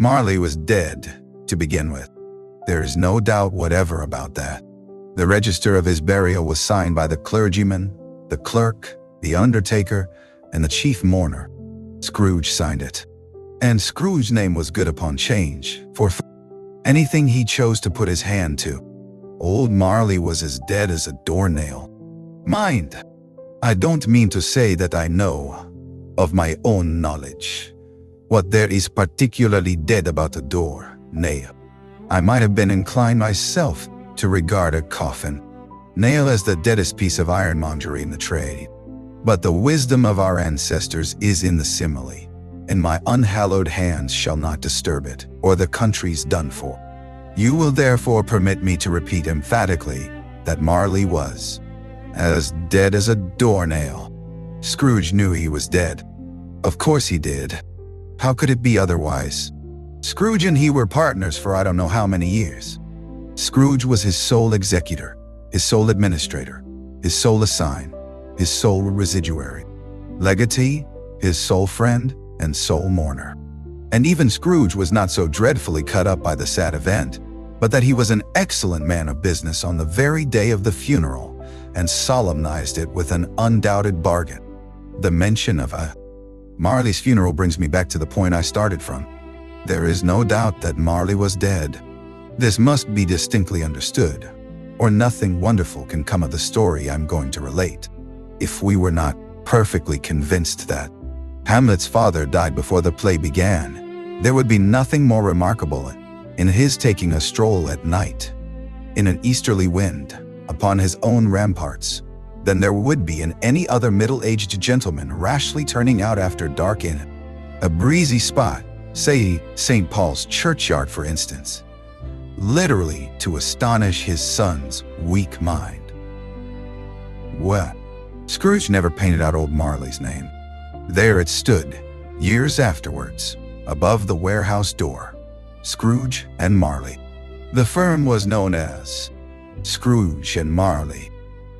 Marley was dead, to begin with. There is no doubt whatever about that. The register of his burial was signed by the clergyman, the clerk, the undertaker, and the chief mourner. Scrooge signed it. And Scrooge's name was good upon change, for anything he chose to put his hand to. Old Marley was as dead as a doornail. Mind, I don't mean to say that I know, of my own knowledge, what there is particularly dead about a door-nail. I might have been inclined myself to regard a coffin-nail as the deadest piece of ironmongery in the trade. But the wisdom of our ancestors is in the simile, and my unhallowed hands shall not disturb it, or the country's done for. You will therefore permit me to repeat emphatically that Marley was as dead as a doornail. Scrooge knew he was dead. Of course he did. How could it be otherwise? Scrooge and he were partners for I don't know how many years. Scrooge was his sole executor, his sole administrator, his sole assign, his sole residuary, legatee, his sole friend, and sole mourner. And even Scrooge was not so dreadfully cut up by the sad event, but that he was an excellent man of business on the very day of the funeral, and solemnized it with an undoubted bargain. The mention of Marley's funeral brings me back to the point I started from. There is no doubt that Marley was dead. This must be distinctly understood, or nothing wonderful can come of the story I'm going to relate. If we were not perfectly convinced that Hamlet's father died before the play began, there would be nothing more remarkable in his taking a stroll at night, in an easterly wind, upon his own ramparts, than there would be in any other middle-aged gentleman rashly turning out after dark in a breezy spot, say St. Paul's churchyard for instance, literally to astonish his son's weak mind. Well, Scrooge never painted out old Marley's name. There it stood, years afterwards, above the warehouse door, Scrooge and Marley. The firm was known as Scrooge and Marley.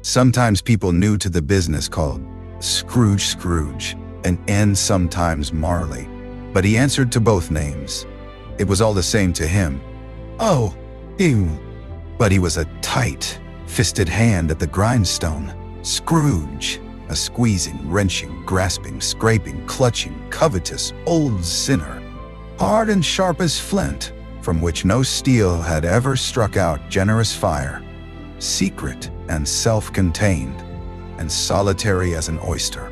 Sometimes people new to the business called Scrooge and sometimes Marley, but he answered to both names. It was all the same to him. Oh, ew. But he was a tight-fisted hand at the grindstone. Scrooge, a squeezing, wrenching, grasping, scraping, clutching, covetous old sinner, hard and sharp as flint, from which no steel had ever struck out generous fire, secret and self-contained, and solitary as an oyster.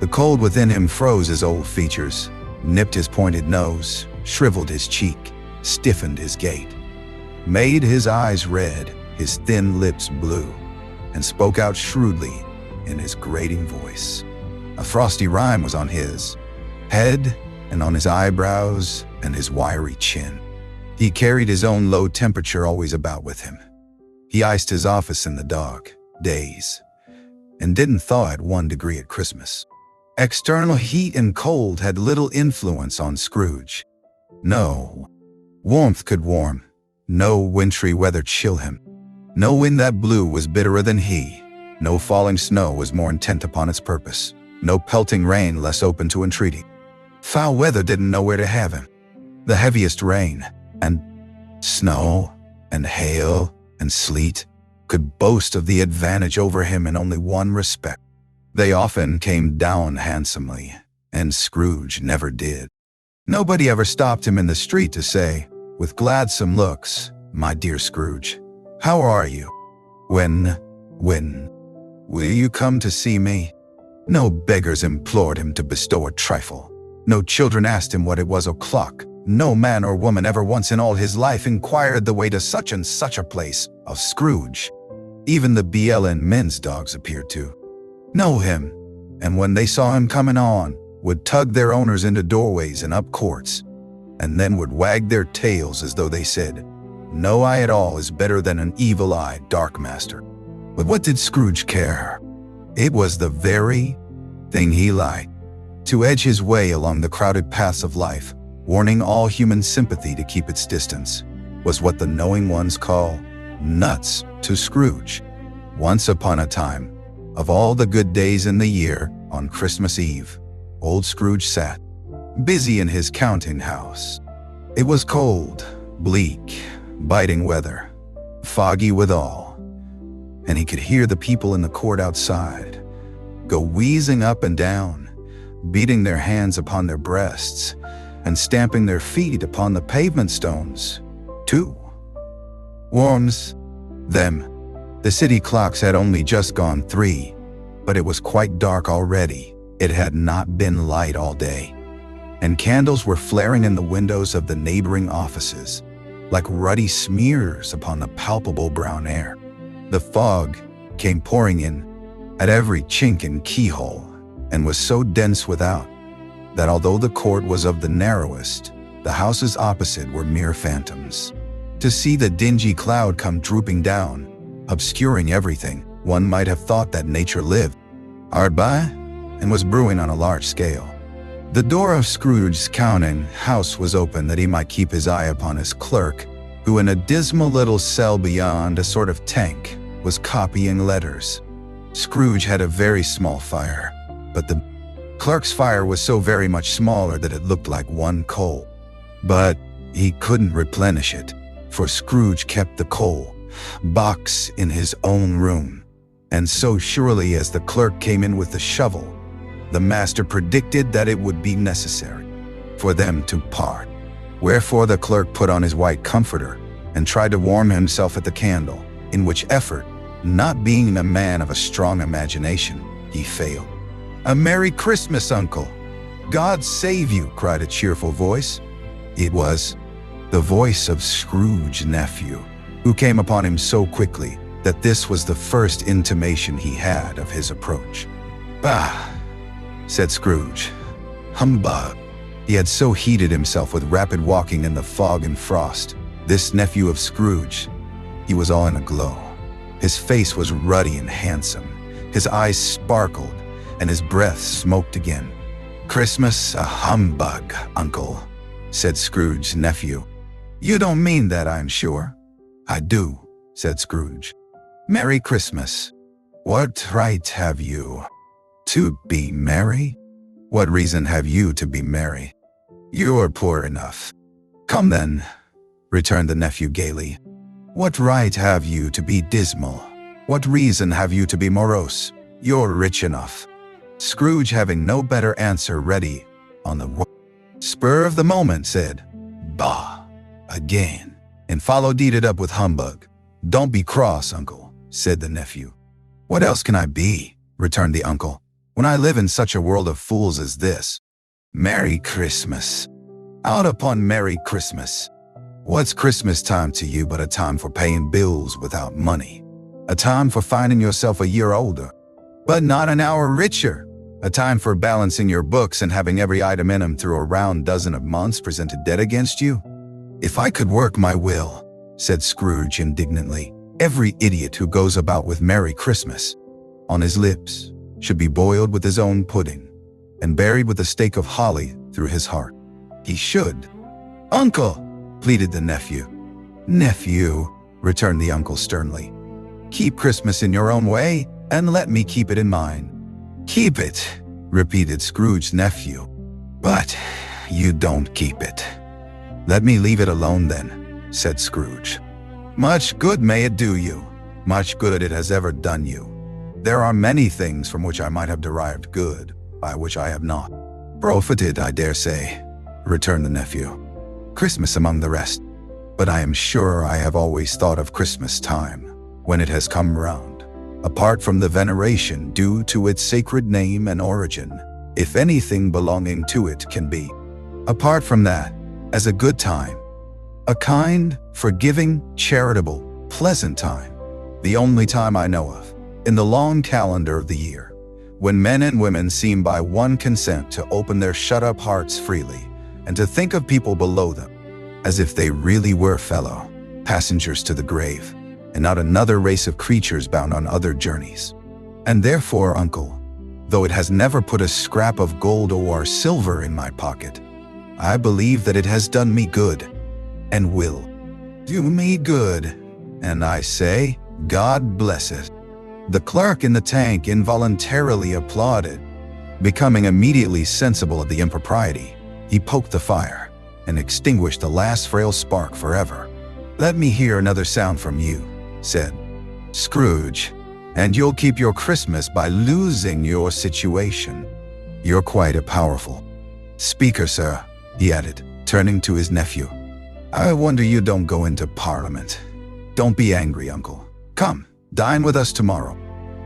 The cold within him froze his old features, nipped his pointed nose, shriveled his cheek, stiffened his gait, made his eyes red, his thin lips blue, and spoke out shrewdly in his grating voice. A frosty rime was on his head and on his eyebrows and his wiry chin. He carried his own low temperature always about with him. He iced his office in the dark days and didn't thaw at 1 degree at Christmas. External heat and cold had little influence on Scrooge. No warmth could warm, no wintry weather chill him. No wind that blew was bitterer than he. No falling snow was more intent upon its purpose. No pelting rain less open to entreaty. Foul weather didn't know where to have him. The heaviest rain and snow and hail and sleet could boast of the advantage over him in only one respect. They often came down handsomely, and Scrooge never did. Nobody ever stopped him in the street to say, with gladsome looks, "My dear Scrooge, how are you? When will you come to see me?" No beggars implored him to bestow a trifle. No children asked him what it was o'clock. No man or woman ever once in all his life inquired the way to such and such a place of Scrooge. Even the BLN men's dogs appeared to know him, and when they saw him coming on, would tug their owners into doorways and up courts, and then would wag their tails as though they said, "No eye at all is better than an evil-eyed dark master." But what did Scrooge care? It was the very thing he liked, to edge his way along the crowded paths of life, warning all human sympathy to keep its distance, was what the knowing ones call nuts to Scrooge. Once upon a time, of all the good days in the year, on Christmas Eve, old Scrooge sat, busy in his counting house, It was cold, bleak, biting weather, foggy withal, and he could hear the people in the court outside go wheezing up and down, beating their hands upon their breasts and stamping their feet upon the pavement stones. 2 warms them. The city clocks had only just gone 3, but it was quite dark already. It had not been light all day, and candles were flaring in the windows of the neighboring offices, like ruddy smears upon the palpable brown air. The fog came pouring in at every chink and keyhole, and was so dense without that although the court was of the narrowest, the houses opposite were mere phantoms. To see the dingy cloud come drooping down, obscuring everything, one might have thought that nature lived hard by and was brewing on a large scale. The door of Scrooge's counting house was open that he might keep his eye upon his clerk, who in a dismal little cell beyond, a sort of tank, was copying letters. Scrooge had a very small fire, but the clerk's fire was so very much smaller that it looked like one coal. But he couldn't replenish it, for Scrooge kept the coal box in his own room, and so surely as the clerk came in with the shovel, the master predicted that it would be necessary for them to part. Wherefore the clerk put on his white comforter and tried to warm himself at the candle, in which effort, not being a man of a strong imagination, he failed. "A Merry Christmas, Uncle! God save you!" cried a cheerful voice. It was the voice of Scrooge's nephew, who came upon him so quickly that this was the first intimation he had of his approach. "Bah!" said Scrooge. "Humbug!" He had so heated himself with rapid walking in the fog and frost. This nephew of Scrooge, he was all in a glow. His face was ruddy and handsome. His eyes sparkled, and his breath smoked again. "Christmas a humbug, Uncle," said Scrooge's nephew. "You don't mean that, I'm sure." "I do," said Scrooge. "Merry Christmas. What right have you to be merry? What reason have you to be merry? You're poor enough." "Come then," returned the nephew gaily. "What right have you to be dismal? What reason have you to be morose? You're rich enough." Scrooge, having no better answer ready on the spur of the moment, said, "Bah!" again, and followed it up with humbug. "Don't be cross, Uncle," said the nephew. "What else can I be?" returned the uncle, "when I live in such a world of fools as this? Merry Christmas! Out upon Merry Christmas! What's Christmas time to you but a time for paying bills without money? A time for finding yourself a year older, but not an hour richer? A time for balancing your books and having every item in them through a round dozen of months presented dead against you? If I could work my will," said Scrooge indignantly, "every idiot who goes about with Merry Christmas on his lips should be boiled with his own pudding and buried with a stake of holly through his heart. He should." "Uncle!" pleaded the nephew. "Nephew," returned the uncle sternly, "keep Christmas in your own way and let me keep it in mine." "Keep it," repeated Scrooge's nephew, "but you don't keep it." "Let me leave it alone then," said Scrooge. "Much good may it do you, much good it has ever done you. There are many things from which I might have derived good, by which I have not profited, I dare say," returned the nephew. "Christmas among the rest. But I am sure I have always thought of Christmas time, when it has come round, apart from the veneration due to its sacred name and origin, if anything belonging to it can be. Apart from that, as a good time, a kind, forgiving, charitable, pleasant time, the only time I know of, in the long calendar of the year, when men and women seem by one consent to open their shut-up hearts freely, and to think of people below them, as if they really were fellow passengers to the grave, and not another race of creatures bound on other journeys. And therefore, Uncle, though it has never put a scrap of gold or silver in my pocket, I believe that it has done me good, and will do me good, and I say, God bless it." The clerk in the tank involuntarily applauded. Becoming immediately sensible of the impropriety, he poked the fire, and extinguished the last frail spark forever. "Let me hear another sound from you," said Scrooge, "and you'll keep your Christmas by losing your situation. You're quite a powerful speaker, sir," he added, turning to his nephew. "I wonder you don't go into Parliament. Don't be angry, Uncle. Come, dine with us tomorrow."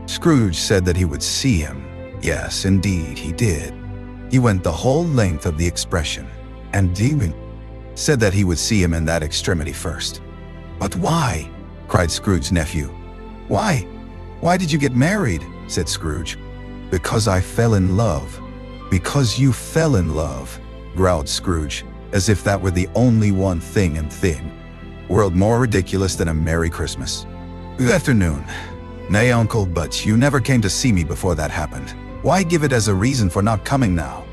Scrooge said that he would see him. Yes, indeed, he did. He went the whole length of the expression, and even said that he would see him in that extremity first. "But why?" cried Scrooge's nephew. "Why? Why did you get married?" said Scrooge. "Because I fell in love." "Because you fell in love," growled Scrooge, as if that were the only one thing in the world more ridiculous than a Merry Christmas. "Good afternoon. Nay, Uncle, but you never came to see me before that happened. Why give it as a reason for not coming now?"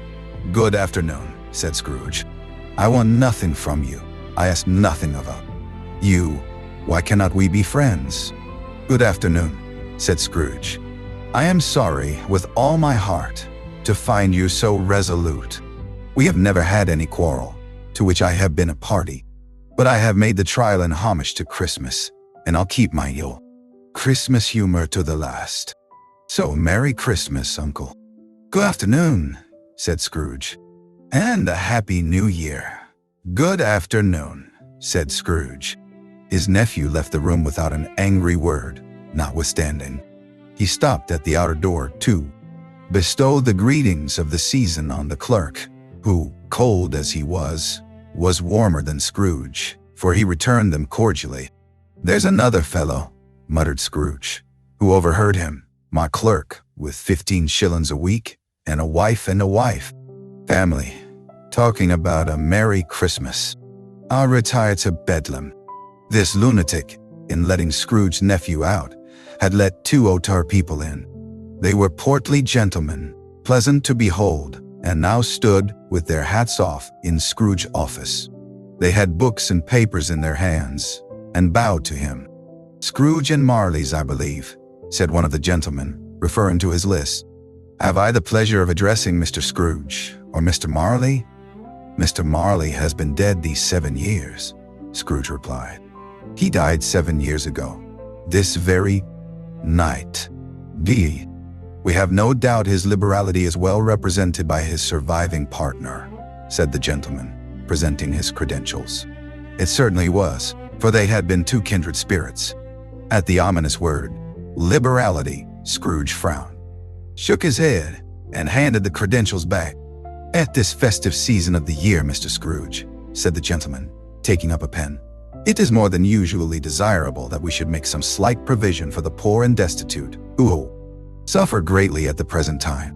"Good afternoon," said Scrooge. "I want nothing from you. I ask nothing of you. Why cannot we be friends?" "Good afternoon," said Scrooge. "I am sorry with all my heart to find you so resolute. We have never had any quarrel, to which I have been a party, but I have made the trial in homage to Christmas, and I'll keep my Christmas humor to the last. So, Merry Christmas, Uncle." "Good afternoon," said Scrooge. "And a Happy New Year." "Good afternoon," said Scrooge. His nephew left the room without an angry word, notwithstanding. He stopped at the outer door to bestow the greetings of the season on the clerk, who, cold as he was warmer than Scrooge, for he returned them cordially. "There's another fellow," muttered Scrooge, who overheard him. "My clerk, with 15 shillings a week, and a wife family, talking about a Merry Christmas. I'll retire to Bedlam." This lunatic, in letting Scrooge's nephew out, had let 2 Otar people in. They were portly gentlemen, pleasant to behold, and now stood with their hats off in Scrooge's office. They had books and papers in their hands, and bowed to him. "Scrooge and Marley's, I believe," said one of the gentlemen, referring to his list. "Have I the pleasure of addressing Mr. Scrooge, or Mr. Marley?" "Mr. Marley has been dead these 7 years," Scrooge replied. "He died 7 years ago, this very night. We have no doubt his liberality is well represented by his surviving partner," said the gentleman, presenting his credentials. It certainly was, for they had been 2 kindred spirits. At the ominous word, liberality, Scrooge frowned, shook his head, and handed the credentials back. "At this festive season of the year, Mr. Scrooge," said the gentleman, taking up a pen, "it is more than usually desirable that we should make some slight provision for the poor and destitute, who suffer greatly at the present time.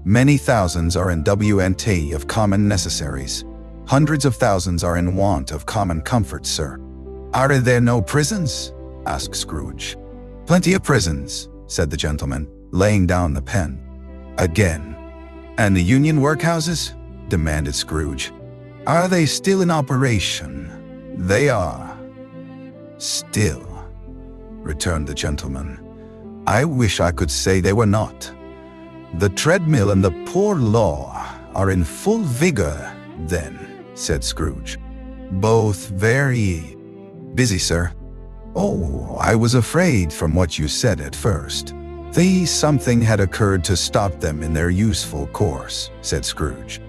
Many thousands are in want of common necessaries. Hundreds of thousands are in want of common comforts, sir." "Are there no prisons?" asked Scrooge. "Plenty of prisons," said the gentleman, laying down the pen. Again. "And the union workhouses?" demanded Scrooge. "Are they still in operation?" "They are." "Still," returned the gentleman. "I wish I could say they were not. The treadmill and the poor law are in full vigor, then," said Scrooge. "Both very busy, sir." "Oh, I was afraid from what you said at first. Something had occurred to stop them in their useful course," said Scrooge.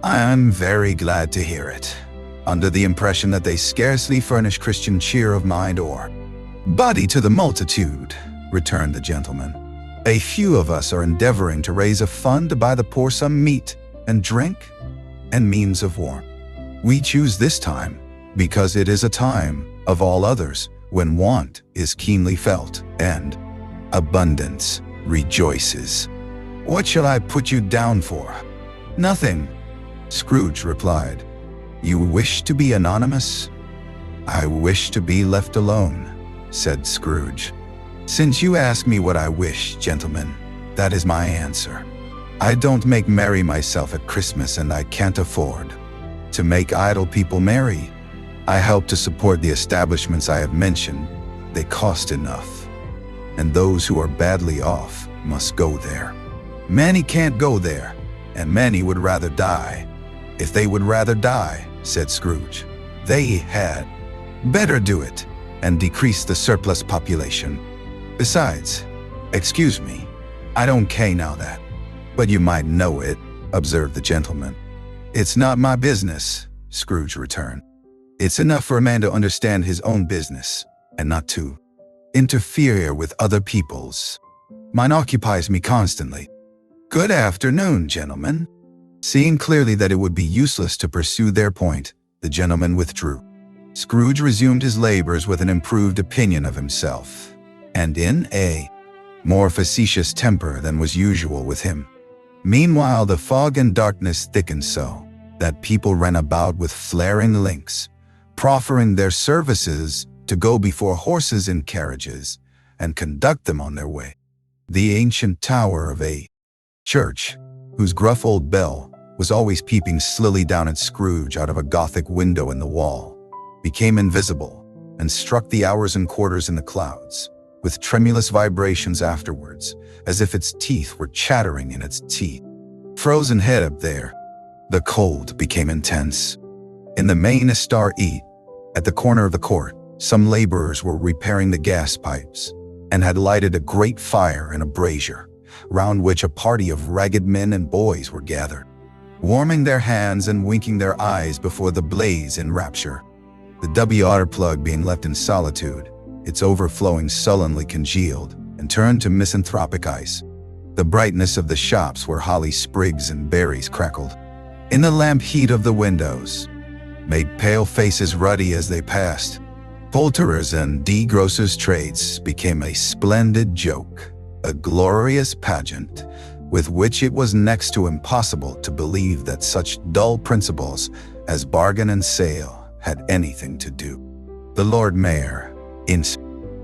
"I'm very glad to hear it. Under the impression that they scarcely furnish Christian cheer of mind or body to the multitude," returned the gentleman. "A few of us are endeavoring to raise a fund to buy the poor some meat and drink and means of warmth. We choose this time because it is a time, of all others, when want is keenly felt and abundance rejoices. What shall I put you down for?" "Nothing," Scrooge replied. "You wish to be anonymous?" "I wish to be left alone," said Scrooge. "Since you ask me what I wish, gentlemen, that is my answer. I don't make merry myself at Christmas, and I can't afford to make idle people merry. I help to support the establishments I have mentioned. They cost enough, and those who are badly off must go there. Many can't go there, and many would rather die. If they would rather die, said Scrooge. "They had better do it and decrease the surplus population. Besides, excuse me, I don't care now that, but you might know it," observed the gentleman. "It's not my business," Scrooge returned. "It's enough for a man to understand his own business and not to interfere with other people's. Mine occupies me constantly. Good afternoon, gentlemen." Seeing clearly that it would be useless to pursue their point, the gentleman withdrew. Scrooge resumed his labors with an improved opinion of himself, and in a more facetious temper than was usual with him. Meanwhile, the fog and darkness thickened so that people ran about with flaring links, proffering their services to go before horses in carriages and conduct them on their way. The ancient tower of a church, whose gruff old bell was always peeping slily down at Scrooge out of a Gothic window in the wall, became invisible and struck the hours and quarters in the clouds, with tremulous vibrations afterwards, as if its teeth were chattering in its teeth. Frozen head up there, the cold became intense. In the main Star E, at the corner of the court, some laborers were repairing the gas pipes, and had lighted a great fire in a brazier, round which a party of ragged men and boys were gathered, warming their hands and winking their eyes before the blaze in rapture. The water plug being left in solitude, its overflowing sullenly congealed and turned to misanthropic ice. The brightness of the shops where holly sprigs and berries crackled in the lamp heat of the windows made pale faces ruddy as they passed. Poulterers' and degrocers' trades became a splendid joke, a glorious pageant, with which it was next to impossible to believe that such dull principles as bargain and sale had anything to do. The Lord Mayor, in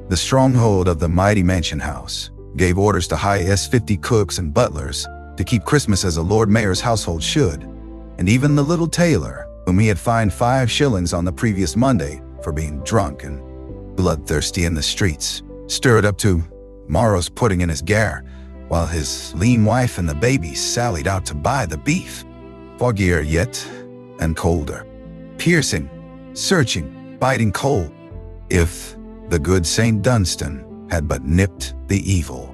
the stronghold of the mighty mansion house, gave orders to hire 50 cooks and butlers to keep Christmas as a Lord Mayor's household should, and even the little tailor, whom he had fined 5 shillings on the previous Monday for being drunk and bloodthirsty in the streets, stirred up to morrow's pudding in his garret, while his lean wife and the baby sallied out to buy the beef. Foggier yet, and colder, piercing, searching, biting cold. If the good St. Dunstan had but nipped the evil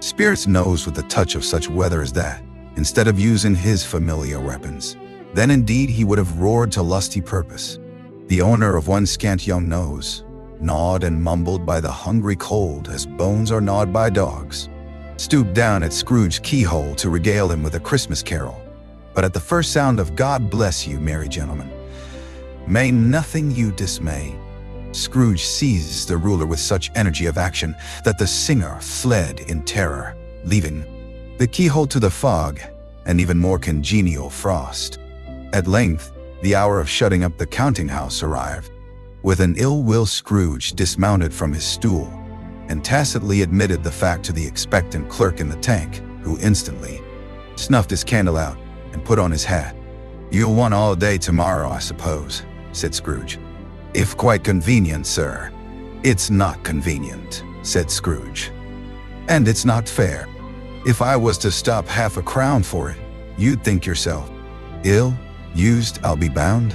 spirit's nose with a touch of such weather as that, instead of using his familiar weapons, then indeed he would have roared to lusty purpose. The owner of one scant young nose, gnawed and mumbled by the hungry cold as bones are gnawed by dogs, stooped down at Scrooge's keyhole to regale him with a Christmas carol. But at the first sound of "God bless you, merry gentlemen, may nothing you dismay," Scrooge seized the ruler with such energy of action that the singer fled in terror, leaving the keyhole to the fog and even more congenial frost. At length, the hour of shutting up the counting-house arrived. With an ill will, Scrooge dismounted from his stool and tacitly admitted the fact to the expectant clerk in the tank, who instantly snuffed his candle out and put on his hat. "You'll want all day tomorrow, I suppose," said Scrooge. "If quite convenient, sir." "It's not convenient," said Scrooge. "And it's not fair. If I was to stop half a crown for it, you'd think yourself ill-used, I'll be bound."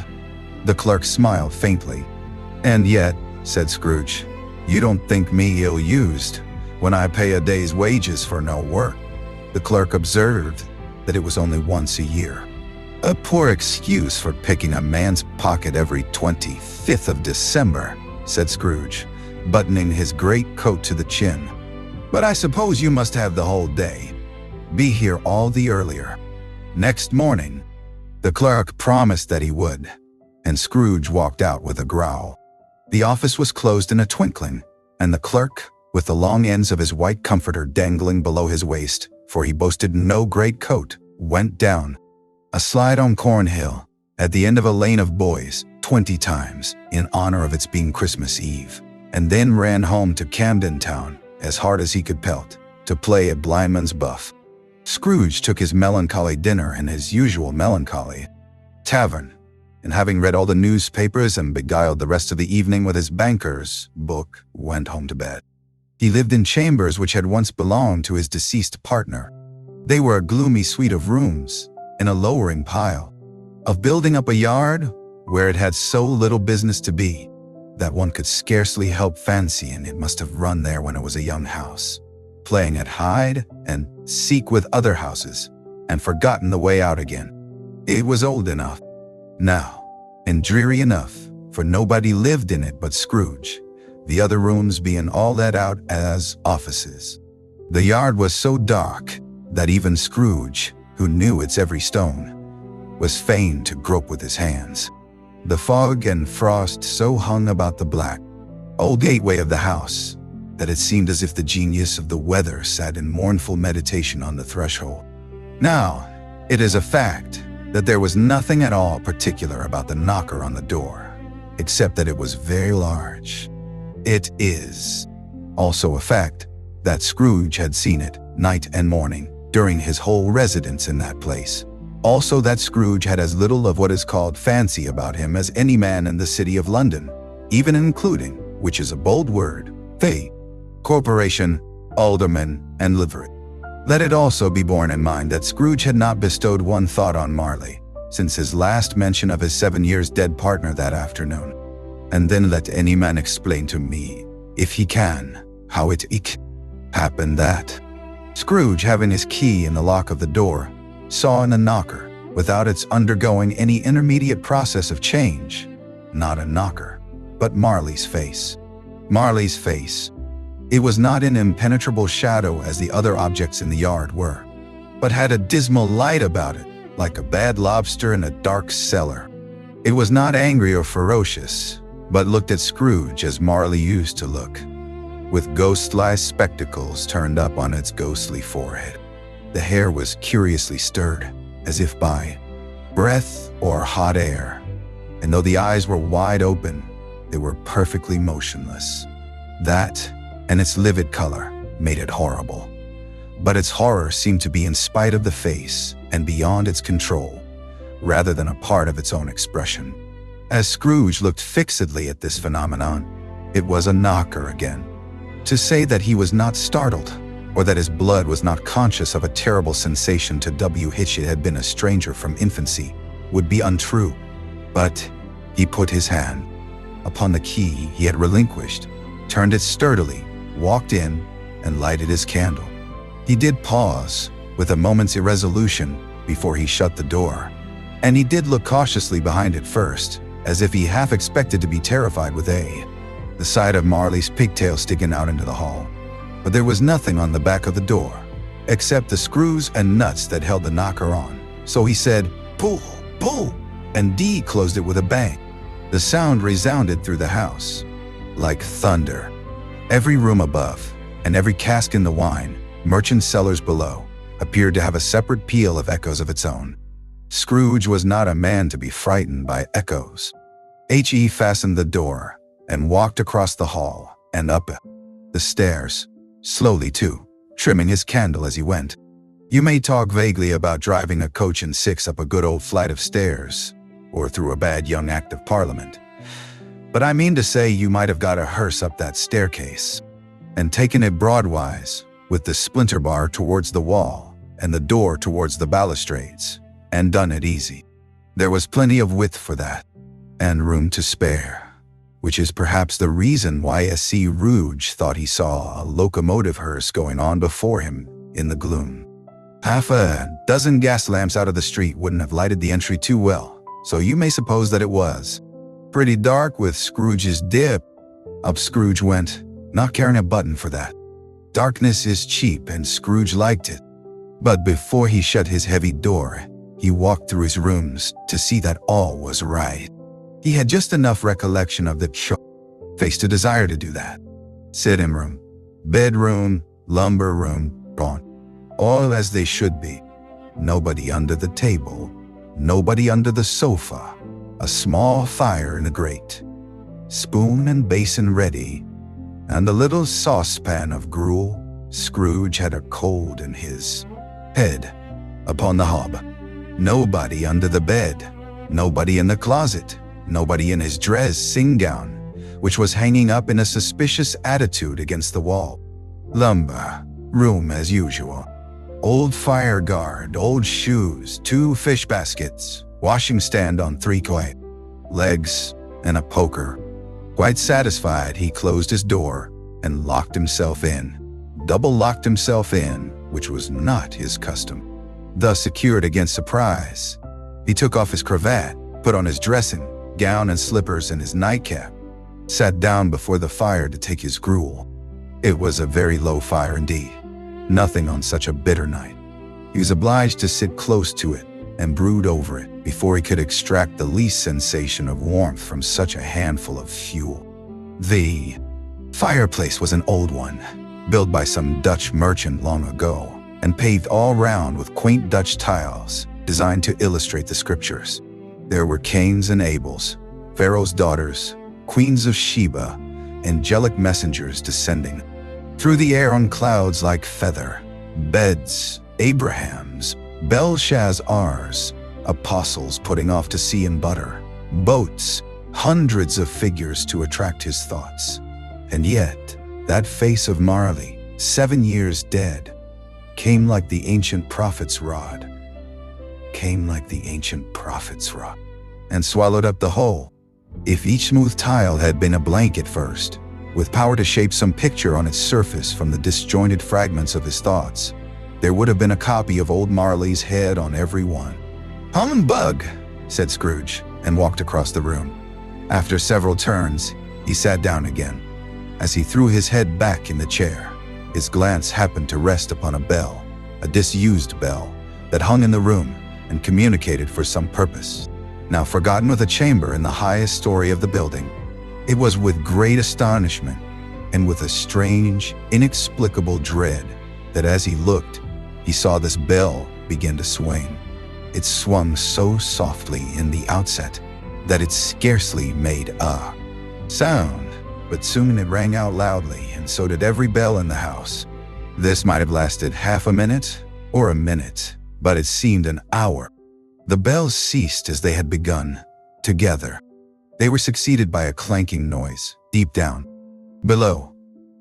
The clerk smiled faintly. "And yet," said Scrooge, "you don't think me ill-used when I pay a day's wages for no work." The clerk observed that it was only once a year. "A poor excuse for picking a man's pocket every 25th of December," said Scrooge, buttoning his great coat to the chin. "But I suppose you must have the whole day. Be here all the earlier." Next morning, the clerk promised that he would, and Scrooge walked out with a growl. The office was closed in a twinkling, and the clerk, with the long ends of his white comforter dangling below his waist, for he boasted no great coat, went down a slide on Cornhill, at the end of a lane of boys, 20 times, in honor of its being Christmas Eve, and then ran home to Camden Town, as hard as he could pelt, to play at blindman's buff. Scrooge took his melancholy dinner in his usual melancholy tavern, and having read all the newspapers and beguiled the rest of the evening with his banker's book, went home to bed. He lived in chambers which had once belonged to his deceased partner. They were a gloomy suite of rooms, in a lowering pile of building up a yard, where it had so little business to be that one could scarcely help fancying it must have run there when it was a young house, playing at hide and seek with other houses, and forgotten the way out again. It was old enough now, and dreary enough, for nobody lived in it but Scrooge, the other rooms being all let out as offices. The yard was so dark that even Scrooge, who knew its every stone, was fain to grope with his hands. The fog and frost so hung about the black, old gateway of the house that it seemed as if the genius of the weather sat in mournful meditation on the threshold. Now, it is a fact that there was nothing at all particular about the knocker on the door, except that it was very large. It is also a fact that Scrooge had seen it night and morning during his whole residence in that place. Also that Scrooge had as little of what is called fancy about him as any man in the city of London, even including, which is a bold word, the corporation, aldermen, and livery. Let it also be borne in mind that Scrooge had not bestowed one thought on Marley since his last mention of his 7 years dead partner that afternoon. And then let any man explain to me, if he can, how it happened that Scrooge, having his key in the lock of the door, saw in a knocker, without its undergoing any intermediate process of change, not a knocker, but Marley's face. Marley's face. It was not in impenetrable shadow as the other objects in the yard were, but had a dismal light about it, like a bad lobster in a dark cellar. It was not angry or ferocious, but looked at Scrooge as Marley used to look, with ghost-like spectacles turned up on its ghostly forehead. The hair was curiously stirred, as if by breath or hot air, and though the eyes were wide open, they were perfectly motionless. That, and its livid color, made it horrible. But its horror seemed to be in spite of the face and beyond its control, rather than a part of its own expression. As Scrooge looked fixedly at this phenomenon, it was a knocker again. To say that he was not startled, or that his blood was not conscious of a terrible sensation to which it had been a stranger from infancy, would be untrue. But he put his hand upon the key he had relinquished, turned it sturdily, walked in, and lighted his candle. He did pause, with a moment's irresolution, before he shut the door, and he did look cautiously behind it first, as if he half expected to be terrified with the sight of Marley's pigtail sticking out into the hall. But there was nothing on the back of the door, except the screws and nuts that held the knocker on. So he said, "Pull, pull," and Dee closed it with a bang. The sound resounded through the house, like thunder. Every room above, and every cask in the wine, merchant cellars below, appeared to have a separate peal of echoes of its own. Scrooge was not a man to be frightened by echoes. He fastened the door, and walked across the hall, and up the stairs, slowly too, trimming his candle as he went. You may talk vaguely about driving a coach and six up a good old flight of stairs, or through a bad young Act of Parliament, but I mean to say you might have got a hearse up that staircase, and taken it broadwise, with the splinter bar towards the wall, and the door towards the balustrades, and done it easy. There was plenty of width for that, and room to spare, which is perhaps the reason why Scrooge thought he saw a locomotive hearse going on before him in the gloom. Half a dozen gas lamps out of the street wouldn't have lighted the entry too well, so you may suppose that it was pretty dark with Scrooge's dip. Up Scrooge went, not caring a button for that. Darkness is cheap, and Scrooge liked it. But before he shut his heavy door, he walked through his rooms to see that all was right. He had just enough recollection of the face to desire to do that. Sitting room, bedroom, lumber room, gone. All as they should be. Nobody under the table, nobody under the sofa, a small fire in the grate, spoon and basin ready, and a little saucepan of gruel. Scrooge had a cold in his head upon the hob. Nobody under the bed, nobody in the closet, nobody in his dressing gown, which was hanging up in a suspicious attitude against the wall. Lumber room as usual. Old fire guard, old shoes, 2 fish baskets, washing stand on 3 quay. legs, and a poker. Quite satisfied, he closed his door and locked himself in. Double-locked himself in, which was not his custom. Thus secured against surprise, he took off his cravat, put on his dressing gown and slippers and his nightcap, sat down before the fire to take his gruel. It was a very low fire indeed. Nothing on such a bitter night. He was obliged to sit close to it and brood over it before he could extract the least sensation of warmth from such a handful of fuel. The fireplace was an old one, built by some Dutch merchant long ago, and paved all round with quaint Dutch tiles designed to illustrate the scriptures. There were Cains and Abels, Pharaoh's daughters, queens of Sheba, angelic messengers descending through the air on clouds like feather, beds, Abrahams, Belshazzars, apostles putting off to sea in butter, boats, hundreds of figures to attract his thoughts. And yet, that face of Marley, 7 years dead, came like the ancient prophet's rod, and swallowed up the whole. If each smooth tile had been a blanket first, with power to shape some picture on its surface from the disjointed fragments of his thoughts, there would have been a copy of old Marley's head on every one. "Humbug," said Scrooge, and walked across the room. After several turns, he sat down again. As he threw his head back in the chair, his glance happened to rest upon a bell, a disused bell, that hung in the room and communicated for some purpose, now forgotten, with a chamber in the highest story of the building. It was with great astonishment and with a strange, inexplicable dread that as he looked, he saw this bell begin to swing. It swung so softly in the outset that it scarcely made a sound, but soon it rang out loudly, and so did every bell in the house. This might have lasted half a minute or a minute, but it seemed an hour. The bells ceased as they had begun, together. They were succeeded by a clanking noise, deep down below,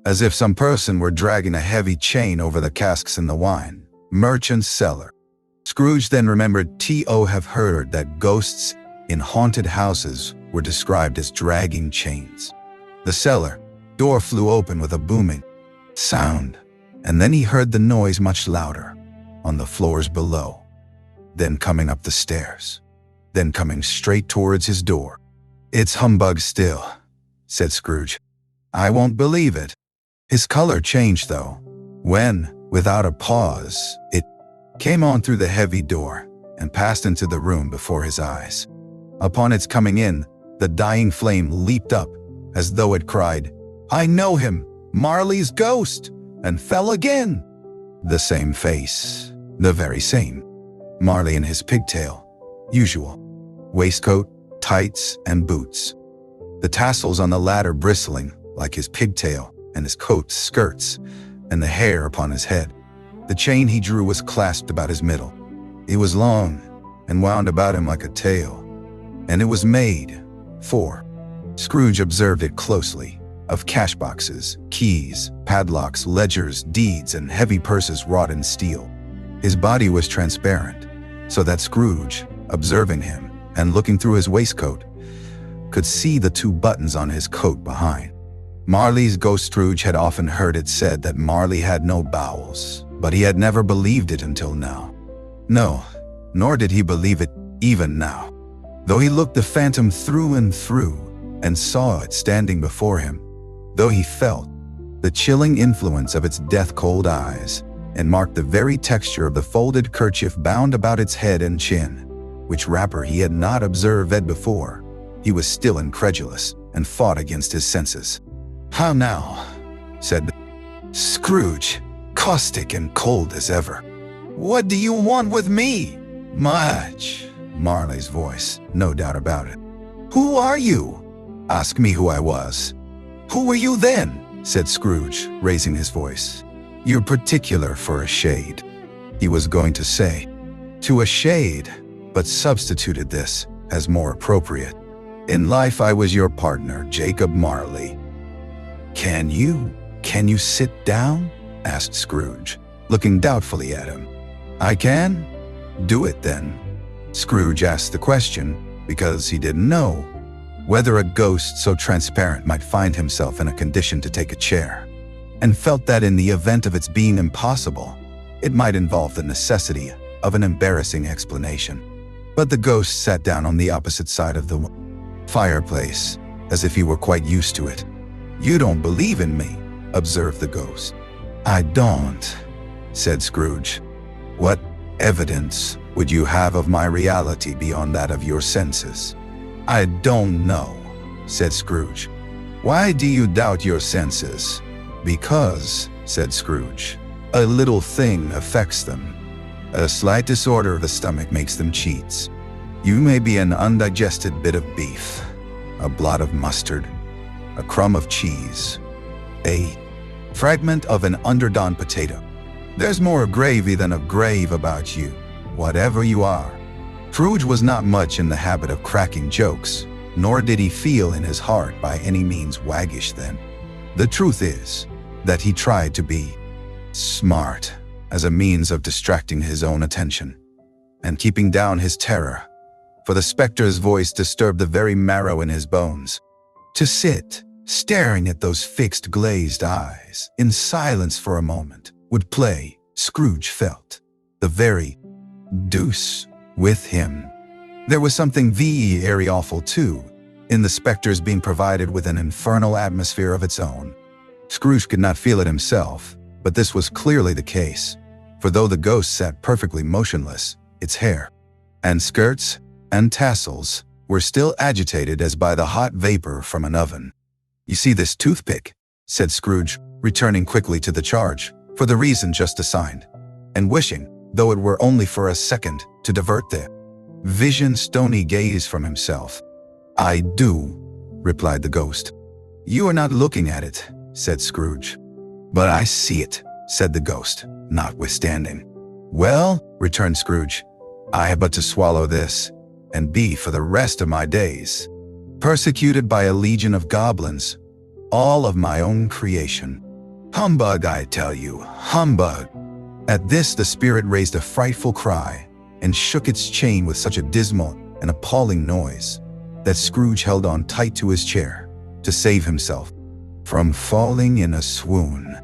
as if some person were dragging a heavy chain over the casks in the wine merchant's cellar. Scrooge then remembered to have heard that ghosts in haunted houses were described as dragging chains. The cellar door flew open with a booming sound, and then he heard the noise much louder, on the floors below, then coming up the stairs, then coming straight towards his door. "It's humbug still," said Scrooge. "I won't believe it." His color changed, though, when, without a pause, it came on through the heavy door and passed into the room before his eyes. Upon its coming in, the dying flame leaped up, as though it cried, "I know him, Marley's ghost," and fell again. The same face, the very same. Marley in his pigtail, usual, waistcoat, tights, and boots. The tassels on the latter bristling like his pigtail and his coat's skirts, and the hair upon his head. The chain he drew was clasped about his middle. It was long and wound about him like a tail, and it was made for, Scrooge observed it closely, of cash boxes, keys, padlocks, ledgers, deeds, and heavy purses wrought in steel. His body was transparent, so that Scrooge, observing him and looking through his waistcoat, could see the 2 buttons on his coat behind. Marley's ghost. Scrooge had often heard it said that Marley had no bowels, but he had never believed it until now. No, nor did he believe it even now, though he looked the phantom through and through and saw it standing before him, though he felt the chilling influence of its death-cold eyes and marked the very texture of the folded kerchief bound about its head and chin, which wrapper he had not observed before. He was still incredulous and fought against his senses. "How now?" said Scrooge, caustic and cold as ever. "What do you want with me?" "Much." Marley's voice, no doubt about it. "Who are you?" "Ask me who I was." "Who were you then?" said Scrooge, raising his voice. "You're particular for a shade," he was going to say, "to a shade," but substituted this as more appropriate. "In life I was your partner, Jacob Marley." Can you sit down?" asked Scrooge, looking doubtfully at him. "I can?" "Do it then." Scrooge asked the question because he didn't know whether a ghost so transparent might find himself in a condition to take a chair, and felt that in the event of its being impossible, it might involve the necessity of an embarrassing explanation. But the ghost sat down on the opposite side of the fireplace, as if he were quite used to it. "You don't believe in me," observed the ghost. "I don't," said Scrooge. "What evidence would you have of my reality beyond that of your senses?" "I don't know," said Scrooge. "Why do you doubt your senses?" "Because," said Scrooge, "a little thing affects them. A slight disorder of the stomach makes them cheats. You may be an undigested bit of beef, a blot of mustard, a crumb of cheese, a fragment of an underdone potato. There's more gravy than a grave about you, whatever you are." Scrooge was not much in the habit of cracking jokes, nor did he feel in his heart by any means waggish then. The truth is that he tried to be smart as a means of distracting his own attention and keeping down his terror, for the specter's voice disturbed the very marrow in his bones. To sit staring at those fixed glazed eyes in silence for a moment would play, Scrooge felt, the very deuce with him. There was something very awful, too, in the specter's being provided with an infernal atmosphere of its own. Scrooge could not feel it himself, but this was clearly the case, for though the ghost sat perfectly motionless, its hair and skirts and tassels were still agitated as by the hot vapor from an oven. "You see this toothpick?" said Scrooge, returning quickly to the charge, for the reason just assigned, and wishing, though it were only for a second, to divert the vision's stony gaze from himself. "I do," replied the ghost. "You are not looking at it," said Scrooge. "But I see it," said the ghost, notwithstanding. "Well," returned Scrooge, "I have but to swallow this, and be for the rest of my days persecuted by a legion of goblins, all of my own creation. Humbug, I tell you, humbug." At this the spirit raised a frightful cry and shook its chain with such a dismal and appalling noise that Scrooge held on tight to his chair to save himself from falling in a swoon.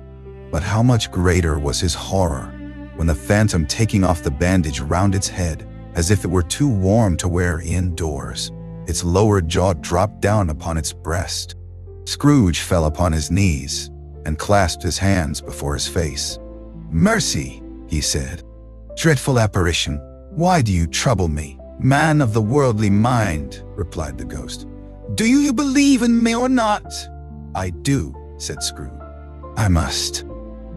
But how much greater was his horror when the phantom, taking off the bandage round its head as if it were too warm to wear indoors, its lower jaw dropped down upon its breast. Scrooge fell upon his knees and clasped his hands before his face. "Mercy," he said. "Dreadful apparition, why do you trouble me?" "Man of the worldly mind," replied the ghost, "do you believe in me or not?" "I do," said Scrooge. "I must.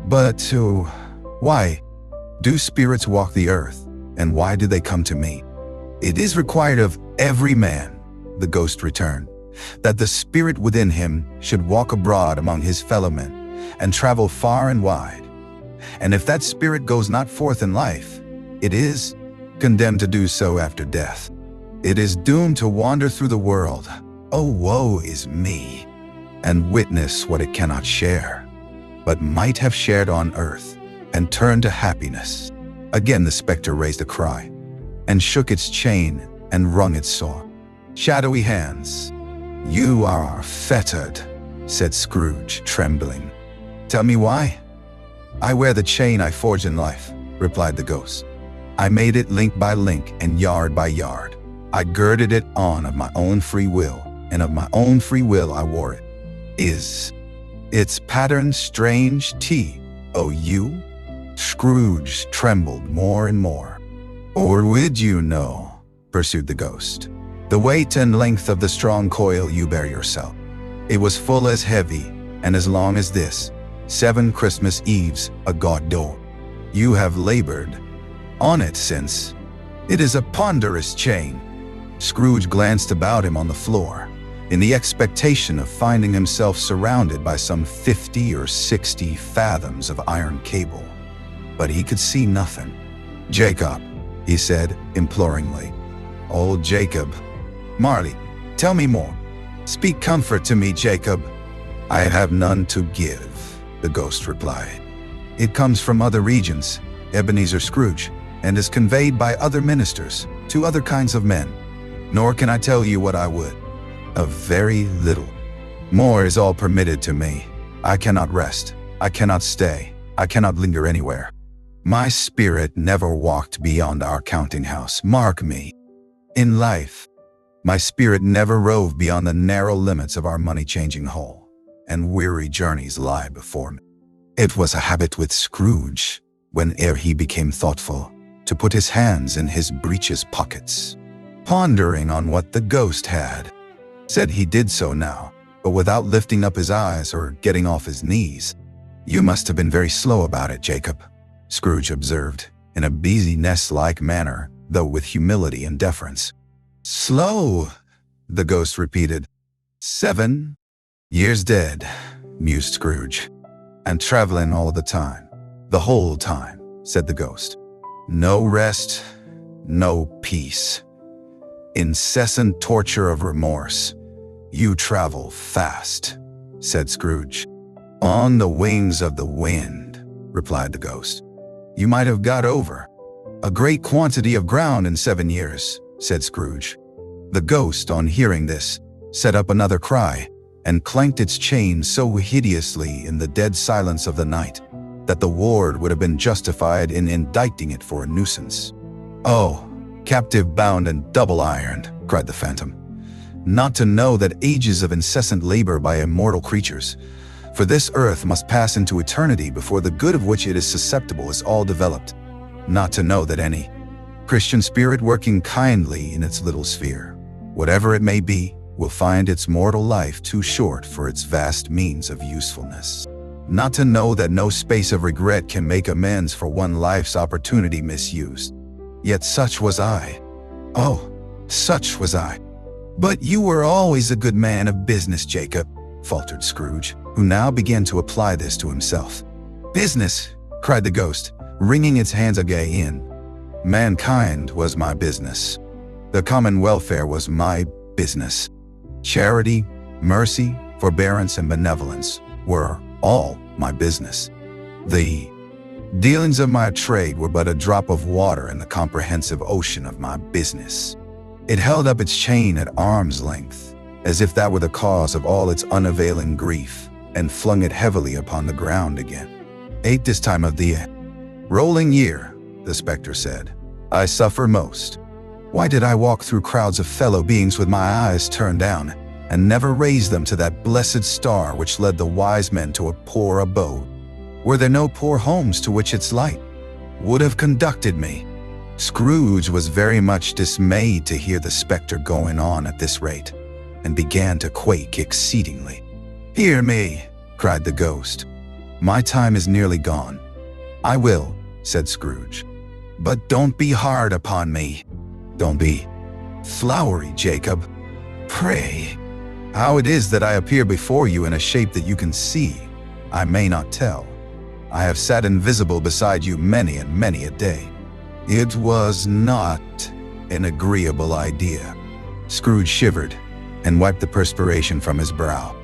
But why do spirits walk the earth, and why do they come to me?" "It is required of every man," the ghost returned, "that the spirit within him should walk abroad among his fellow men, and travel far and wide. And if that spirit goes not forth in life, it is condemned to do so after death. It is doomed to wander through the world, oh woe is me, and witness what it cannot share, but might have shared on earth, and turn to happiness." Again the specter raised a cry, and shook its chain and wrung its sore, shadowy hands. "You are fettered," said Scrooge, trembling. "Tell me why?" "I wear the chain I forged in life," replied the ghost. "I made it link by link and yard by yard. I girded it on of my own free will, and of my own free will I wore it. Is its pattern strange you?" Scrooge trembled more and more. "Or would you know," pursued the ghost, "the weight and length of the strong coil you bear yourself? It was full as heavy and as long as this 7 Christmas Eves ago. You have labored on it since. It is a ponderous chain." Scrooge glanced about him on the floor, in the expectation of finding himself surrounded by some 50 or 60 fathoms of iron cable. But he could see nothing. "Jacob," he said imploringly. "Old Jacob. Marley, tell me more. Speak comfort to me, Jacob." "I have none to give," the ghost replied. "It comes from other regions, Ebenezer Scrooge, and is conveyed by other ministers to other kinds of men. Nor can I tell you what I would. A very little. More is all permitted to me. I cannot rest. I cannot stay. I cannot linger anywhere. My spirit never walked beyond our counting house. Mark me. In life, my spirit never roved beyond the narrow limits of our money-changing hole, and weary journeys lie before me. It was a habit with Scrooge, whene'er he became thoughtful, to put his hands in his breeches pockets, pondering on what the ghost had said. He did so now, but without lifting up his eyes or getting off his knees. "You must have been very slow about it, Jacob," Scrooge observed, in a busyness-like manner, though with humility and deference. "Slow," the ghost repeated. 7 years dead," mused Scrooge. "And traveling all the time." "The whole time," said the ghost. "No rest, no peace. Incessant torture of remorse. You travel fast," said Scrooge. "On the wings of the wind," replied the ghost. "You might have got over a great quantity of ground in 7 years," said Scrooge. The ghost, on hearing this, set up another cry, and clanked its chain so hideously in the dead silence of the night that the ward would have been justified in indicting it for a nuisance. "Oh, captive bound and double-ironed," cried the phantom, "not to know that ages of incessant labor by immortal creatures, for this earth must pass into eternity before the good of which it is susceptible is all developed, not to know that any Christian spirit working kindly in its little sphere, whatever it may be, will find its mortal life too short for its vast means of usefulness. Not to know that no space of regret can make amends for one life's opportunity misused. Yet such was I. Oh, such was I." "But you were always a good man of business, Jacob," faltered Scrooge, who now began to apply this to himself. "Business," cried the ghost, wringing its hands again. "Mankind was my business. The common welfare was my business. Charity, mercy, forbearance, and benevolence were all my business. The dealings of my trade were but a drop of water in the comprehensive ocean of my business. It held up its chain at arm's length, as if that were the cause of all its unavailing grief, and flung it heavily upon the ground again. 8 this time of the rolling year," the spectre said, "I suffer most. Why did I walk through crowds of fellow beings with my eyes turned down, and never raise them to that blessed star which led the wise men to a poor abode? Were there no poor homes to which its light would have conducted me?" Scrooge was very much dismayed to hear the spectre going on at this rate, and began to quake exceedingly. "Hear me," cried the ghost. "My time is nearly gone." "I will," said Scrooge. "But don't be hard upon me. Don't be flowery, Jacob. Pray, how it is that I appear before you in a shape that you can see, I may not tell. I have sat invisible beside you many and many a day. It was not an agreeable idea." Scrooge shivered and wiped the perspiration from his brow.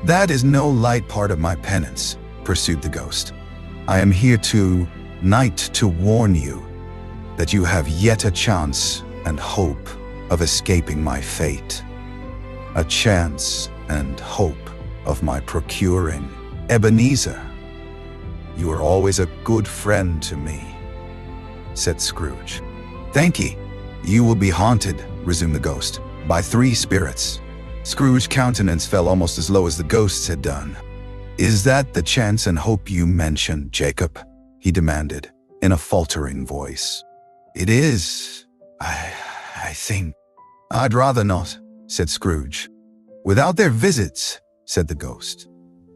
"That is no light part of my penance," pursued the ghost. "I am here tonight to warn you that you have yet a chance and hope of escaping my fate. A chance and hope of my procuring Ebenezer. You are always a good friend to me," said Scrooge. "Thank ye. You will be haunted," resumed the ghost, "by 3 spirits." Scrooge's countenance fell almost as low as the ghost's had done. "Is that the chance and hope you mentioned, Jacob?" he demanded, in a faltering voice. "It is, I think." "I'd rather not," said Scrooge. "Without their visits," said the ghost,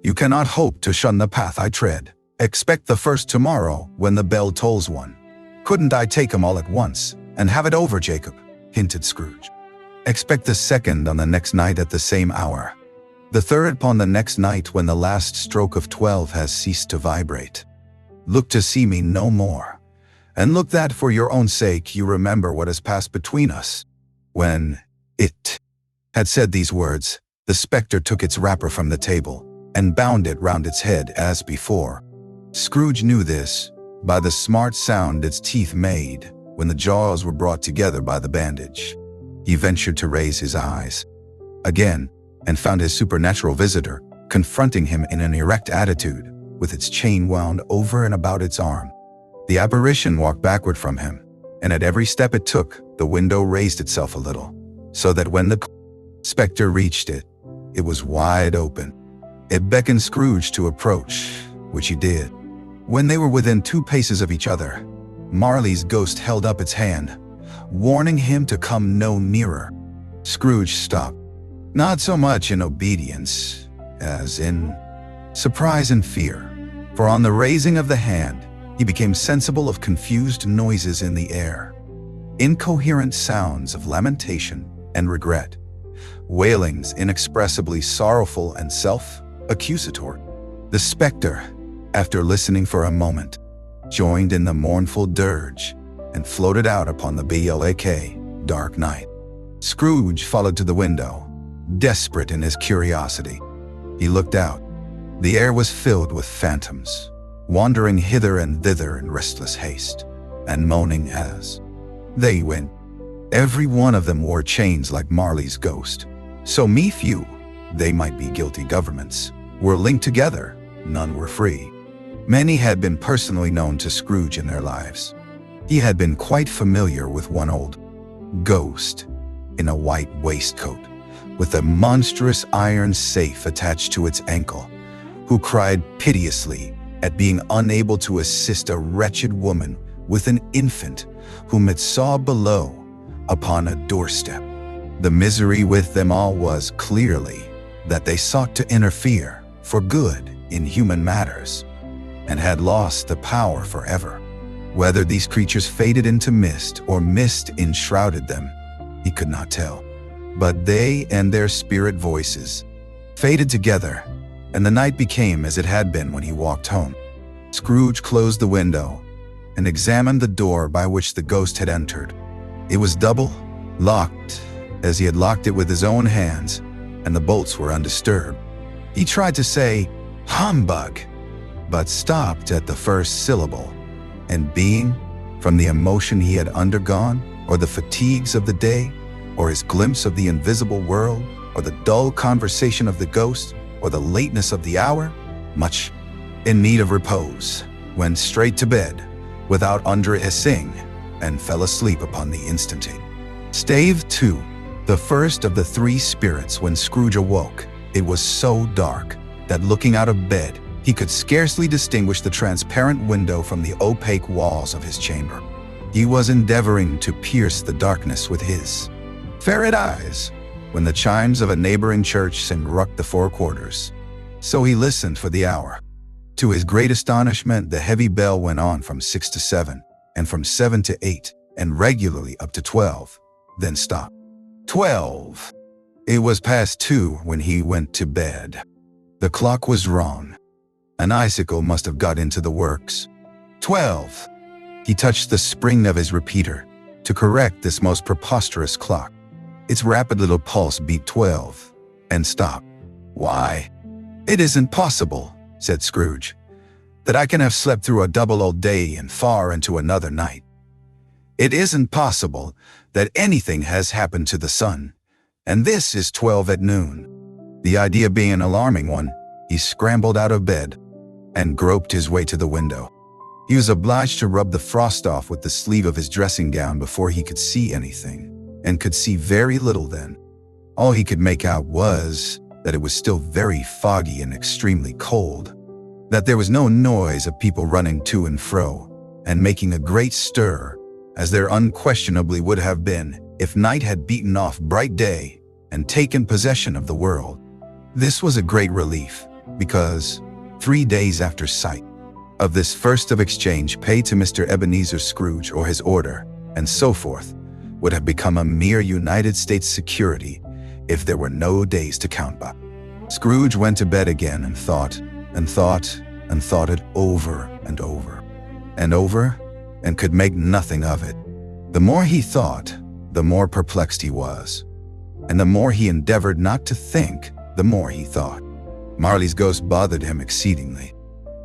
"you cannot hope to shun the path I tread. Expect the first tomorrow when the bell tolls 1. "Couldn't I take 'em all at once and have it over, Jacob?" hinted Scrooge. "Expect the second on the next night at the same hour. The third upon the next night when the last stroke of 12 has ceased to vibrate. Look to see me no more, and look that for your own sake you remember what has passed between us." When it had said these words, the spectre took its wrapper from the table and bound it round its head as before. Scrooge knew this by the smart sound its teeth made when the jaws were brought together by the bandage. He ventured to raise his eyes. again, and found his supernatural visitor confronting him in an erect attitude, with its chain wound over and about its arm. The apparition walked backward from him, and at every step it took, the window raised itself a little, so that when the specter reached it, it was wide open. It beckoned Scrooge to approach, which he did. When they were within 2 paces of each other, Marley's ghost held up its hand, warning him to come no nearer. Scrooge stopped, not so much in obedience as in surprise and fear, for on the raising of the hand, he became sensible of confused noises in the air, incoherent sounds of lamentation and regret, wailings inexpressibly sorrowful and self-accusatory. The specter, after listening for a moment, joined in the mournful dirge and floated out upon the black, dark night. Scrooge followed to the window, desperate in his curiosity. He looked out. The air was filled with phantoms, wandering hither and thither in restless haste, and moaning as they went. Every one of them wore chains like Marley's ghost. So few, they might be guilty governments, were linked together, none were free. Many had been personally known to Scrooge in their lives. He had been quite familiar with one old ghost in a white waistcoat, with a monstrous iron safe attached to its ankle, who cried piteously at being unable to assist a wretched woman with an infant whom it saw below upon a doorstep. The misery with them all was clearly that they sought to interfere for good in human matters, and had lost the power forever. Whether these creatures faded into mist or mist enshrouded them, he could not tell. But they and their spirit voices faded together, and the night became as it had been when he walked home. Scrooge closed the window and examined the door by which the ghost had entered. It was double locked, as he had locked it with his own hands, and the bolts were undisturbed. He tried to say, "Humbug," but stopped at the first syllable, and being, from the emotion he had undergone, or the fatigues of the day, or his glimpse of the invisible world, or the dull conversation of the ghost, or the lateness of the hour, much in need of repose, went straight to bed, without undressing, and fell asleep upon the instant. Stave 2. The first of the 3 spirits. When Scrooge awoke, it was so dark that looking out of bed, he could scarcely distinguish the transparent window from the opaque walls of his chamber. He was endeavoring to pierce the darkness with his ferret eyes, when the chimes of a neighboring church rocked the 4 quarters. So he listened for the hour. To his great astonishment, the heavy bell went on from 6 to 7, and from 7 to 8, and regularly up to 12, then stopped. 12. It was past 2 when he went to bed. The clock was wrong. An icicle must have got into the works. 12. He touched the spring of his repeater to correct this most preposterous clock. Its rapid little pulse beat 12, and stopped. "Why, it isn't possible," said Scrooge, "that I can have slept through a double old day and far into another night. It isn't possible that anything has happened to the sun, and this is 12 at noon." The idea being an alarming one, he scrambled out of bed and groped his way to the window. He was obliged to rub the frost off with the sleeve of his dressing gown before he could see anything, and could see very little then. All he could make out was that it was still very foggy and extremely cold, that there was no noise of people running to and fro and making a great stir, as there unquestionably would have been if night had beaten off bright day and taken possession of the world. This was a great relief, because 3 days after sight of this first of exchange paid to Mr. Ebenezer Scrooge or his order, and so forth, would have become a mere United States security if there were no days to count by. Scrooge went to bed again and thought, and thought, and thought it over and over, and over, and could make nothing of it. The more he thought, the more perplexed he was, and the more he endeavored not to think, the more he thought. Marley's ghost bothered him exceedingly.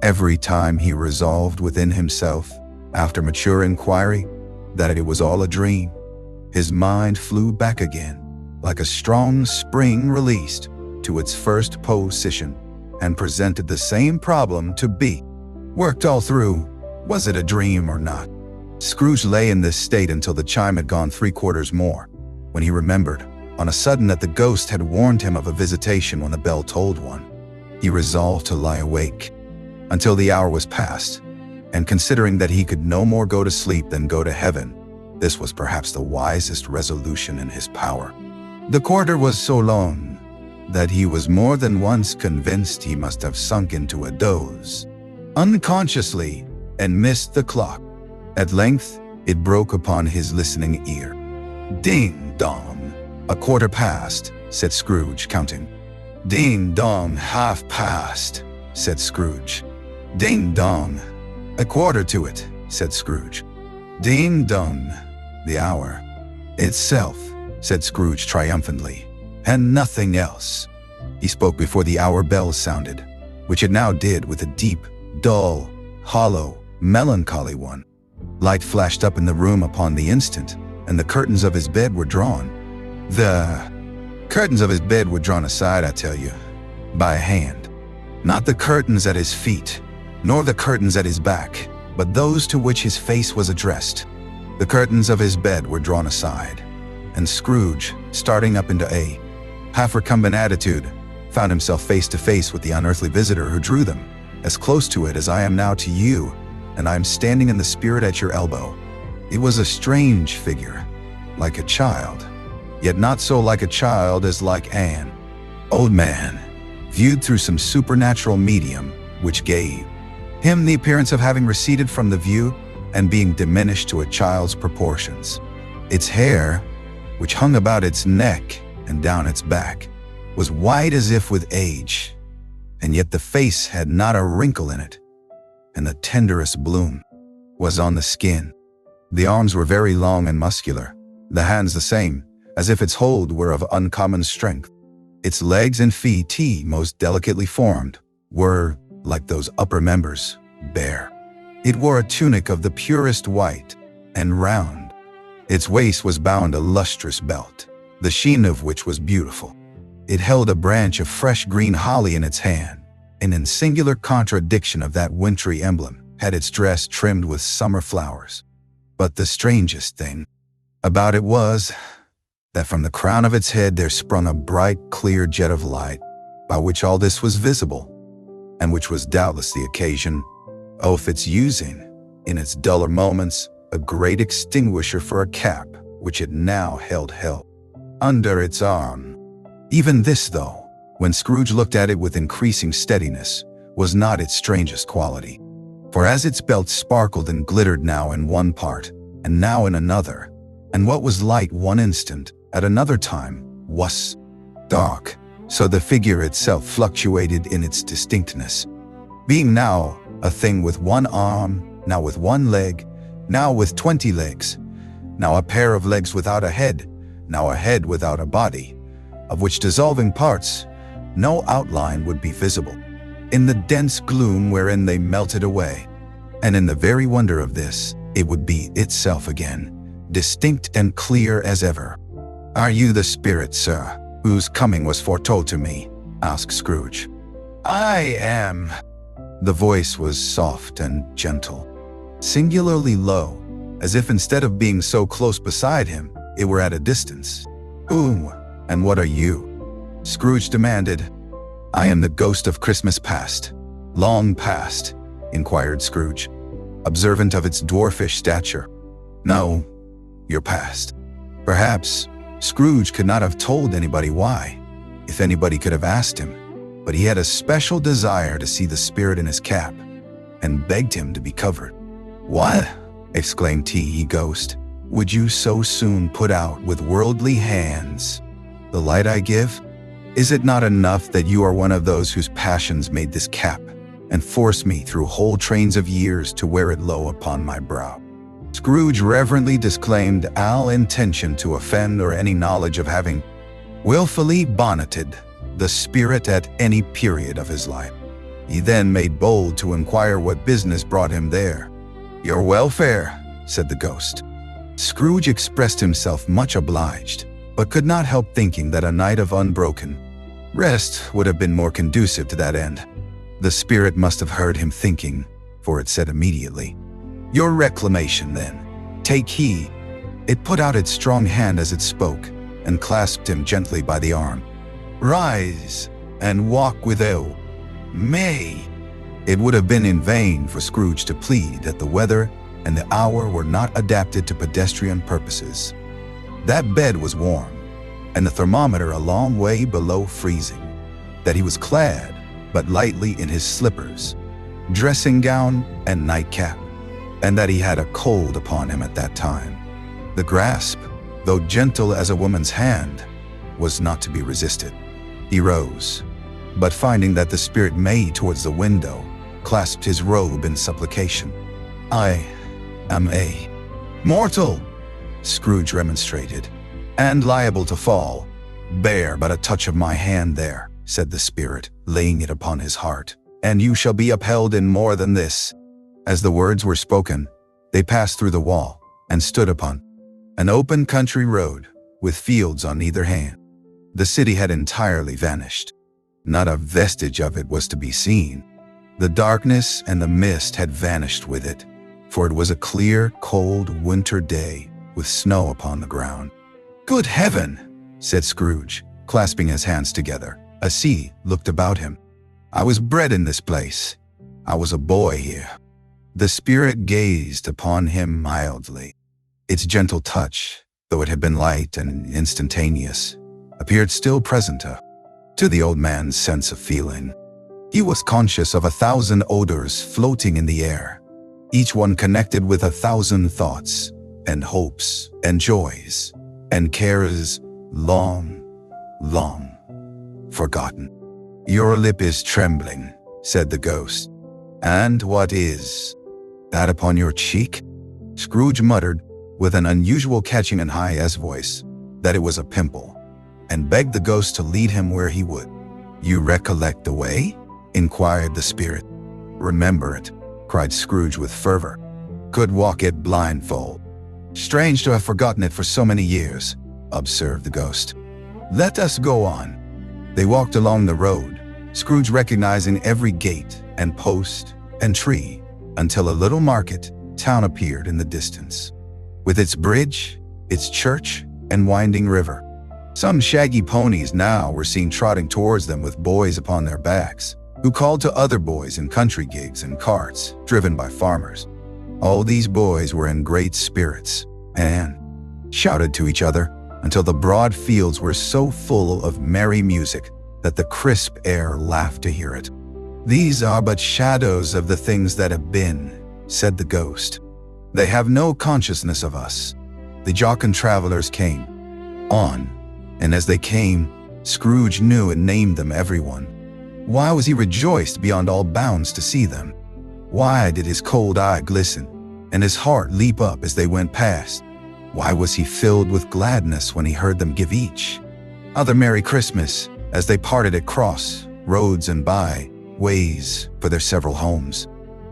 Every time he resolved within himself, after mature inquiry, that it was all a dream, his mind flew back again, like a strong spring released to its first position, and presented the same problem to be worked all through. Was it a dream or not? Scrooge lay in this state until the chime had gone 3/4 more, when he remembered, on a sudden, that the ghost had warned him of a visitation when the bell tolled one. He resolved to lie awake until the hour was past, and considering that he could no more go to sleep than go to heaven, this was perhaps the wisest resolution in his power. The quarter was so long that he was more than once convinced he must have sunk into a doze, unconsciously, and missed the clock. At length, it broke upon his listening ear. Ding dong. 1/4 past, said Scrooge, counting. Ding dong, 1/2 past, said Scrooge. Ding dong. 1/4 to it, said Scrooge. Ding dong. The hour itself, said Scrooge triumphantly, and nothing else. He spoke before the hour bell sounded, which it now did with a deep, dull, hollow, melancholy one. Light flashed up in the room upon the instant, and the curtains of his bed were drawn. The curtains of his bed were drawn aside, I tell you, by a hand. Not the curtains at his feet, nor the curtains at his back, but those to which his face was addressed. The curtains of his bed were drawn aside, and Scrooge, starting up into a half-recumbent attitude, found himself face to face with the unearthly visitor who drew them, as close to it as I am now to you, and I am standing in the spirit at your elbow. It was a strange figure, like a child, yet not so like a child as like an old man, viewed through some supernatural medium, which gave him the appearance of having receded from the view and being diminished to a child's proportions. Its hair, which hung about its neck and down its back, was white as if with age, and yet the face had not a wrinkle in it, and the tenderest bloom was on the skin. The arms were very long and muscular, the hands the same, as if its hold were of uncommon strength. Its legs and feet, most delicately formed, were, like those upper members, bare. It wore a tunic of the purest white, and round its waist was bound a lustrous belt, the sheen of which was beautiful. It held a branch of fresh green holly in its hand, and in singular contradiction of that wintry emblem, had its dress trimmed with summer flowers. But the strangest thing about it was that from the crown of its head there sprung a bright, clear jet of light, by which all this was visible, and which was doubtless the occasion of its using, in its duller moments, a great extinguisher for a cap, which it now held under its arm. Even this, though, when Scrooge looked at it with increasing steadiness, was not its strangest quality. For as its belt sparkled and glittered now in one part, and now in another, and what was light one instant, at another time, was dark, so the figure itself fluctuated in its distinctness, being now a thing with one arm, now with one leg, now with 20 legs, now a pair of legs without a head, now a head without a body, of which dissolving parts no outline would be visible, in the dense gloom wherein they melted away. And in the very wonder of this, it would be itself again, distinct and clear as ever. "Are you the spirit, sir, whose coming was foretold to me?" asked Scrooge. "I am." The voice was soft and gentle, singularly low, as if instead of being so close beside him, it were at a distance. "Who, and what are you?" Scrooge demanded. "I am the ghost of Christmas past, long past," inquired Scrooge, observant of its dwarfish stature. "No, your past." Perhaps Scrooge could not have told anybody why, if anybody could have asked him, but he had a special desire to see the spirit in his cap, and begged him to be covered. "What?" exclaimed T.E. Ghost. "Would you so soon put out with worldly hands the light I give? Is it not enough that you are one of those whose passions made this cap, and forced me through whole trains of years to wear it low upon my brow?" Scrooge reverently disclaimed all intention to offend or any knowledge of having willfully bonneted the spirit at any period of his life. He then made bold to inquire what business brought him there. "Your welfare," said the ghost. Scrooge expressed himself much obliged, but could not help thinking that a night of unbroken rest would have been more conducive to that end. The spirit must have heard him thinking, for it said immediately, "Your reclamation, then. Take heed." It put out its strong hand as it spoke, and clasped him gently by the arm. "Rise, and walk with May." It would have been in vain for Scrooge to plead that the weather and the hour were not adapted to pedestrian purposes. That bed was warm, and the thermometer a long way below freezing, that he was clad but lightly in his slippers, dressing gown, and nightcap, and that he had a cold upon him at that time. The grasp, though gentle as a woman's hand, was not to be resisted. He rose, but finding that the spirit made towards the window, clasped his robe in supplication. "I am a mortal," Scrooge remonstrated, "and liable to fall. Bear but a touch of my hand there," said the spirit, laying it upon his heart, "and you shall be upheld in more than this." As the words were spoken, they passed through the wall and stood upon an open country road with fields on either hand. The city had entirely vanished. Not a vestige of it was to be seen. The darkness and the mist had vanished with it, for it was a clear, cold winter day with snow upon the ground. "Good heaven," said Scrooge, clasping his hands together, as he looked about him. "I was bred in this place. I was a boy here." The spirit gazed upon him mildly. Its gentle touch, though it had been light and instantaneous, appeared still present to the old man's sense of feeling. He was conscious of 1,000 odors floating in the air, each one connected with 1,000 thoughts and hopes and joys and cares long, long forgotten. "Your lip is trembling," said the ghost. "And what is that upon your cheek?" Scrooge muttered, with an unusual catching and high-ass voice, that it was a pimple, and begged the ghost to lead him where he would. "You recollect the way?" inquired the spirit. "Remember it," cried Scrooge with fervor. "Could walk it blindfold." "Strange to have forgotten it for so many years," observed the ghost. "Let us go on." They walked along the road, Scrooge recognizing every gate and post and tree, until a little market town appeared in the distance, with its bridge, its church, and winding river. Some shaggy ponies now were seen trotting towards them with boys upon their backs, who called to other boys in country gigs and carts driven by farmers. All these boys were in great spirits and shouted to each other until the broad fields were so full of merry music that the crisp air laughed to hear it. "These are but shadows of the things that have been," said the ghost. "They have no consciousness of us." The jocund travelers came on, and as they came, Scrooge knew and named them everyone. Why was he rejoiced beyond all bounds to see them? Why did his cold eye glisten, and his heart leap up as they went past? Why was he filled with gladness when he heard them give each other Merry Christmas as they parted at cross roads and by ways for their several homes?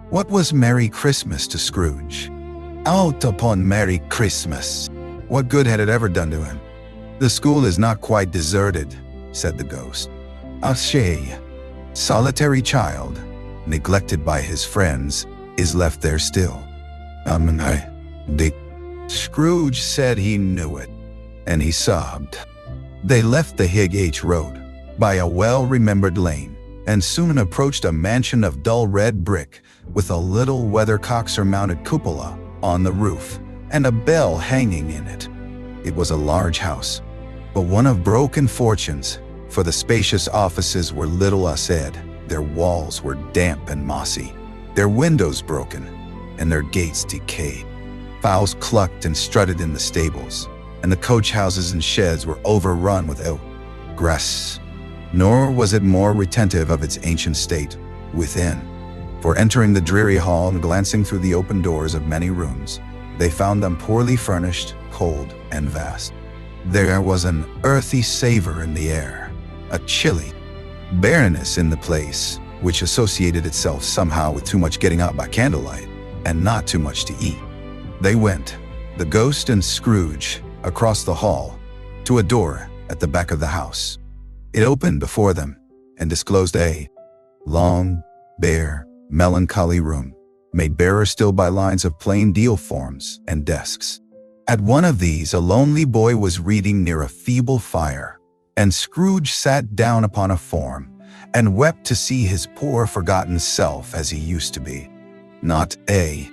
What was Merry Christmas to Scrooge? Out upon Merry Christmas! What good had it ever done to him? "The school is not quite deserted," said the ghost. "A shy, solitary child, neglected by his friends, is left there still." Scrooge said he knew it, and he sobbed. They left the High Road by a well-remembered lane, and soon approached a mansion of dull red brick with a little weathercock-surmounted cupola on the roof and a bell hanging in it. It was a large house, but one of broken fortunes, for the spacious offices were little said. Their walls were damp and mossy, their windows broken, and their gates decayed. Fowls clucked and strutted in the stables, and the coach houses and sheds were overrun with grass. Nor was it more retentive of its ancient state within, for entering the dreary hall and glancing through the open doors of many rooms, they found them poorly furnished, cold, and vast. There was an earthy savor in the air, a chilly barrenness in the place, which associated itself somehow with too much getting out by candlelight and not too much to eat. They went, the ghost and Scrooge, across the hall, to a door at the back of the house. It opened before them and disclosed a long, bare, melancholy room, made barer still by lines of plain deal forms and desks. At one of these, a lonely boy was reading near a feeble fire, and Scrooge sat down upon a form and wept to see his poor forgotten self as he used to be. Not a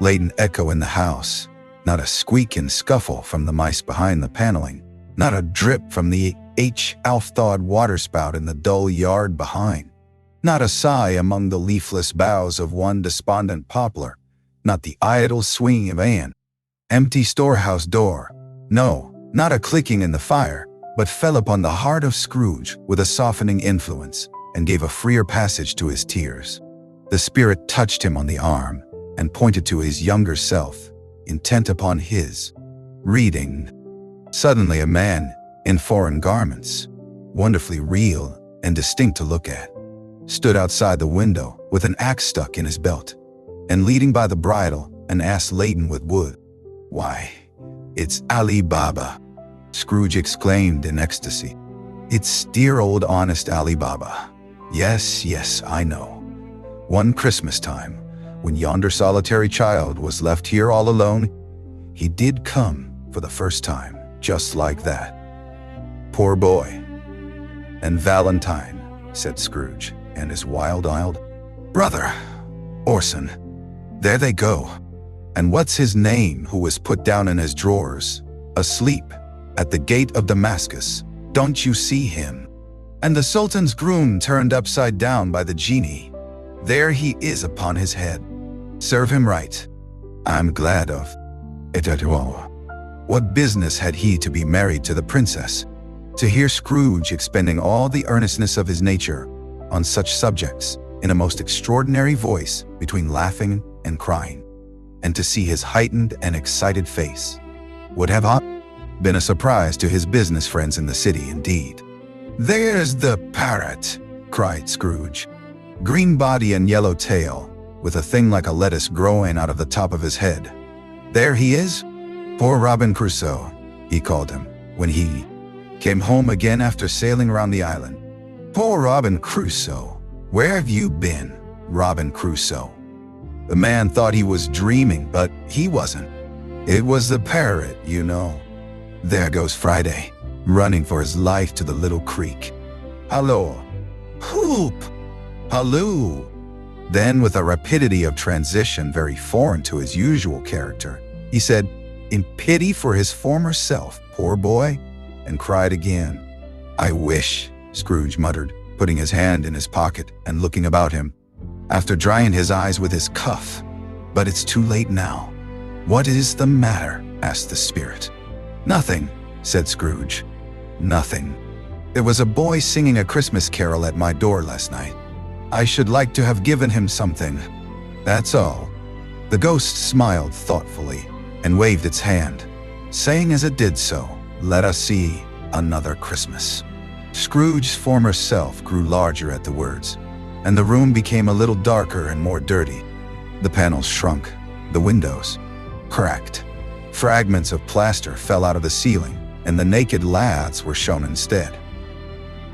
latent echo in the house, not a squeak and scuffle from the mice behind the paneling, not a drip from the half-thawed waterspout in the dull yard behind, not a sigh among the leafless boughs of one despondent poplar, not the idle swinging of an empty storehouse door. No, not a clicking in the fire, but fell upon the heart of Scrooge with a softening influence and gave a freer passage to his tears. The spirit touched him on the arm and pointed to his younger self, intent upon his reading. Suddenly a man in foreign garments, wonderfully real and distinct to look at, stood outside the window with an axe stuck in his belt and leading by the bridle an ass laden with wood. "Why, it's Ali Baba," Scrooge exclaimed in ecstasy. "It's dear old honest Ali Baba. Yes, yes, I know. One Christmas time, when yonder solitary child was left here all alone, he did come for the first time, just like that. Poor boy." "And Valentine," said Scrooge, and his wild-eyed brother, Orson. "There they go. And what's his name who was put down in his drawers, asleep, at the gate of Damascus? Don't you see him? And the Sultan's groom turned upside down by the genie. There he is upon his head. Serve him right. I'm glad of it at all." What business had he to be married to the princess? To hear Scrooge expending all the earnestness of his nature on such subjects in a most extraordinary voice between laughing and crying, and to see his heightened and excited face, would have been a surprise to his business friends in the city indeed. "There's the parrot," cried Scrooge. "Green body and yellow tail, with a thing like a lettuce growing out of the top of his head. There he is. Poor Robin Crusoe," he called him, when he came home again after sailing around the island. "Poor Robin Crusoe. Where have you been, Robin Crusoe?" The man thought he was dreaming, but he wasn't. It was the parrot, you know. There goes Friday, running for his life to the little creek. "Hallo! Whoop! Halloo!" Then, with a rapidity of transition very foreign to his usual character, he said, in pity for his former self, "Poor boy," and cried again. "I wish," Scrooge muttered, putting his hand in his pocket and looking about him, after drying his eyes with his cuff. "But it's too late now." "What is the matter?" asked the spirit. "Nothing," said Scrooge. "Nothing. There was a boy singing a Christmas carol at my door last night. I should like to have given him something. That's all." The ghost smiled thoughtfully and waved its hand, saying as it did so, "Let us see another Christmas." Scrooge's former self grew larger at the words, and the room became a little darker and more dirty. The panels shrunk, the windows cracked. Fragments of plaster fell out of the ceiling, and the naked laths were shown instead.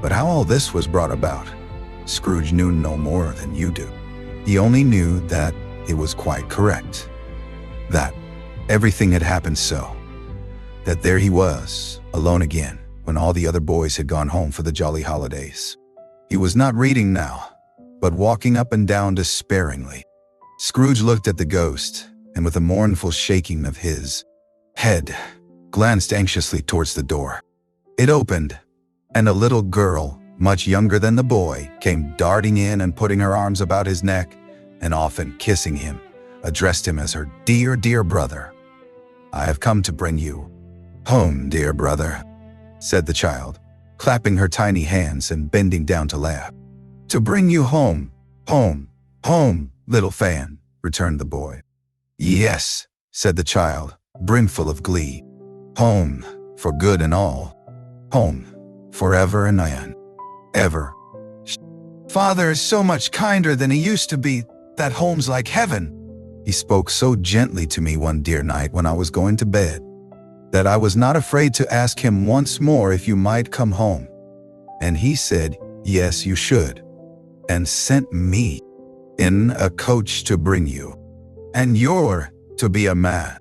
But how all this was brought about, Scrooge knew no more than you do. He only knew that it was quite correct, that everything had happened so, that there he was, alone again, when all the other boys had gone home for the jolly holidays. He was not reading now, but walking up and down despairingly. Scrooge looked at the ghost, and with a mournful shaking of his head, glanced anxiously towards the door. It opened, and a little girl, much younger than the boy, came darting in and putting her arms about his neck, and often kissing him, addressed him as her dear, dear brother. "I have come to bring you home, dear brother," said the child, clapping her tiny hands and bending down to laugh. "To bring you home, home, home, little fan," returned the boy. "Yes," said the child, brimful of glee. "Home, for good and all. Home, forever and ever. Father is so much kinder than he used to be, that home's like heaven. He spoke so gently to me one dear night when I was going to bed, that I was not afraid to ask him once more if you might come home. And he said, yes, you should, and sent me in a coach to bring you. And you're to be a man,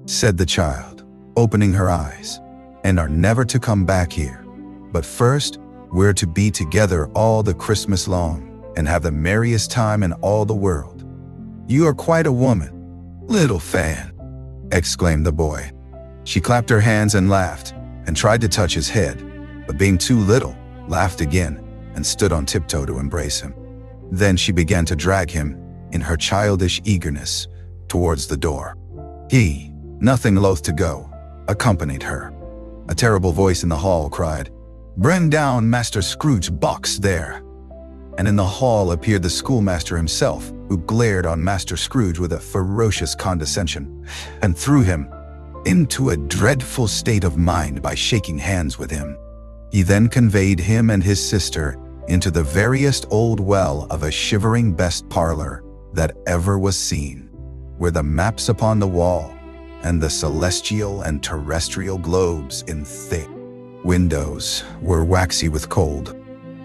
said the child, opening her eyes, and are never to come back here. But first, we're to be together all the Christmas long and have the merriest time in all the world. You are quite a woman, little Fan, exclaimed the boy. She clapped her hands and laughed, and tried to touch his head, but being too little, laughed again and stood on tiptoe to embrace him. Then she began to drag him, in her childish eagerness, towards the door. He, nothing loath to go, accompanied her. A terrible voice in the hall cried, "Bring down Master Scrooge box there!" And in the hall appeared the schoolmaster himself, who glared on Master Scrooge with a ferocious condescension, and threw him into a dreadful state of mind by shaking hands with him. He then conveyed him and his sister into the veriest old well of a shivering best parlor that ever was seen, where the maps upon the wall, and the celestial and terrestrial globes in thick windows were waxy with cold.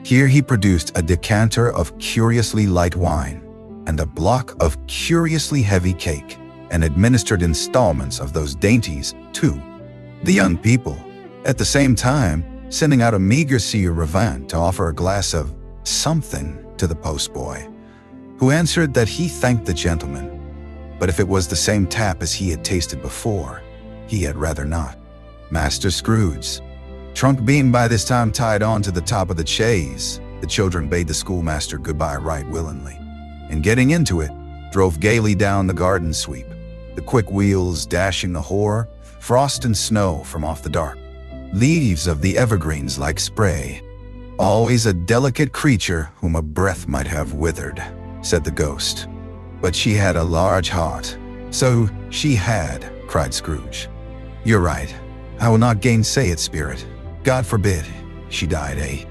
Here he produced a decanter of curiously light wine, and a block of curiously heavy cake, and administered installments of those dainties to the young people, at the same time sending out a meager ci-devant to offer a glass of something to the postboy, who answered that he thanked the gentleman, but if it was the same tap as he had tasted before, he had rather not. Master Scrooge's trunk being by this time tied on to the top of the chaise, the children bade the schoolmaster goodbye right willingly, and getting into it, drove gaily down the garden sweep, the quick wheels dashing the hoar, frost and snow from off the dark leaves of the evergreens like spray. Always a delicate creature whom a breath might have withered, said the ghost. But she had a large heart. So she had, cried Scrooge. You're right. I will not gainsay it, spirit. God forbid she died a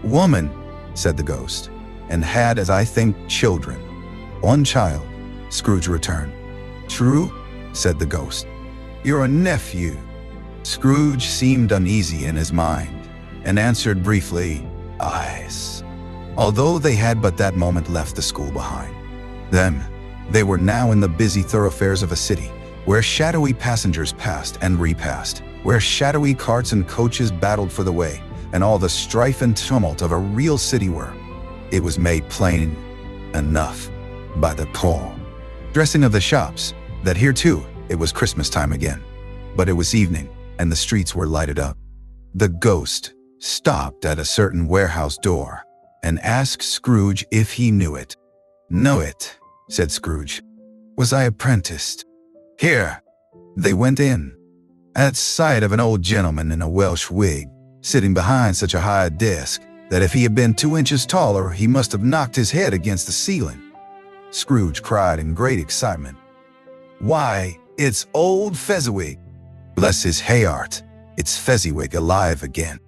woman, said the ghost, and had, as I think, children. One child, Scrooge returned. True, said the ghost. You're a nephew. Scrooge seemed uneasy in his mind, and answered briefly, "Eyes," although they had but that moment left the school behind. Then, they were now in the busy thoroughfares of a city, where shadowy passengers passed and repassed, where shadowy carts and coaches battled for the way, and all the strife and tumult of a real city were. It was made plain enough by the tall dressing of the shops that here too it was Christmas time again. But it was evening, and the streets were lighted up. The ghost stopped at a certain warehouse door and asked Scrooge if he knew it. Know it, said Scrooge. Was I apprenticed? Here. They went in. At sight of an old gentleman in a Welsh wig, sitting behind such a high desk that if he had been 2 inches taller, he must have knocked his head against the ceiling. Scrooge cried in great excitement, "Why, it's old Fezziwig! Bless his heart, it's Fezziwig alive again."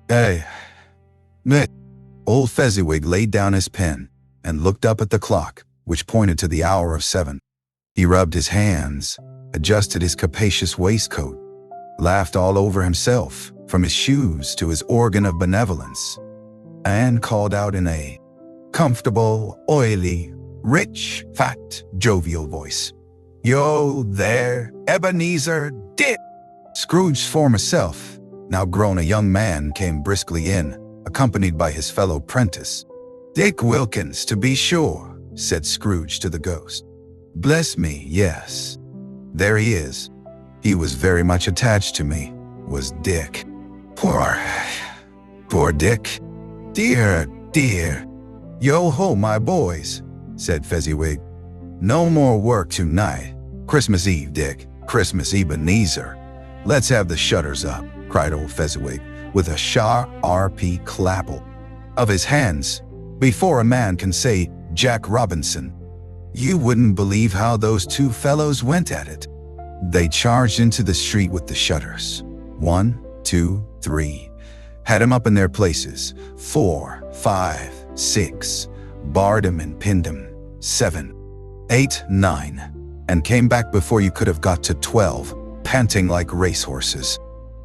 Hey, old Fezziwig laid down his pen and looked up at the clock, which pointed to the hour of 7. He rubbed his hands, adjusted his capacious waistcoat, laughed all over himself, from his shoes to his organ of benevolence, and called out in a comfortable, oily, rich, fat, jovial voice, "Yo there, Ebenezer Dick!" Scrooge's former self, now grown a young man, came briskly in, accompanied by his fellow prentice. "Dick Wilkins, to be sure," said Scrooge to the ghost. "Bless me, yes. There he is. He was very much attached to me, was Dick. Poor Dick. Dear, dear. Yo-ho, my boys," said Fezziwig. "No more work tonight. Christmas Eve, Dick. Christmas Ebenezer. Let's have the shutters up," cried old Fezziwig, with a sharp clapple of his hands, before a man can say Jack Robinson. You wouldn't believe how those two fellows went at it. They charged into the street with the shutters. 1, 2, 3. Had 'em up in their places. 4, 5, 6. Barred 'em and pinned 'em. 7, 8, 9. And came back before you could have got to 12. panting like racehorses.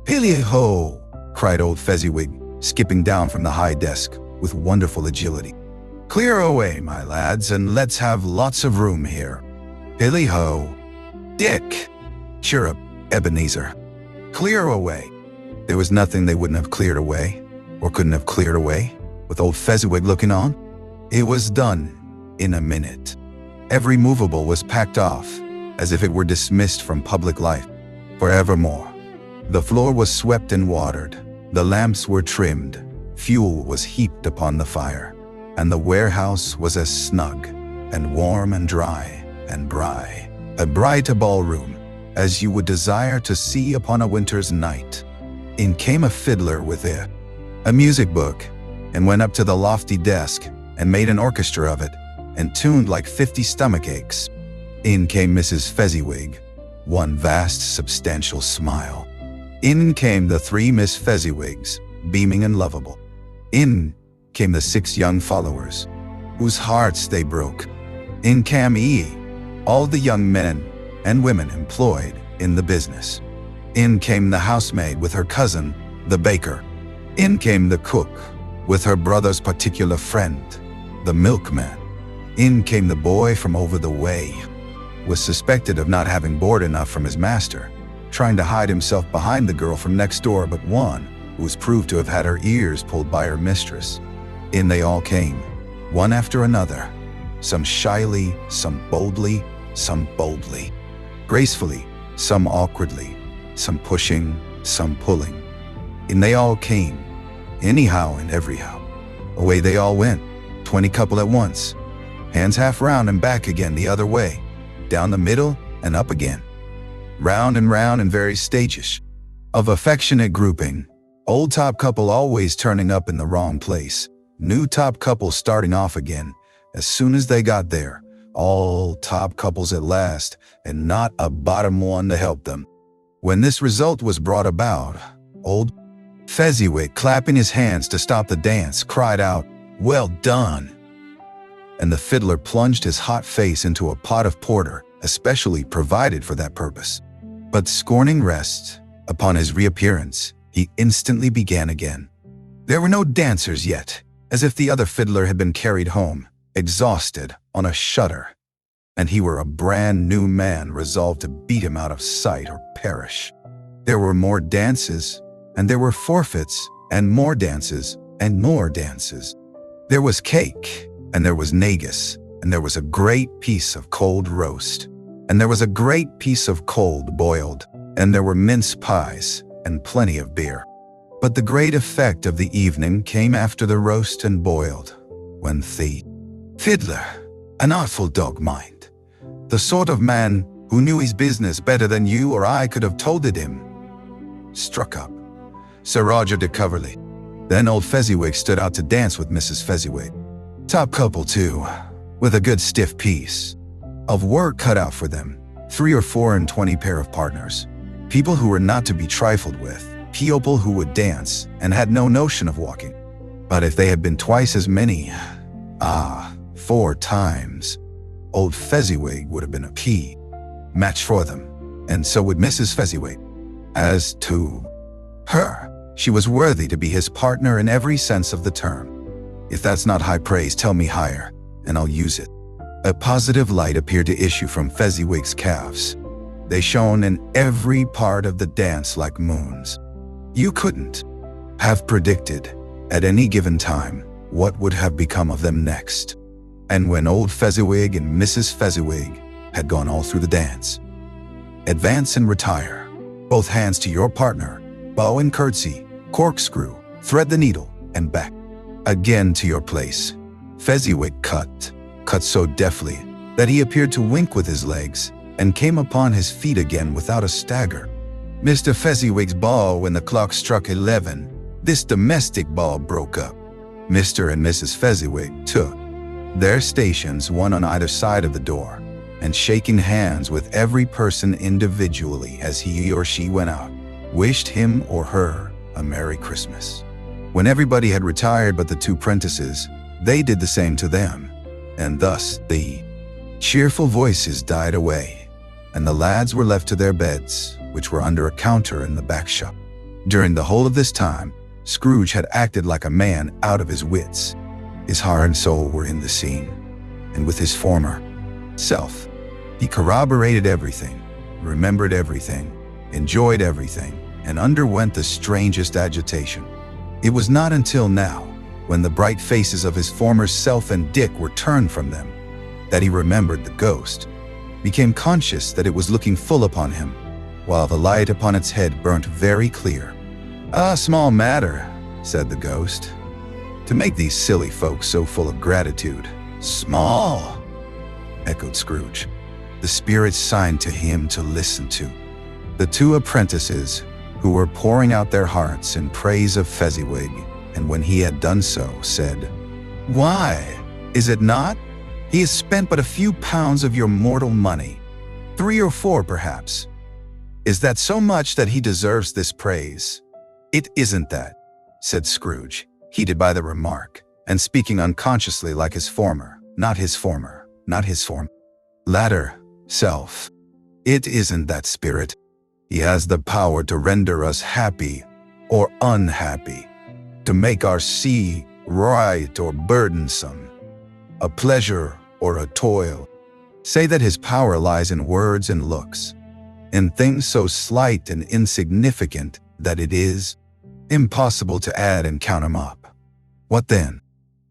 "Hilly-ho!" cried old Fezziwig, skipping down from the high desk with wonderful agility. "Clear away, my lads, and let's have lots of room here. Hilly-ho! Dick! Cheer up, Ebenezer. Clear away." There was nothing they wouldn't have cleared away, or couldn't have cleared away, with old Fezziwig looking on. It was done in a minute. Every movable was packed off, as if it were dismissed from public life forevermore. The floor was swept and watered, the lamps were trimmed, fuel was heaped upon the fire, and the warehouse was as snug and warm and dry and a bright a ballroom as you would desire to see upon a winter's night. In came a fiddler with a music book, and went up to the lofty desk and made an orchestra of it, and tuned like 50 stomach aches. In came Mrs. Fezziwig, one vast substantial smile. In came the 3 Miss Fezziwigs, beaming and lovable. In came the 6 young followers, whose hearts they broke. In came all the young men and women employed in the business. In came the housemaid with her cousin, the baker. In came the cook with her brother's particular friend, the milkman. In came the boy from over the way, was suspected of not having board enough from his master, trying to hide himself behind the girl from next door but one, who was proved to have had her ears pulled by her mistress. In they all came, one after another, some shyly, some boldly, gracefully, some awkwardly, some pushing, some pulling. In they all came, anyhow and everyhow. Away they all went, 20 couple at once, hands half round and back again the other way, down the middle and up again, round and round in various stages of affectionate grouping. Old top couple always turning up in the wrong place, new top couple starting off again as soon as they got there, all top couples at last, and not a bottom one to help them. When this result was brought about, old Fezziwig, clapping his hands to stop the dance, cried out, "Well done!" And the fiddler plunged his hot face into a pot of porter, especially provided for that purpose. But scorning rest, upon his reappearance, he instantly began again. There were no dancers yet, as if the other fiddler had been carried home, exhausted, on a shutter, and he were a brand new man resolved to beat him out of sight or perish. There were more dances, and there were forfeits, and more dances, and more dances. There was cake, and there was negus, and there was a great piece of cold roast, and there was a great piece of cold boiled, and there were mince pies, and plenty of beer. But the great effect of the evening came after the roast and boiled, when the fiddler, an artful dog mind, the sort of man who knew his business better than you or I could have told it him, struck up Sir Roger de Coverley. Then old Fezziwig stood out to dance with Mrs. Fezziwig. Top couple too, with a good stiff piece of work cut out for them, 3 or 4 and 20 pair of partners, people who were not to be trifled with, people who would dance and had no notion of walking. But if they had been twice as many, 4 times, old Fezziwig would have been a key match for them, and so would Mrs. Fezziwig. As to her, she was worthy to be his partner in every sense of the term. If that's not high praise, tell me higher, and I'll use it. A positive light appeared to issue from Fezziwig's calves. They shone in every part of the dance like moons. You couldn't have predicted, at any given time, what would have become of them next. And when old Fezziwig and Mrs. Fezziwig had gone all through the dance, advance and retire, both hands to your partner, bow and curtsy, corkscrew, thread the needle, and back again to your place. Fezziwig cut so deftly that he appeared to wink with his legs and came upon his feet again without a stagger. Mr. Fezziwig's ball, when the clock struck 11, this domestic ball broke up. Mr. and Mrs. Fezziwig took their stations, one on either side of the door, and shaking hands with every person individually as he or she went out, wished him or her a Merry Christmas. When everybody had retired but the 2 prentices, they did the same to them, and thus the cheerful voices died away, and the lads were left to their beds, which were under a counter in the back shop. During the whole of this time, Scrooge had acted like a man out of his wits. His heart and soul were in the scene, and with his former self, he corroborated everything, remembered everything, enjoyed everything, and underwent the strangest agitation. It was not until now, when the bright faces of his former self and Dick were turned from them, that he remembered the ghost, became conscious that it was looking full upon him, while the light upon its head burnt very clear. "A small matter," said the ghost, "to make these silly folks so full of gratitude." "Small," echoed Scrooge. The spirit signed to him to listen to. The two apprentices, who were pouring out their hearts in praise of Fezziwig, and when he had done so, said, "Why, is it not? He has spent but a few pounds of your mortal money, 3 or 4 perhaps. Is that so much that he deserves this praise?" "It isn't that," said Scrooge, heated by the remark, and speaking unconsciously like his former, not his latter self. "It isn't that, spirit. He has the power to render us happy or unhappy, to make our sea right or burdensome, a pleasure or a toil. Say that his power lies in words and looks, in things so slight and insignificant that it is impossible to add and count him up. What then?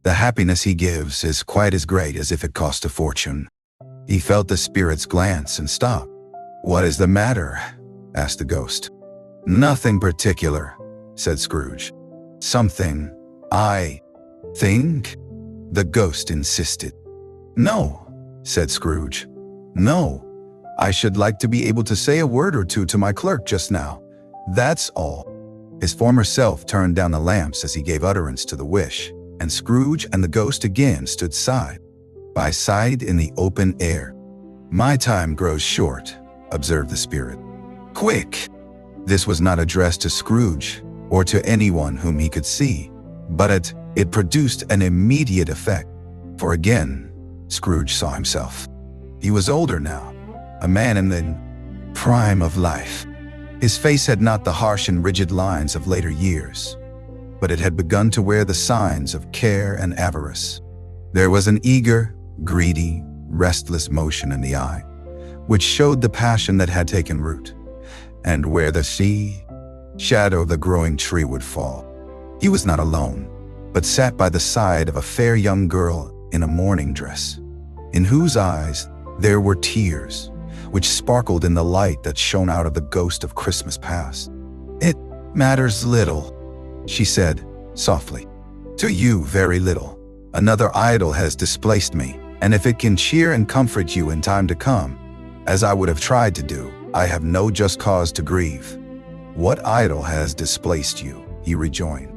The happiness he gives is quite as great as if it cost a fortune." He felt the spirit's glance and stopped. "What is the matter?" asked the ghost. "Nothing particular," said Scrooge. "Something, I think?" the ghost insisted. "No," said Scrooge. "No. I should like to be able to say a word or two to my clerk just now. That's all." His former self turned down the lamps as he gave utterance to the wish, and Scrooge and the ghost again stood side by side in the open air. "My time grows short," observed the spirit. "Quick!" This was not addressed to Scrooge or to anyone whom he could see, but it produced an immediate effect, for again Scrooge saw himself. He was older now, a man in the prime of life. His face had not the harsh and rigid lines of later years, but it had begun to wear the signs of care and avarice. There was an eager, greedy, restless motion in the eye, which showed the passion that had taken root, and where the shadow of the growing tree would fall. He was not alone, but sat by the side of a fair young girl in a mourning dress, in whose eyes there were tears, which sparkled in the light that shone out of the ghost of Christmas past. "It matters little," she said softly. "To you, very little. Another idol has displaced me, and if it can cheer and comfort you in time to come, as I would have tried to do, I have no just cause to grieve." "What idol has displaced you?" he rejoined.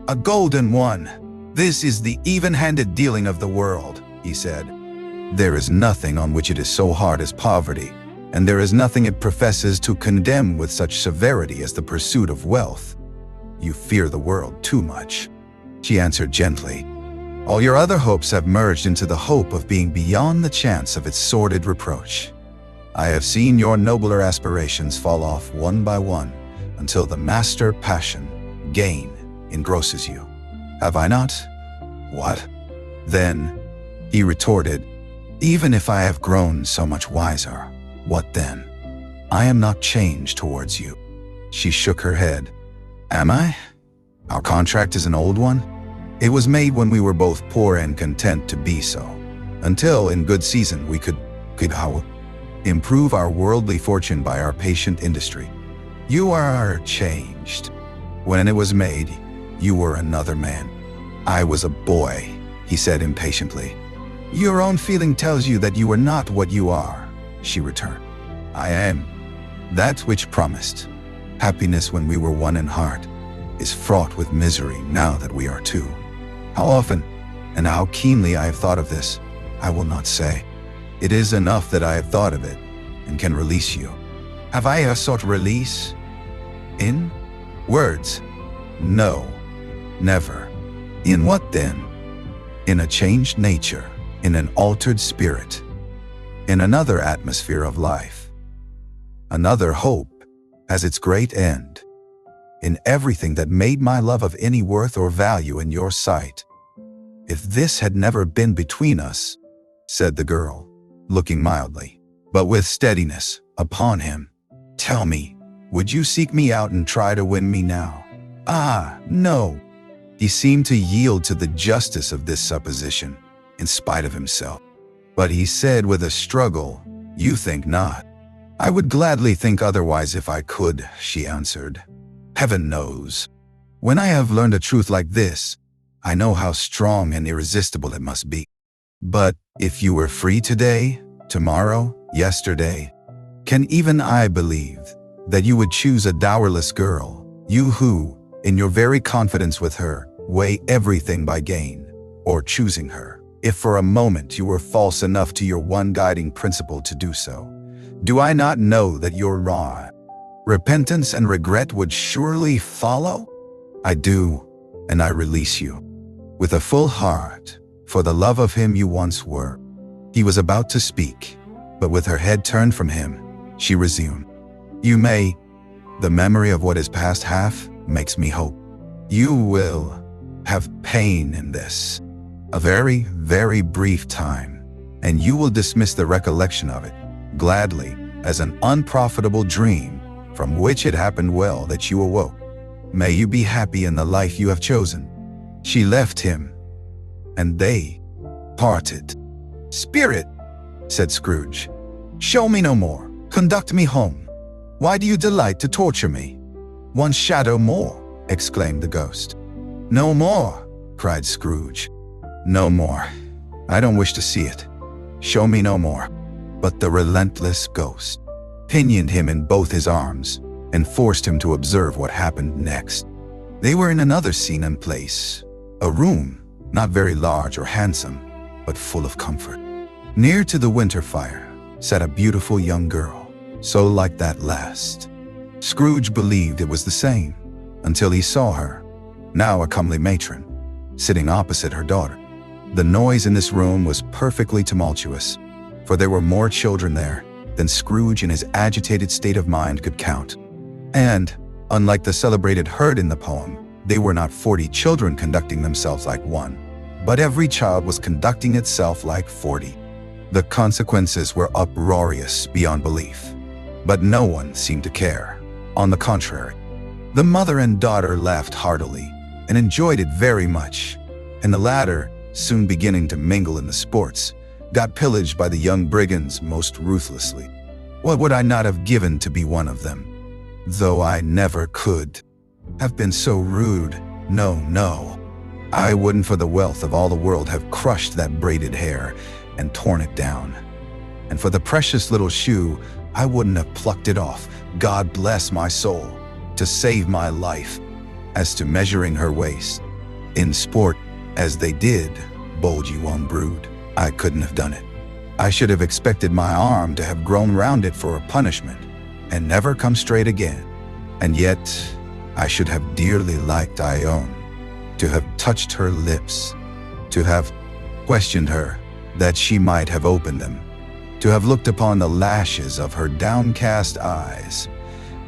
"A golden one. This is the even-handed dealing of the world," he said. "There is nothing on which it is so hard as poverty, and there is nothing it professes to condemn with such severity as the pursuit of wealth. You fear the world too much," she answered gently. "All your other hopes have merged into the hope of being beyond the chance of its sordid reproach. I have seen your nobler aspirations fall off one by one until the master passion, gain, engrosses you. Have I not?" "What then?" he retorted. "Even if I have grown so much wiser, what then? I am not changed towards you." She shook her head. "Am I? Our contract is an old one. It was made when we were both poor and content to be so, until in good season we could improve our worldly fortune by our patient industry. You are changed. When it was made, you were another man." "I was a boy," he said impatiently. "Your own feeling tells you that you are not what you are," she returned. "I am that which promised. Happiness when we were one in heart is fraught with misery now that we are two. How often and how keenly I have thought of this, I will not say. It is enough that I have thought of it and can release you. Have I sought release? In words? No, never. In what then? In a changed nature, in an altered spirit, in another atmosphere of life, another hope, has its great end in everything that made my love of any worth or value in your sight. If this had never been between us, said the girl, looking mildly, but with steadiness, upon him, tell me, would you seek me out and try to win me now? Ah, no. He seemed to yield to the justice of this supposition, in spite of himself. But he said with a struggle, you think not. I would gladly think otherwise if I could, she answered. Heaven knows. When I have learned a truth like this, I know how strong and irresistible it must be. But if you were free today, tomorrow, yesterday, can even I believe that you would choose a dowerless girl, you who, in your very confidence with her, weigh everything by gain, or choosing her, if for a moment you were false enough to your one guiding principle to do so? Do I not know that you're wrong? Repentance and regret would surely follow? I do, and I release you, with a full heart, for the love of him you once were. He was about to speak, but with her head turned from him, she resumed. You may. The memory of what is past half makes me hope. You will have pain in this, a very, very brief time, and you will dismiss the recollection of it, gladly, as an unprofitable dream from which it happened well that you awoke. May you be happy in the life you have chosen. She left him, and they parted. Spirit, said Scrooge, show me no more. Conduct me home. Why do you delight to torture me? One shadow more, exclaimed the ghost. No more, cried Scrooge. No more. I don't wish to see it. Show me no more. But the relentless ghost pinioned him in both his arms and forced him to observe what happened next. They were in another scene and place, a room, not very large or handsome, but full of comfort. Near to the winter fire sat a beautiful young girl, so like that last. Scrooge believed it was the same, until he saw her, now a comely matron, sitting opposite her daughter. The noise in this room was perfectly tumultuous, for there were more children there than Scrooge in his agitated state of mind could count. And, unlike the celebrated herd in the poem, they were not 40 children conducting themselves like one, but every child was conducting itself like 40. The consequences were uproarious beyond belief, but no one seemed to care. On the contrary, the mother and daughter laughed heartily and enjoyed it very much, and the latter, soon beginning to mingle in the sports, got pillaged by the young brigands most ruthlessly. What would I not have given to be one of them? Though I never could have been so rude. No, no. I wouldn't for the wealth of all the world have crushed that braided hair and torn it down. And for the precious little shoe, I wouldn't have plucked it off, God bless my soul, to save my life. As to measuring her waist, in sport, as they did, bold you one brood, I couldn't have done it. I should have expected my arm to have grown round it for a punishment, and never come straight again. And yet, I should have dearly liked, I own, to have touched her lips, to have questioned her, that she might have opened them, to have looked upon the lashes of her downcast eyes,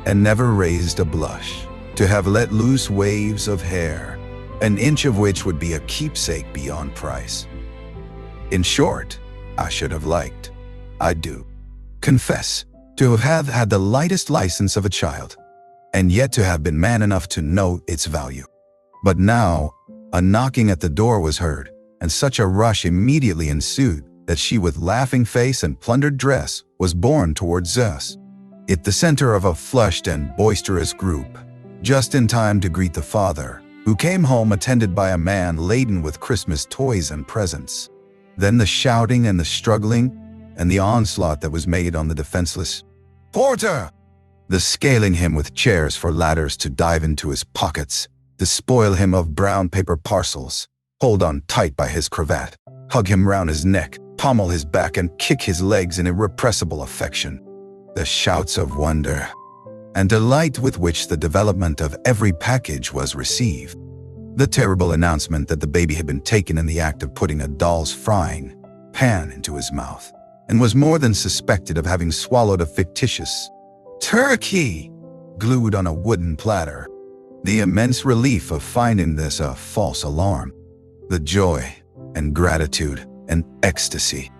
and never raised a blush, to have let loose waves of hair, an inch of which would be a keepsake beyond price. In short, I should have liked, I do confess, to have had the lightest license of a child, and yet to have been man enough to know its value. But now, a knocking at the door was heard, and such a rush immediately ensued that she with laughing face and plundered dress was borne towards us, at the center of a flushed and boisterous group, just in time to greet the father, who came home attended by a man laden with Christmas toys and presents. Then the shouting and the struggling, and the onslaught that was made on the defenseless porter, the scaling him with chairs for ladders to dive into his pockets, to spoil him of brown paper parcels, hold on tight by his cravat, hug him round his neck, pommel his back, and kick his legs in irrepressible affection. The shouts of wonder and delight with which the development of every package was received. The terrible announcement that the baby had been taken in the act of putting a doll's frying pan into his mouth, and was more than suspected of having swallowed a fictitious turkey. glued on a wooden platter. The immense relief of finding this a false alarm, the joy and gratitude and ecstasy,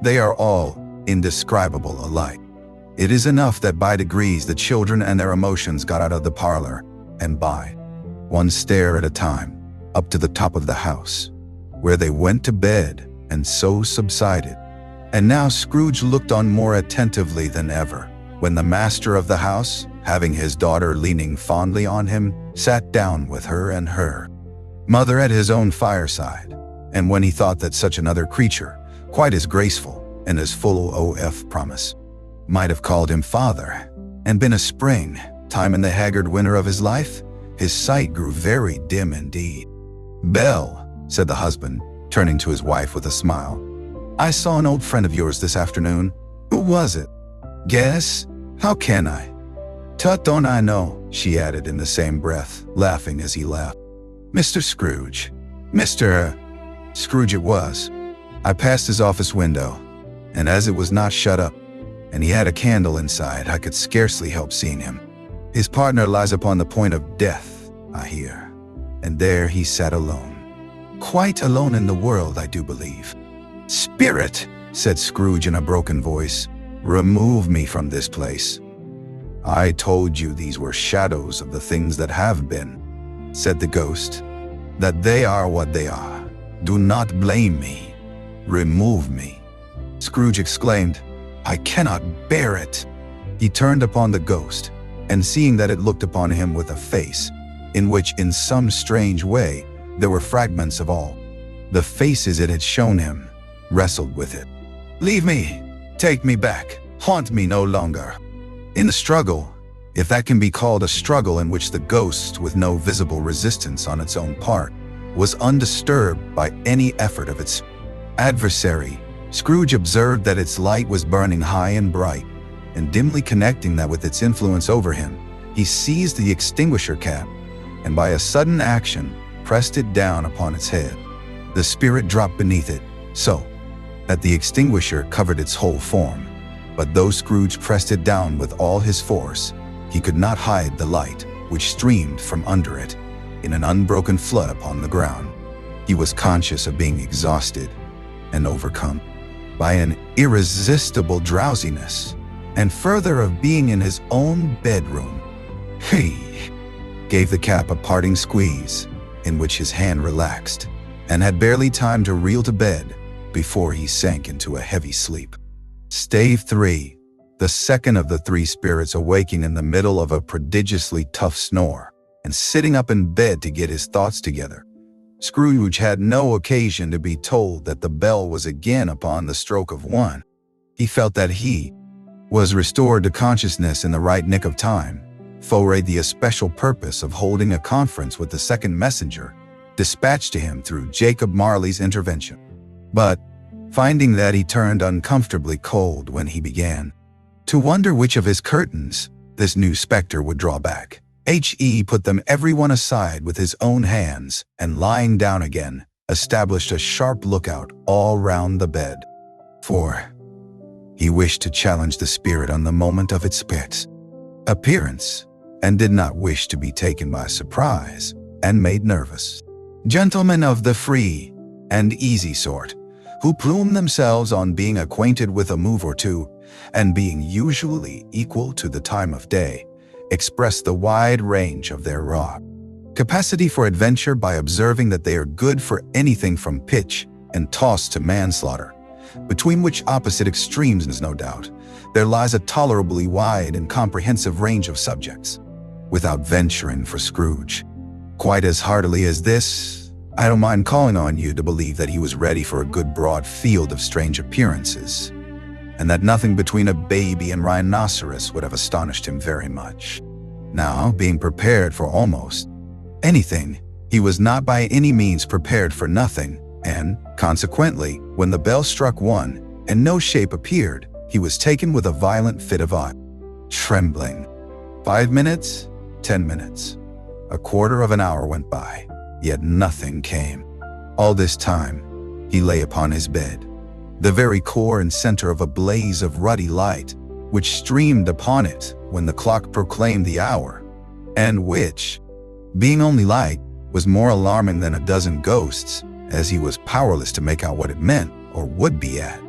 they are all indescribable alike. It is enough that by degrees the children and their emotions got out of the parlor, and by one stair at a time, up to the top of the house, where they went to bed and so subsided. And now Scrooge looked on more attentively than ever, when the master of the house, having his daughter leaning fondly on him, sat down with her and her mother at his own fireside, and when he thought that such another creature, quite as graceful and as full of promise, might have called him father, and been a spring time in the haggard winter of his life, his sight grew very dim indeed. "Belle," said the husband, turning to his wife with a smile, "I saw an old friend of yours this afternoon. Who was it?" "Guess? How can I?" "Tut, don't I know," she added in the same breath, laughing as he laughed. "Mr. Scrooge. Mr. Scrooge it was. I passed his office window, and as it was not shut up, and he had a candle inside, I could scarcely help seeing him. His partner lies upon the point of death, I hear, and there he sat alone. Quite alone in the world, I do believe." "Spirit," said Scrooge in a broken voice, "remove me from this place." "I told you these were shadows of the things that have been," said the ghost, "that they are what they are. Do not blame me. Remove me." Scrooge exclaimed, "I cannot bear it." He turned upon the ghost, and seeing that it looked upon him with a face, in which in some strange way there were fragments of all the faces it had shown him, wrestled with it. "Leave me. Take me back. Haunt me no longer." In the struggle, if that can be called a struggle in which the ghost, with no visible resistance on its own part, was undisturbed by any effort of its adversary, Scrooge observed that its light was burning high and bright, and dimly connecting that with its influence over him, he seized the extinguisher cap, and by a sudden action pressed it down upon its head. The spirit dropped beneath it, so that the extinguisher covered its whole form. But though Scrooge pressed it down with all his force, he could not hide the light which streamed from under it in an unbroken flood upon the ground. He was conscious of being exhausted and overcome by an irresistible drowsiness, and further of being in his own bedroom. He gave the cap a parting squeeze, in which his hand relaxed, and had barely time to reel to bed before he sank into a heavy sleep. Stave 3. The second of the three spirits awaking in the middle of a prodigiously tough snore, and sitting up in bed to get his thoughts together. Scrooge had no occasion to be told that the bell was again upon the stroke of 1. He felt that he was restored to consciousness in the right nick of time, for the especial purpose of holding a conference with the second messenger, dispatched to him through Jacob Marley's intervention. But, finding that he turned uncomfortably cold when he began to wonder which of his curtains this new spectre would draw back, he put them every one aside with his own hands, and lying down again, established a sharp lookout all round the bed. For he wished to challenge the spirit on the moment of its appearance, and did not wish to be taken by surprise and made nervous. Gentlemen of the free and easy sort, who plume themselves on being acquainted with a move or two, and being usually equal to the time of day, express the wide range of their raw capacity for adventure by observing that they are good for anything from pitch and toss to manslaughter, between which opposite extremes, no doubt, there lies a tolerably wide and comprehensive range of subjects. Without venturing for Scrooge quite as heartily as this, I don't mind calling on you to believe that he was ready for a good broad field of strange appearances, and that nothing between a baby and rhinoceros would have astonished him very much. Now, being prepared for almost anything, he was not by any means prepared for nothing, and, consequently, when the bell struck 1, and no shape appeared, he was taken with a violent fit of trembling. 5 minutes, 10 minutes, a quarter of an hour went by, yet nothing came. All this time, he lay upon his bed, the very core and center of a blaze of ruddy light, which streamed upon it when the clock proclaimed the hour, and which, being only light, was more alarming than a dozen ghosts, as he was powerless to make out what it meant or would be at,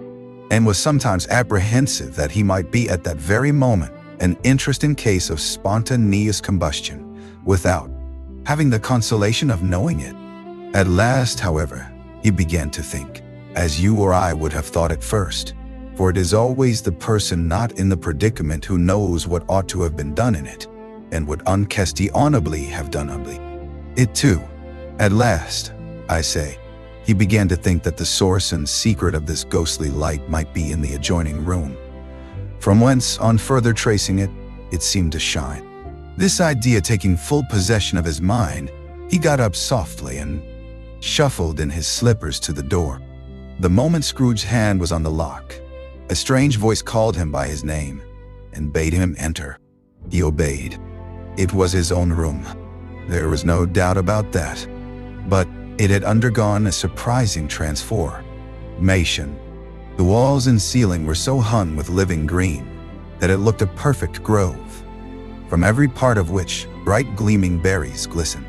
and was sometimes apprehensive that he might be at that very moment an interesting case of spontaneous combustion, without having the consolation of knowing it. At last, however, he began to think, as you or I would have thought at first, for it is always the person not in the predicament who knows what ought to have been done in it, and would unquestionably have done it too. At last, I say, he began to think that the source and secret of this ghostly light might be in the adjoining room, from whence, on further tracing it, it seemed to shine. This idea taking full possession of his mind, he got up softly and shuffled in his slippers to the door. The moment Scrooge's hand was on the lock, a strange voice called him by his name and bade him enter. He obeyed. It was his own room. There was no doubt about that. But it had undergone a surprising transformation. The walls and ceiling were so hung with living green that it looked a perfect grove, from every part of which bright gleaming berries glistened.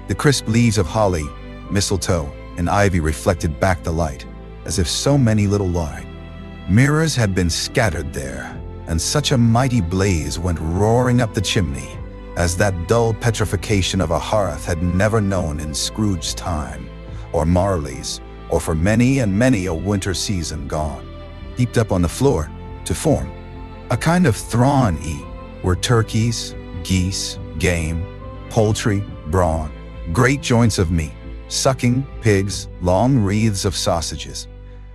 The crisp leaves of holly, mistletoe, and ivy reflected back the light, as if so many little light mirrors had been scattered there, and such a mighty blaze went roaring up the chimney as that dull petrification of a hearth had never known in Scrooge's time, or Marley's, or for many and many a winter season gone. Heaped up on the floor to form a kind of throne were turkeys, geese, game, poultry, brawn, great joints of meat, sucking pigs, long wreaths of sausages,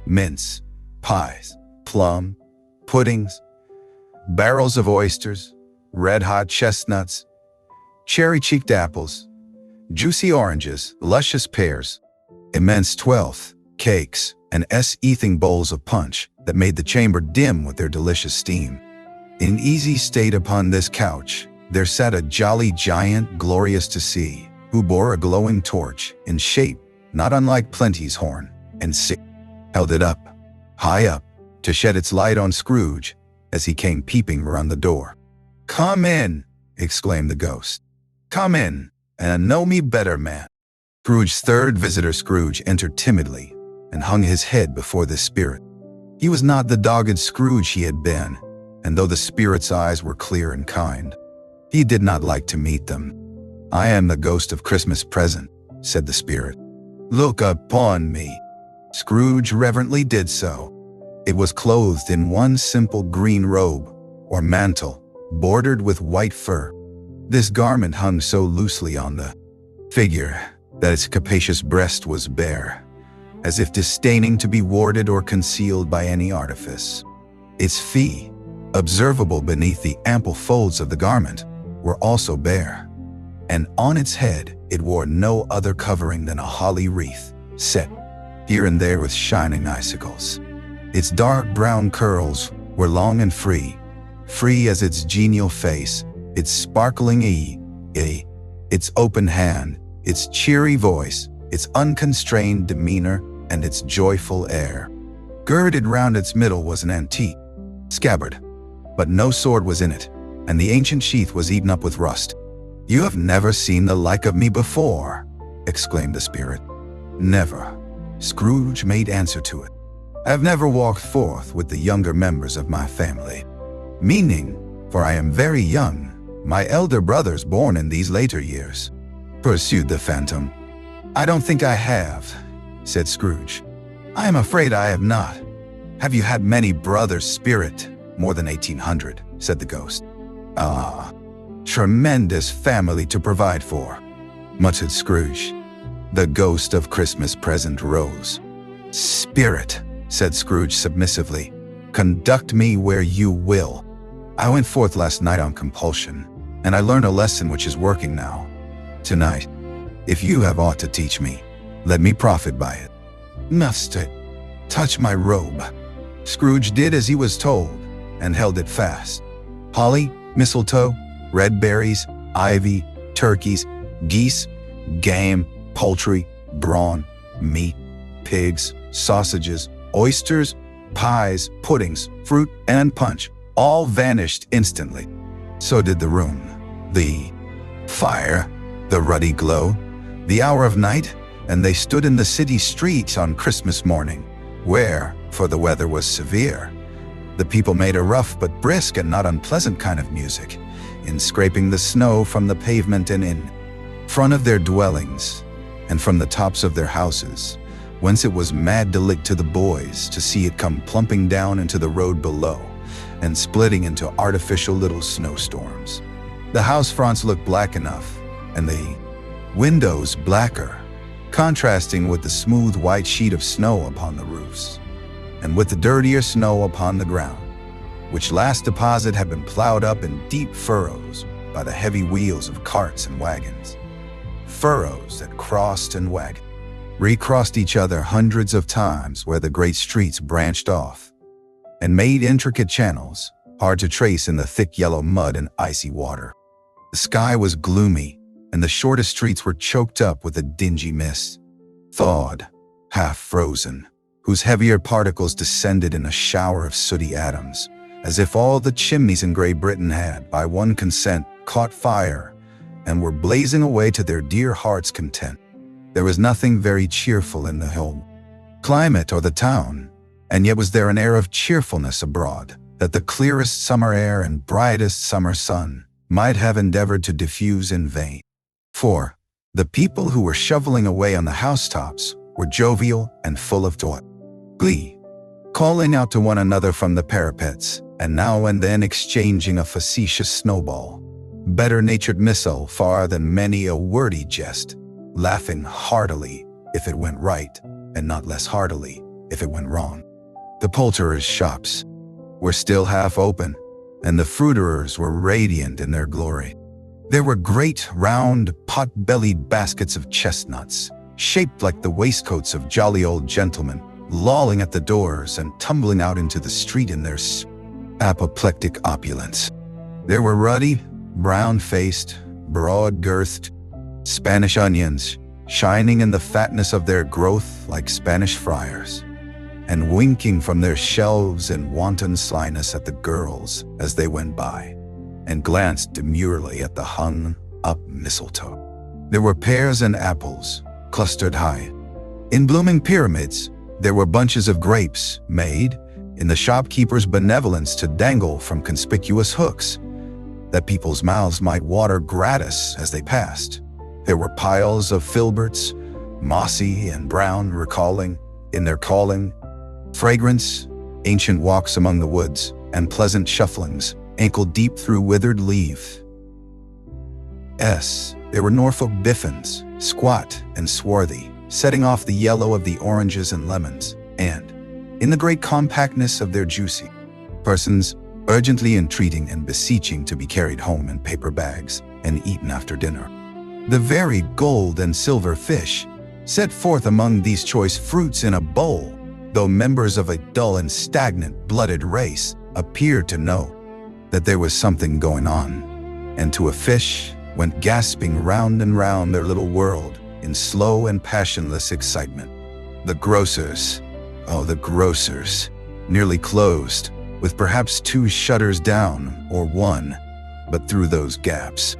mince, pies, plum, puddings, barrels of oysters, red-hot chestnuts, cherry-cheeked apples, juicy oranges, luscious pears, immense twelfth cakes, and eating bowls of punch that made the chamber dim with their delicious steam. In easy state upon this couch, there sat a jolly giant glorious to see, who bore a glowing torch in shape not unlike Plenty's horn, and held it up, high up, to shed its light on Scrooge as he came peeping round the door. "Come in," exclaimed the ghost. "Come in, and know me better, man." Scrooge's third visitor, Scrooge, entered timidly and hung his head before the spirit. He was not the dogged Scrooge he had been, and though the spirit's eyes were clear and kind, he did not like to meet them. "I am the ghost of Christmas present," said the spirit. "Look upon me." Scrooge reverently did so. It was clothed in one simple green robe, or mantle, bordered with white fur. This garment hung so loosely on the figure that its capacious breast was bare, as if disdaining to be warded or concealed by any artifice. Its feet, observable beneath the ample folds of the garment, were also bare, and on its head it wore no other covering than a holly wreath, set here and there with shining icicles. Its dark brown curls were long and free as its genial face, its sparkling its open hand, its cheery voice, its unconstrained demeanor, and its joyful air. Girded round its middle was an antique scabbard, but no sword was in it, and the ancient sheath was eaten up with rust. "You have never seen the like of me before," exclaimed the spirit. "Never," Scrooge made answer to it. "I have never walked forth with the younger members of my family, meaning, for I am very young, my elder brothers born in these later years," pursued the phantom. "I don't think I have," said Scrooge. "I am afraid I have not." "Have you had many brothers, spirit?" "More than 1,800, said the ghost. "Ah, tremendous family to provide for," muttered Scrooge. The ghost of Christmas present rose. "Spirit," said Scrooge submissively, "conduct me where you will. I went forth last night on compulsion, and I learned a lesson which is working now. Tonight, if you have aught to teach me, let me profit by it." "Must it touch my robe?" Scrooge did as he was told, and held it fast. Holly, mistletoe, red berries, ivy, turkeys, geese, game, poultry, brawn, meat, pigs, sausages, oysters, pies, puddings, fruit, and punch all vanished instantly. So did the room, the fire, the ruddy glow, the hour of night, and they stood in the city streets on Christmas morning, where, for the weather was severe, the people made a rough but brisk and not unpleasant kind of music, in scraping the snow from the pavement and in front of their dwellings, and from the tops of their houses, whence it was mad delight to the boys to see it come plumping down into the road below, and splitting into artificial little snowstorms. The house fronts looked black enough, and the windows blacker, contrasting with the smooth white sheet of snow upon the roofs, and with the dirtier snow upon the ground, which last deposit had been plowed up in deep furrows by the heavy wheels of carts and wagons. Furrows that crossed and recrossed each other hundreds of times where the great streets branched off, and made intricate channels, hard to trace in the thick yellow mud and icy water. The sky was gloomy, and the shortest streets were choked up with a dingy mist, thawed, half frozen, whose heavier particles descended in a shower of sooty atoms, as if all the chimneys in Great Britain had, by one consent, caught fire, and were blazing away to their dear hearts' content. There was nothing very cheerful in the whole climate or the town, and yet was there an air of cheerfulness abroad, that the clearest summer air and brightest summer sun might have endeavored to diffuse in vain. For the people who were shoveling away on the housetops were jovial and full of glee, calling out to one another from the parapets, and now and then exchanging a facetious snowball, better-natured missile far than many a wordy jest, laughing heartily if it went right, and not less heartily if it went wrong. The poulterers' shops were still half open, and the fruiterers were radiant in their glory. There were great, round, pot-bellied baskets of chestnuts, shaped like the waistcoats of jolly old gentlemen, lolling at the doors and tumbling out into the street in their apoplectic opulence. There were ruddy, brown-faced, broad-girthed Spanish onions, shining in the fatness of their growth like Spanish friars, and winking from their shelves in wanton slyness at the girls as they went by, and glanced demurely at the hung-up mistletoe. There were pears and apples, clustered high. In blooming pyramids, there were bunches of grapes, made, in the shopkeeper's benevolence, to dangle from conspicuous hooks, that people's mouths might water gratis as they passed. There were piles of filberts, mossy and brown, recalling, in their calling, fragrance, ancient walks among the woods, and pleasant shufflings, ankle-deep through withered leaves. There were Norfolk biffins, squat and swarthy, setting off the yellow of the oranges and lemons, and, in the great compactness of their juicy persons, urgently entreating and beseeching to be carried home in paper bags and eaten after dinner. The very gold and silver fish, set forth among these choice fruits in a bowl, though members of a dull and stagnant-blooded race, appeared to know that there was something going on, and to a fish went gasping round and round their little world in slow and passionless excitement. The grocers, nearly closed, with perhaps 2 shutters down, or 1, but through those gaps,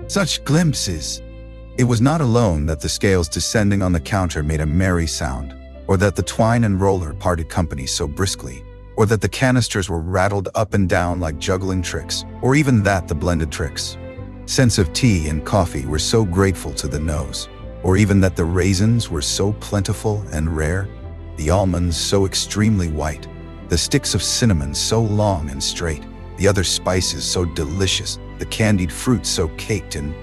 such glimpses. It was not alone that the scales descending on the counter made a merry sound, or that the twine and roller parted company so briskly, or that the canisters were rattled up and down like juggling tricks, or even that the blended tricks, scents of tea and coffee, were so grateful to the nose, or even that the raisins were so plentiful and rare, the almonds so extremely white, the sticks of cinnamon so long and straight, the other spices so delicious, the candied fruit so caked and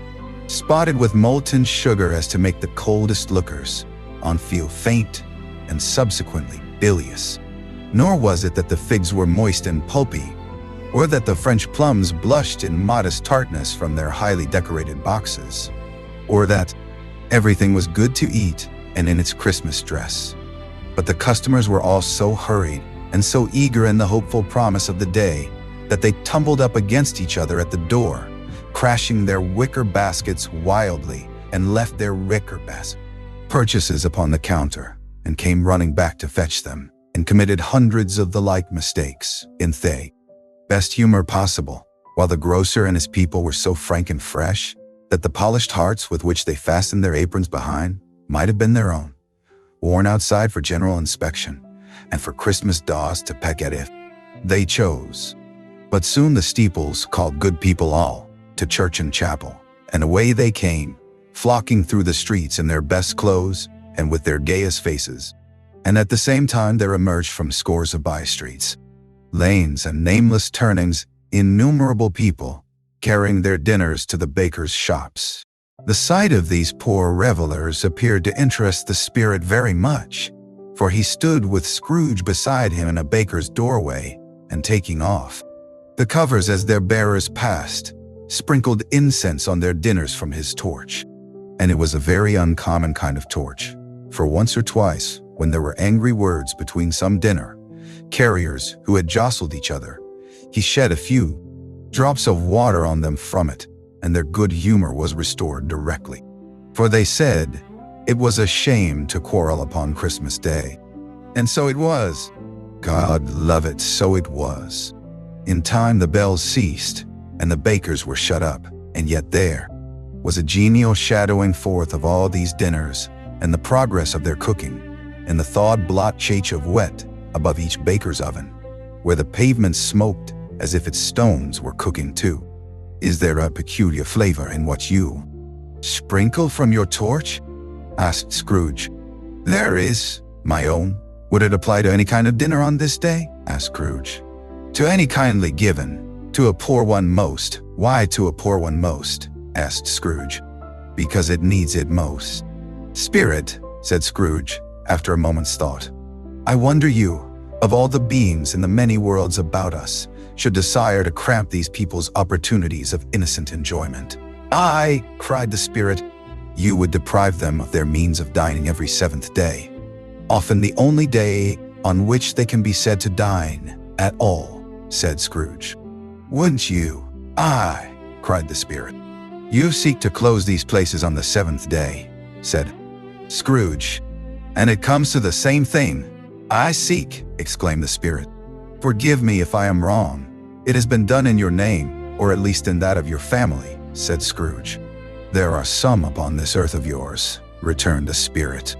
spotted with molten sugar as to make the coldest lookers on feel faint and subsequently bilious. Nor was it that the figs were moist and pulpy, or that the French plums blushed in modest tartness from their highly decorated boxes, or that everything was good to eat and in its Christmas dress. But the customers were all so hurried and so eager in the hopeful promise of the day that they tumbled up against each other at the door, crashing their wicker baskets wildly, and left their wicker purchases upon the counter, and came running back to fetch them, and committed hundreds of the like mistakes, in the best humor possible, while the grocer and his people were so frank and fresh that the polished hearts with which they fastened their aprons behind might have been their own, worn outside for general inspection and for Christmas daws to peck at if they chose. But soon the steeples called good people all to church and chapel, and away they came, flocking through the streets in their best clothes and with their gayest faces. And at the same time there emerged from scores of by-streets, lanes and nameless turnings, innumerable people, carrying their dinners to the bakers' shops. The sight of these poor revelers appeared to interest the spirit very much, for he stood with Scrooge beside him in a baker's doorway, and taking off the covers as their bearers passed, sprinkled incense on their dinners from his torch. And it was a very uncommon kind of torch, for once or twice, when there were angry words between some dinner carriers who had jostled each other, he shed a few drops of water on them from it, and their good humor was restored directly. For they said it was a shame to quarrel upon Christmas Day. And so it was. God love it, so it was. In time the bells ceased, and the bakers were shut up, and yet there was a genial shadowing forth of all these dinners, and the progress of their cooking, and the thawed blotch of wet above each baker's oven, where the pavement smoked as if its stones were cooking too. Is there a peculiar flavor in what you sprinkle from your torch? Asked Scrooge. There is, my own. Would it apply to any kind of dinner on this day? Asked Scrooge. To any kindly given, to a poor one most. Why to a poor one most? Asked Scrooge. Because it needs it most. Spirit, said Scrooge, after a moment's thought, I wonder you, of all the beings in the many worlds about us, should desire to cramp these people's opportunities of innocent enjoyment. Aye, cried the spirit, you would deprive them of their means of dining every seventh day, often the only day on which they can be said to dine at all, said Scrooge. Wouldn't you? Aye, cried the spirit. You seek to close these places on the seventh day, said Scrooge, and it comes to the same thing. I seek, exclaimed the spirit. Forgive me if I am wrong. It has been done in your name, or at least in that of your family, said Scrooge. There are some upon this earth of yours, returned the spirit,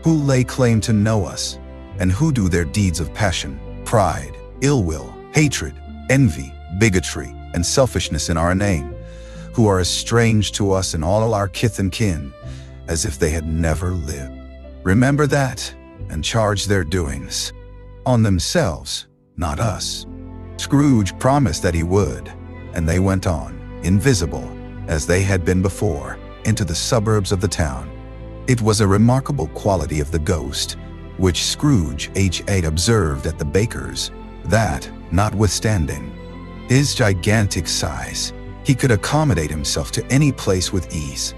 who lay claim to know us, and who do their deeds of passion, pride, ill will, hatred, envy, bigotry, and selfishness in our name, who are as strange to us and all our kith and kin as if they had never lived. Remember that, and charge their doings on themselves, not us. Scrooge promised that he would, and they went on, invisible, as they had been before, into the suburbs of the town. It was a remarkable quality of the ghost, which Scrooge had observed at the baker's, that, notwithstanding his gigantic size, he could accommodate himself to any place with ease,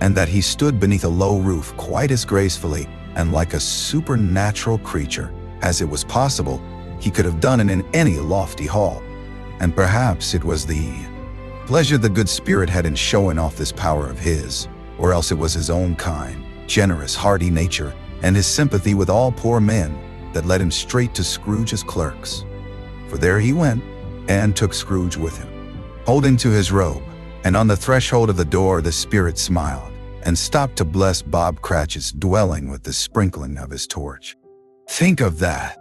and that he stood beneath a low roof quite as gracefully and like a supernatural creature as it was possible he could have done it in any lofty hall. And perhaps it was the pleasure the good spirit had in showing off this power of his, or else it was his own kind, generous, hearty nature, and his sympathy with all poor men that led him straight to Scrooge's clerks. For there he went, and took Scrooge with him, holding to his robe, and on the threshold of the door the spirit smiled, and stopped to bless Bob Cratchit's dwelling with the sprinkling of his torch. Think of that!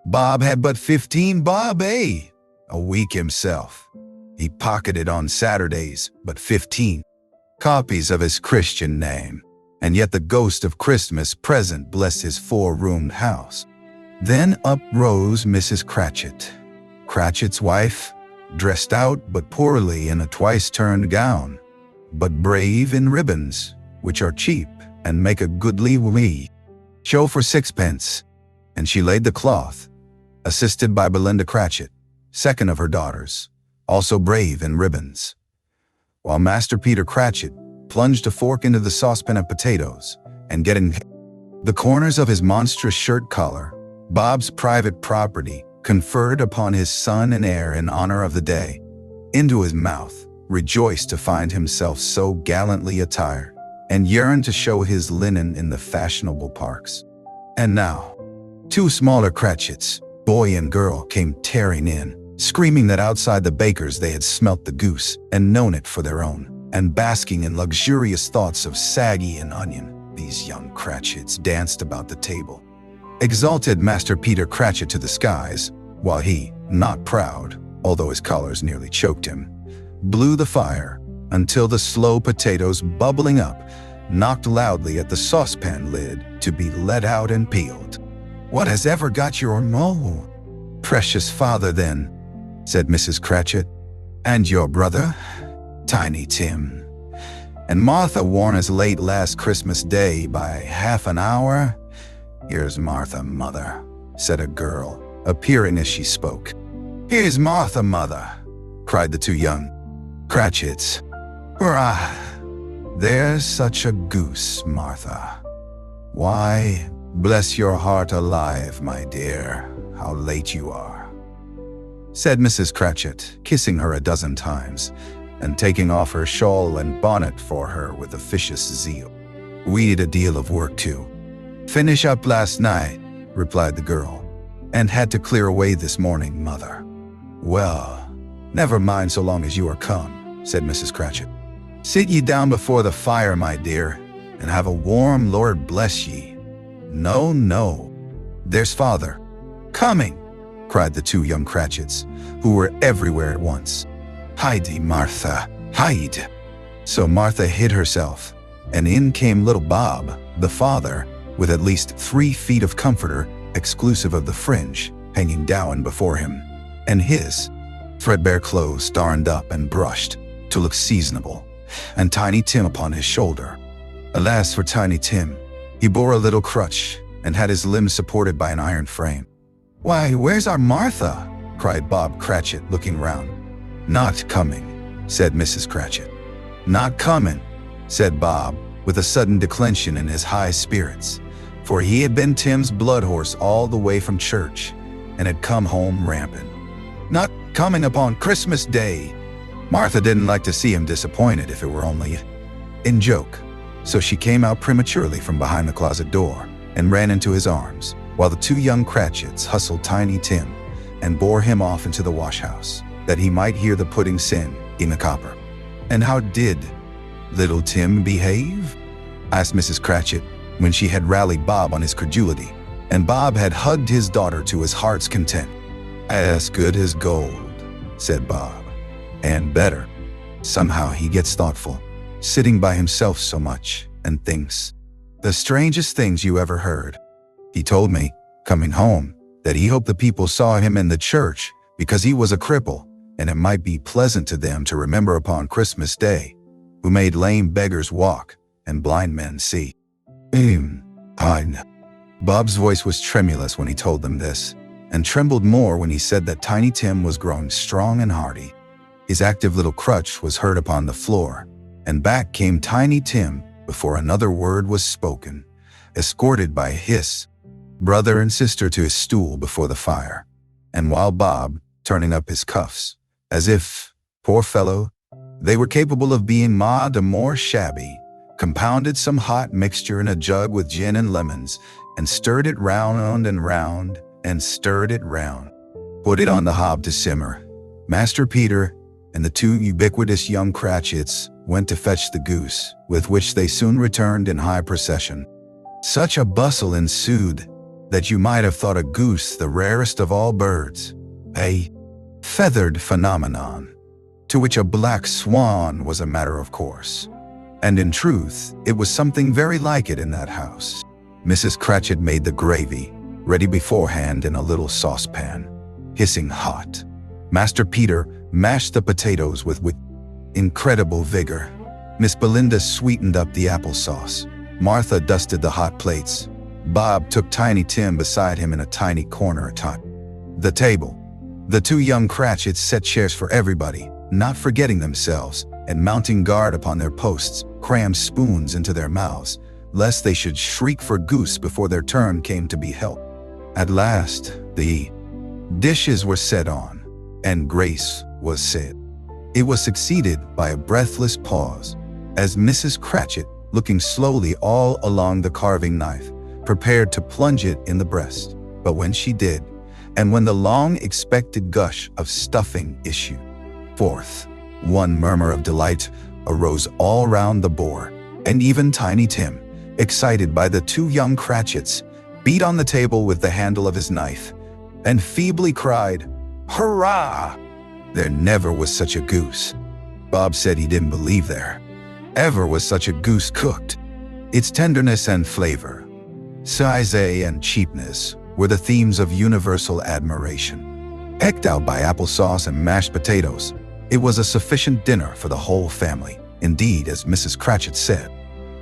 Bob had but 15 bob, a week himself. He pocketed on Saturdays but 15 copies of his Christian name, and yet the ghost of Christmas present blessed his 4-roomed house. Then up rose Mrs. Cratchit, Cratchit's wife, dressed out but poorly in a twice-turned gown, but brave in ribbons, which are cheap and make a goodly show for 6pence, and she laid the cloth, assisted by Belinda Cratchit, second of her daughters, also brave in ribbons, while Master Peter Cratchit plunged a fork into the saucepan of potatoes, and getting the corners of his monstrous shirt collar, Bob's private property, conferred upon his son and heir in honor of the day, into his mouth, rejoiced to find himself so gallantly attired, and yearned to show his linen in the fashionable parks. And now, 2 smaller Cratchits, boy and girl, came tearing in, screaming that outside the baker's they had smelt the goose and known it for their own, and basking in luxurious thoughts of saggy and onion. These young Cratchits danced about the table, exalted Master Peter Cratchit to the skies, while he, not proud, although his collars nearly choked him, blew the fire until the slow potatoes bubbling up knocked loudly at the saucepan lid to be let out and peeled. "What has ever got your mo, precious father, then?" said Mrs. Cratchit. "And your brother, Tiny Tim? And Martha Warner's late last Christmas Day by half an hour?" "Here's Martha, mother," said a girl, appearing as she spoke. "Here's Martha, mother," cried the two young Cratchits. "Hurrah! There's such a goose, Martha. Why, bless your heart alive, my dear, how late you are," said Mrs. Cratchit, kissing her a dozen times and taking off her shawl and bonnet for her with officious zeal. "We did a deal of work to finish up last night," replied the girl, "and had to clear away this morning, mother." "Well, never mind so long as you are come," said Mrs. Cratchit. "Sit ye down before the fire, my dear, and have a warm Lord bless ye." "No, no, there's father coming," cried the two young Cratchits, who were everywhere at once. "Hide, Martha, hide." So Martha hid herself, and in came little Bob, the father, with at least 3 feet of comforter, exclusive of the fringe, hanging down before him, and his threadbare clothes darned up and brushed to look seasonable, and Tiny Tim upon his shoulder. Alas for Tiny Tim, he bore a little crutch and had his limbs supported by an iron frame. "Why, where's our Martha?" cried Bob Cratchit, looking round. "Not coming," said Mrs. Cratchit. "Not coming," said Bob, with a sudden declension in his high spirits, for he had been Tim's blood horse all the way from church and had come home rampant. "Not coming upon Christmas Day." Martha didn't like to see him disappointed if it were only in joke, so she came out prematurely from behind the closet door and ran into his arms, while the two young Cratchits hustled Tiny Tim and bore him off into the wash-house, that he might hear the pudding sing in the copper. "And how did little Tim behave?" asked Mrs. Cratchit, when she had rallied Bob on his credulity, and Bob had hugged his daughter to his heart's content. "As good as gold," said Bob, "and better. Somehow he gets thoughtful, sitting by himself so much, and thinks the strangest things you ever heard. He told me, coming home, that he hoped the people saw him in the church because he was a cripple, and it might be pleasant to them to remember upon Christmas Day, who made lame beggars walk and blind men see." I. Bob's voice was tremulous when he told them this, and trembled more when he said that Tiny Tim was growing strong and hearty. His active little crutch was heard upon the floor, and back came Tiny Tim before another word was spoken, escorted by his brother and sister to his stool before the fire, and while Bob, turning up his cuffs, as if, poor fellow, they were capable of being more shabby, compounded some hot mixture in a jug with gin and lemons, and stirred it round and round, and stirred it round. Put it on the hob to simmer. Master Peter and the two ubiquitous young Cratchits went to fetch the goose, with which they soon returned in high procession. Such a bustle ensued that you might have thought a goose the rarest of all birds, a feathered phenomenon, to which a black swan was a matter of course. And in truth, it was something very like it in that house. Mrs. Cratchit made the gravy, ready beforehand in a little saucepan, hissing hot. Master Peter mashed the potatoes with incredible vigor. Miss Belinda sweetened up the applesauce. Martha dusted the hot plates. Bob took Tiny Tim beside him in a tiny corner atop the table. The two young Cratchits set chairs for everybody, not forgetting themselves, and mounting guard upon their posts, crammed spoons into their mouths, lest they should shriek for goose before their turn came to be helped. At last, the dishes were set on, and grace was said. It was succeeded by a breathless pause, as Mrs. Cratchit, looking slowly all along the carving knife, prepared to plunge it in the breast. But when she did, and when the long-expected gush of stuffing issued forth, one murmur of delight arose all round the board, and even Tiny Tim, excited by the two young Cratchits, beat on the table with the handle of his knife, and feebly cried, "Hurrah! There never was such a goose." Bob said he didn't believe there ever was such a goose cooked. Its tenderness and flavor, size and cheapness were the themes of universal admiration. Eked out by applesauce and mashed potatoes, it was a sufficient dinner for the whole family. Indeed, as Mrs. Cratchit said,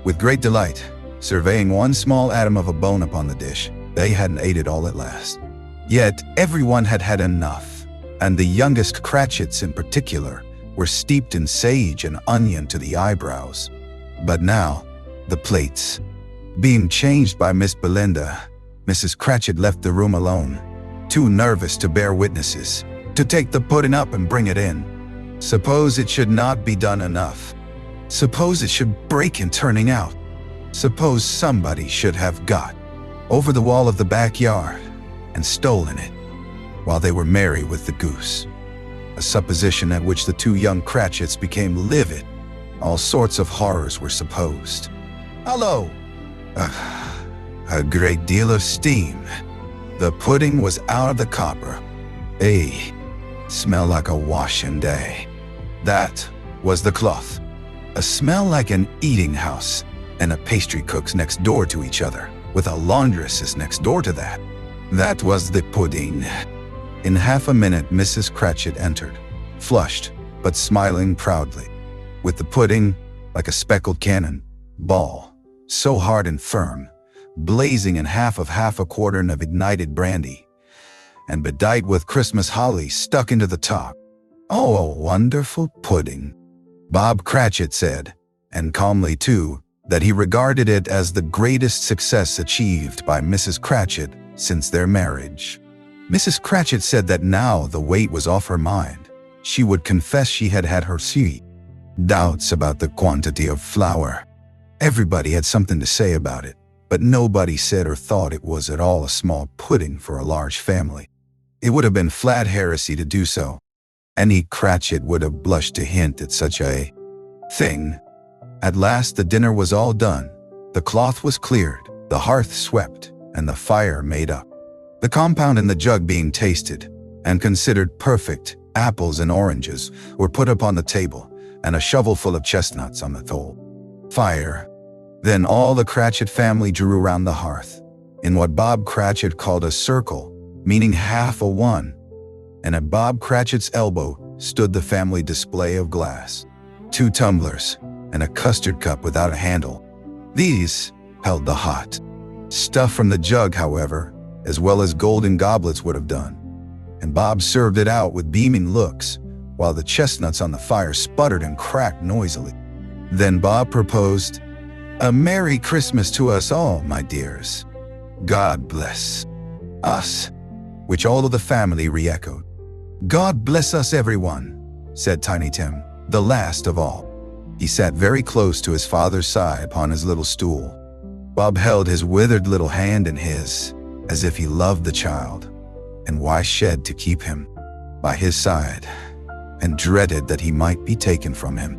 with great delight, surveying one small atom of a bone upon the dish, they hadn't ate it all at last. Yet everyone had had enough, and the youngest Cratchits in particular were steeped in sage and onion to the eyebrows. But now, the plates being changed by Miss Belinda, Mrs. Cratchit left the room alone, too nervous to bear witnesses, to take the pudding up and bring it in. Suppose it should not be done enough. Suppose it should break in turning out. Suppose somebody should have got over the wall of the backyard and stolen it while they were merry with the goose. A supposition at which the two young Cratchits became livid. All sorts of horrors were supposed. Hullo! A great deal of steam. The pudding was out of the copper. Smell like a washing day. That was the cloth. A smell like an eating house, and a pastry cook's next door to each other, with a laundress's next door to that. That was the pudding. In half a minute, Mrs. Cratchit entered, flushed, but smiling proudly, with the pudding, like a speckled cannon ball, so hard and firm, blazing in half a quartern of ignited brandy, and bedight with Christmas holly stuck into the top. Oh, a wonderful pudding, Bob Cratchit said, and calmly too, that he regarded it as the greatest success achieved by Mrs. Cratchit since their marriage. Mrs. Cratchit said that now the weight was off her mind. She would confess she had had her doubts about the quantity of flour. Everybody had something to say about it, but nobody said or thought it was at all a small pudding for a large family. It would have been flat heresy to do so. Any Cratchit would have blushed to hint at such a thing. At last the dinner was all done. The cloth was cleared, the hearth swept, and the fire made up. The compound in the jug being tasted and considered perfect, apples and oranges were put upon the table, and a shovelful of chestnuts on the fire. Then all the Cratchit family drew round the hearth, in what Bob Cratchit called a circle, meaning half a one, and at Bob Cratchit's elbow stood the family display of glass, 2 tumblers, and a custard cup without a handle. These held the hot stuff from the jug, however, as well as golden goblets would have done, and Bob served it out with beaming looks, while the chestnuts on the fire sputtered and cracked noisily. Then Bob proposed, "A Merry Christmas to us all, my dears. God bless us," which all of the family re-echoed. "God bless us, everyone," said Tiny Tim, the last of all. He sat very close to his father's side upon his little stool. Bob held his withered little hand in his, as if he loved the child, and why shed to keep him by his side, and dreaded that he might be taken from him.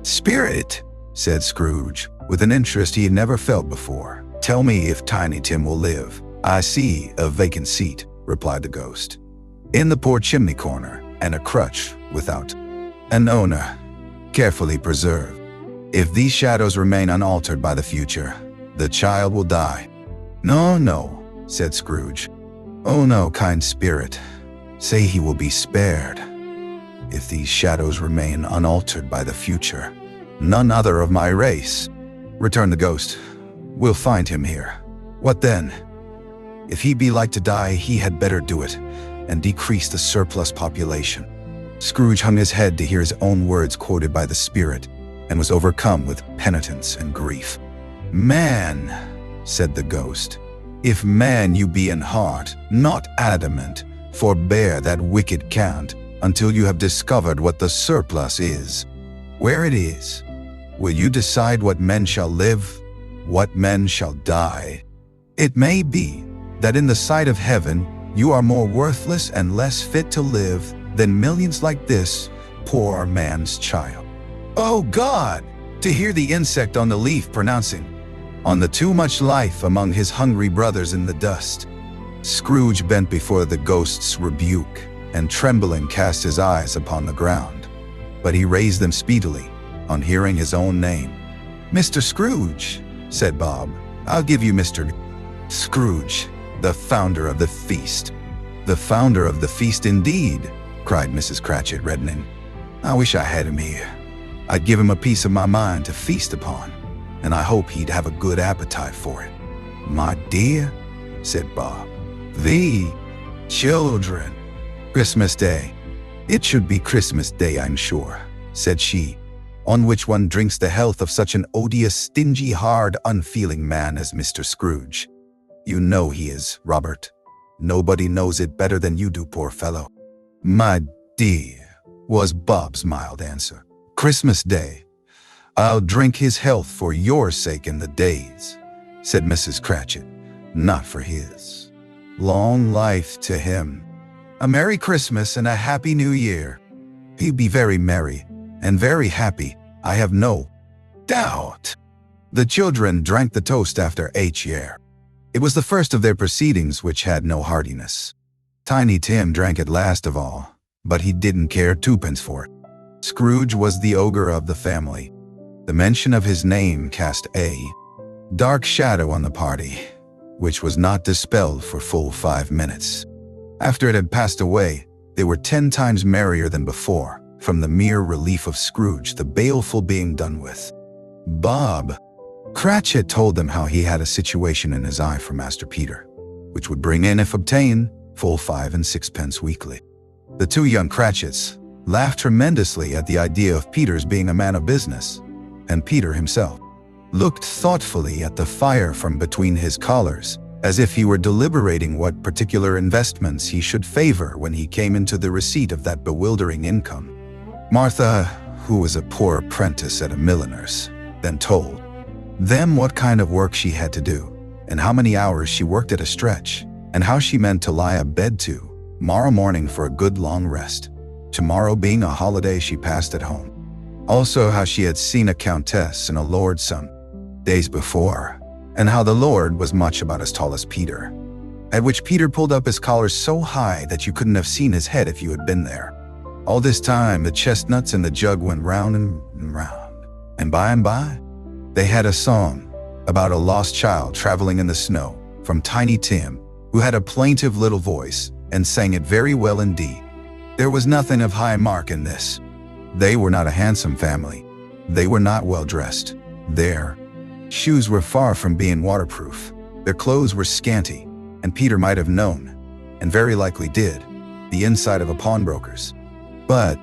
"Spirit," said Scrooge, with an interest he had never felt before, "tell me if Tiny Tim will live." "I see a vacant seat," replied the ghost, "in the poor chimney corner, and a crutch without an owner, carefully preserved. If these shadows remain unaltered by the future, the child will die." "No, no," said Scrooge. "Oh no, kind spirit, say he will be spared. If these shadows remain unaltered by the future, none other of my race," returned the ghost, "will find him here. What then? If he be like to die, he had better do it, and decrease the surplus population." Scrooge hung his head to hear his own words quoted by the spirit, and was overcome with penitence and grief. "Man," said the ghost, "if man you be in heart, not adamant, forbear that wicked cant until you have discovered what the surplus is. Where it is, will you decide what men shall live, what men shall die? It may be that in the sight of heaven You are more worthless and less fit to live than millions like this poor man's child. Oh God! To hear the insect on the leaf pronouncing on the too much life among his hungry brothers in the dust. Scrooge bent before the ghost's rebuke, and trembling cast his eyes upon the ground. But he raised them speedily, on hearing his own name. "Mr. Scrooge," said Bob, "I'll give you Mr. Scrooge, the founder of the feast." "The founder of the feast indeed," cried Mrs. Cratchit, reddening. "I wish I had him here. I'd give him a piece of my mind to feast upon, and I hope he'd have a good appetite for it." "My dear," said Bob, "the children." "Christmas Day. It should be Christmas Day, I'm sure," said she, "on which one drinks the health of such an odious, stingy, hard, unfeeling man as Mr. Scrooge. You know he is, Robert. Nobody knows it better than you do, poor fellow." "My dear," was Bob's mild answer, "Christmas Day. I'll drink his health for your sake in the days," said Mrs. Cratchit, "not for his. Long life to him. A Merry Christmas and a Happy New Year. He'll be very merry and very happy, I have no doubt." The children drank the toast after each year. It was the first of their proceedings which had no heartiness. Tiny Tim drank it last of all, but he didn't care twopence for it. Scrooge was the ogre of the family. The mention of his name cast a dark shadow on the party, which was not dispelled for full 5 minutes. After it had passed away, they were 10 times merrier than before, from the mere relief of Scrooge, the baleful, being done with. Bob Cratchit told them how he had a situation in his eye for Master Peter, which would bring in, if obtained, full 5 and 6 weekly. The two young Cratchits laughed tremendously at the idea of Peter's being a man of business, and Peter himself looked thoughtfully at the fire from between his collars, as if he were deliberating what particular investments he should favor when he came into the receipt of that bewildering income. Martha, who was a poor apprentice at a milliner's, then told them what kind of work she had to do, and how many hours she worked at a stretch, and how she meant to lie abed tomorrow morning for a good long rest. Tomorrow being a holiday she passed at home. Also how she had seen a countess and a lord some days before, and how the lord was much about as tall as Peter, at which Peter pulled up his collar so high that you couldn't have seen his head if you had been there. All this time the chestnuts in the jug went round and round, and by they had a song about a lost child traveling in the snow, from Tiny Tim, who had a plaintive little voice and sang it very well indeed. There was nothing of high mark in this. They were not a handsome family. They were not well dressed. Their shoes were far from being waterproof. Their clothes were scanty, and Peter might have known, and very likely did, the inside of a pawnbroker's. But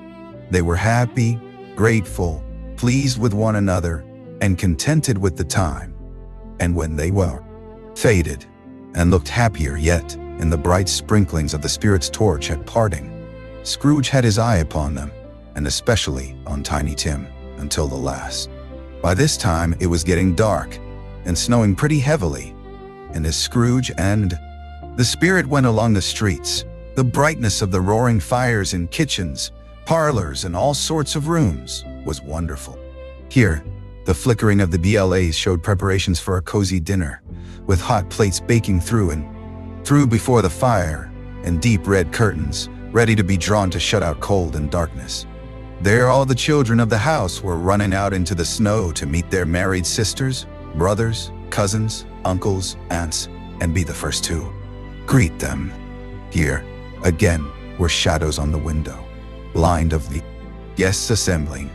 they were happy, grateful, pleased with one another, and contented with the time. And when they were faded, and looked happier yet in the bright sprinklings of the spirit's torch at parting, Scrooge had his eye upon them, and especially on Tiny Tim, until the last. By this time it was getting dark, and snowing pretty heavily, and as Scrooge and the spirit went along the streets, the brightness of the roaring fires in kitchens, parlors, and all sorts of rooms was wonderful. Here, the flickering of the BLAs showed preparations for a cozy dinner, with hot plates baking through and through before the fire, and deep red curtains, ready to be drawn to shut out cold and darkness. There all the children of the house were running out into the snow to meet their married sisters, brothers, cousins, uncles, aunts, and be the first to greet them. Here, again, were shadows on the window, blind of the guests assembling,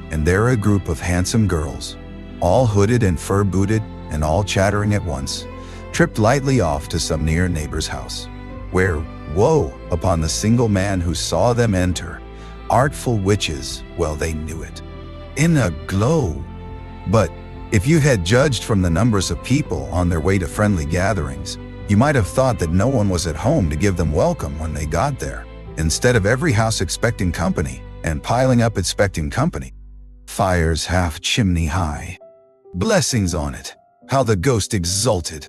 and there a group of handsome girls, all hooded and fur-booted and all chattering at once, tripped lightly off to some near neighbor's house, where, woe upon the single man who saw them enter, artful witches, well they knew it, in a glow. But if you had judged from the numbers of people on their way to friendly gatherings, you might have thought that no one was at home to give them welcome when they got there, instead of every house expecting company, and piling up expecting company. Fires half chimney high. Blessings on it! How the ghost exulted!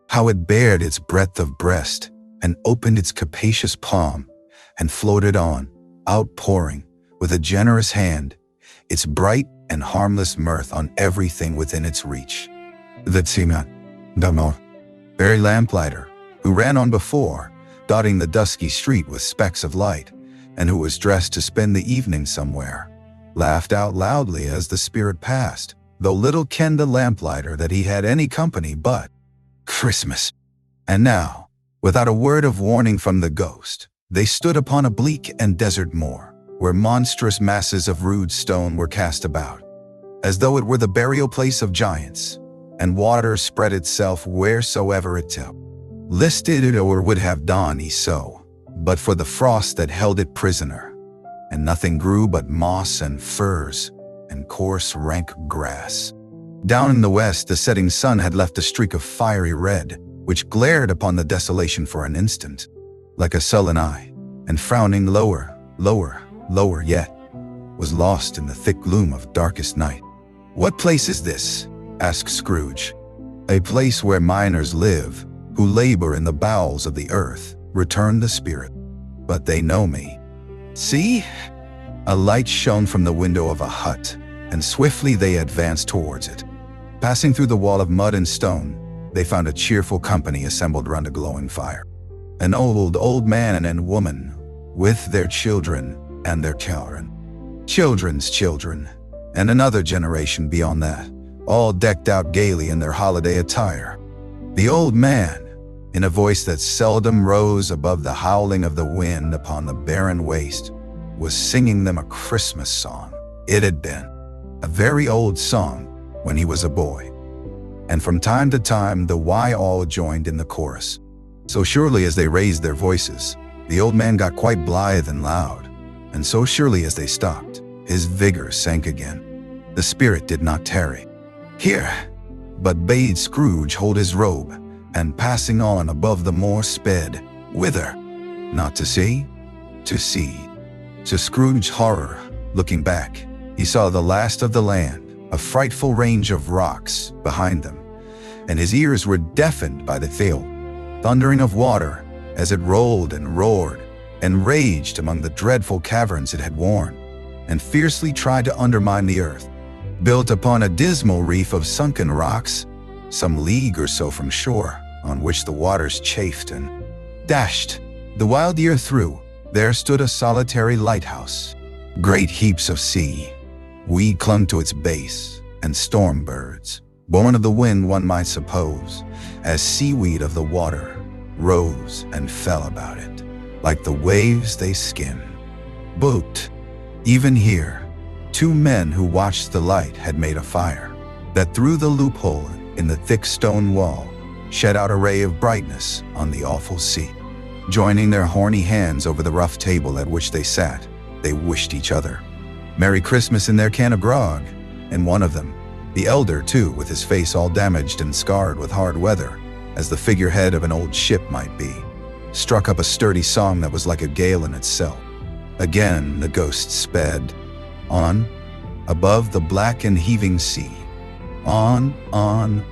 How it bared its breadth of breast, and opened its capacious palm and floated on, outpouring, with a generous hand, its bright and harmless mirth on everything within its reach. The Tzima, Damor, very lamplighter, who ran on before, dotting the dusky street with specks of light, and who was dressed to spend the evening somewhere, laughed out loudly as the spirit passed, though little kenned the lamplighter that he had any company but Christmas. And now, without a word of warning from the ghost, they stood upon a bleak and desert moor, where monstrous masses of rude stone were cast about, as though it were the burial place of giants, and water spread itself wheresoever it till. Listed it or would have done so, but for the frost that held it prisoner, and nothing grew but moss and furze and coarse rank grass. Down in the west the setting sun had left a streak of fiery red, which glared upon the desolation for an instant, like a sullen eye, and frowning lower, lower yet, was lost in the thick gloom of darkest night. "What place is this?" asked Scrooge. "A place where miners live, who labor in the bowels of the earth," returned the spirit. "But they know me. See?" A light shone from the window of a hut, and swiftly they advanced towards it. Passing through the wall of mud and stone, they found a cheerful company assembled round a glowing fire. An old man and woman, with their children and their children's children, and another generation beyond that, all decked out gaily in their holiday attire. The old man, in a voice that seldom rose above the howling of the wind upon the barren waste, was singing them a Christmas song. It had been a very old song when he was a boy, and from time to time the Y all joined in the chorus. So surely as they raised their voices, the old man got quite blithe and loud, and so surely as they stopped, his vigor sank again. The spirit did not tarry here, but bade Scrooge hold his robe, and passing on above the moor sped, whither? Not to see? To see. To Scrooge's horror, looking back, he saw the last of the land, a frightful range of rocks behind them, and his ears were deafened by the fail thundering of water as it rolled and roared and raged among the dreadful caverns it had worn, and fiercely tried to undermine the earth, built upon a dismal reef of sunken rocks, some league or so from shore, on which the waters chafed and dashed the wild year through. There stood a solitary lighthouse. Great heaps of sea, weed clung to its base, and storm birds, born of the wind one might suppose, as seaweed of the water, rose and fell about it, like the waves they skim. But even here, two men who watched the light had made a fire, that through the loophole in the thick stone wall shed out a ray of brightness on the awful sea. Joining their horny hands over the rough table at which they sat, they wished each other Merry Christmas in their can of grog, and one of them, the elder too, with his face all damaged and scarred with hard weather, as the figurehead of an old ship might be, struck up a sturdy song that was like a gale in itself. Again the ghost sped on, above the black and heaving sea, on,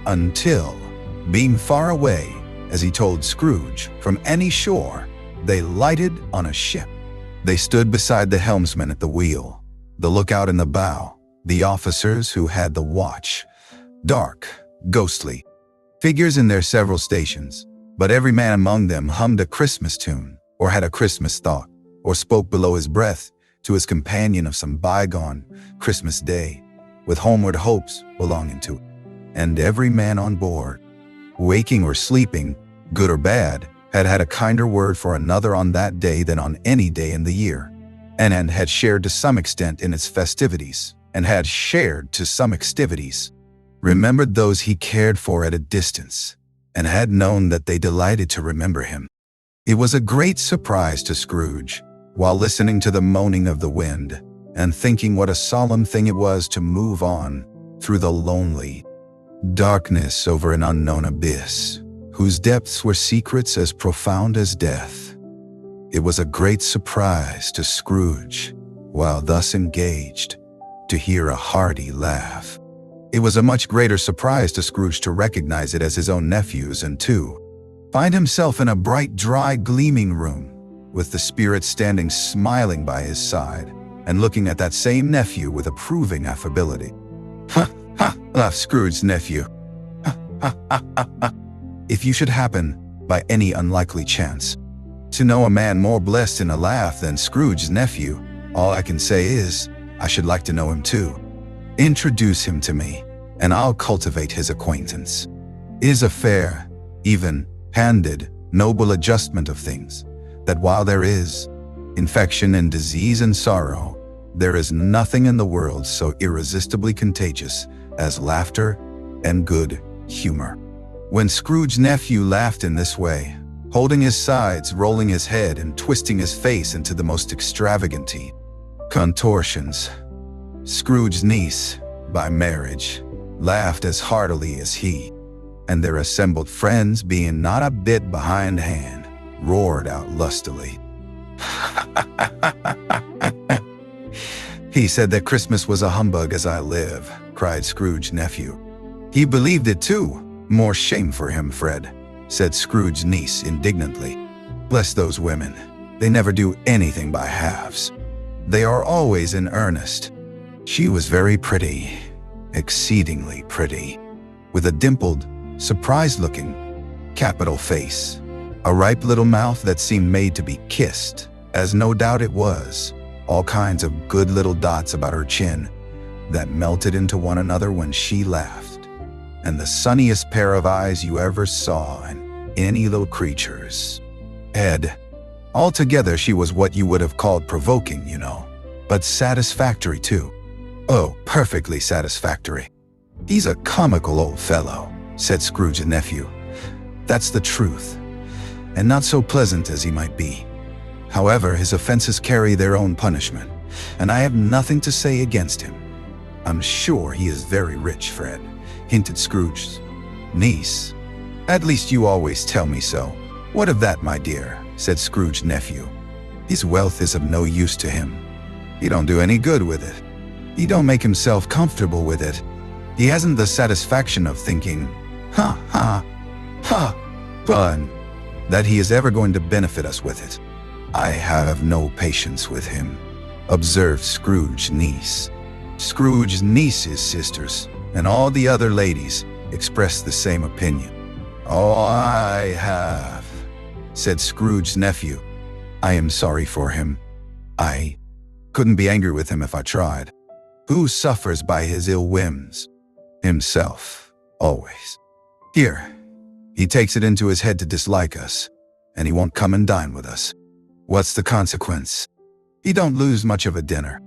until, being far away, as he told Scrooge, from any shore, they lighted on a ship. They stood beside the helmsman at the wheel, the lookout in the bow, the officers who had the watch, dark, ghostly figures in their several stations, but every man among them hummed a Christmas tune, or had a Christmas thought, or spoke below his breath to his companion of some bygone Christmas day, with homeward hopes belonging to it. And every man on board, waking or sleeping, good or bad, had had a kinder word for another on that day than on any day in the year, and had shared to some extent in its festivities, remembered those he cared for at a distance, and had known that they delighted to remember him. It was a great surprise to Scrooge, while listening to the moaning of the wind, and thinking what a solemn thing it was to move on through the lonely darkness over an unknown abyss, whose depths were secrets as profound as death. It was a great surprise to Scrooge, while thus engaged, to hear a hearty laugh. It was a much greater surprise to Scrooge to recognize it as his own nephew's, and to find himself in a bright, dry, gleaming room, with the spirit standing smiling by his side and looking at that same nephew with approving affability. "Ha, ha," laughed Scrooge's nephew. "Ha, ha, ha, ha, ha. If you should happen, by any unlikely chance, to know a man more blessed in a laugh than Scrooge's nephew, all I can say is, I should like to know him too. Introduce him to me, and I'll cultivate his acquaintance. Is a fair, even-handed, noble adjustment of things, that while there is infection and disease and sorrow, there is nothing in the world so irresistibly contagious as laughter and good humor." When Scrooge's nephew laughed in this way, holding his sides, rolling his head, and twisting his face into the most extravagant contortions, Scrooge's niece, by marriage, laughed as heartily as he, and their assembled friends, being not a bit behindhand, roared out lustily. "He said that Christmas was a humbug as I live," cried Scrooge's nephew. "He believed it too. More shame for him, Fred," said Scrooge's niece indignantly. "Bless those women. They never do anything by halves. They are always in earnest." She was very pretty, exceedingly pretty, with a dimpled, surprised-looking, capital face, a ripe little mouth that seemed made to be kissed, as no doubt it was, all kinds of good little dots about her chin that melted into one another when she laughed, and the sunniest pair of eyes you ever saw in any little creature's head. Altogether, she was what you would have called provoking, you know, but satisfactory too. Oh, perfectly satisfactory. "He's a comical old fellow," said Scrooge's nephew. "That's the truth, and not so pleasant as he might be. However, his offenses carry their own punishment, and I have nothing to say against him. I'm sure he is very rich, Fred," hinted Scrooge's niece. "At least you always tell me so." "What of that, my dear?" said Scrooge's nephew. "His wealth is of no use to him. He don't do any good with it. He don't make himself comfortable with it. He hasn't the satisfaction of thinking, ha, ha, ha, fun, that he is ever going to benefit us with it." "I have no patience with him," observed Scrooge's niece. Scrooge's niece's sisters and all the other ladies expressed the same opinion. "Oh, I have," said Scrooge's nephew. "I am sorry for him. I couldn't be angry with him if I tried. Who suffers by his ill whims? Himself, always. Here, he takes it into his head to dislike us, and he won't come and dine with us. What's the consequence? He don't lose much of a dinner.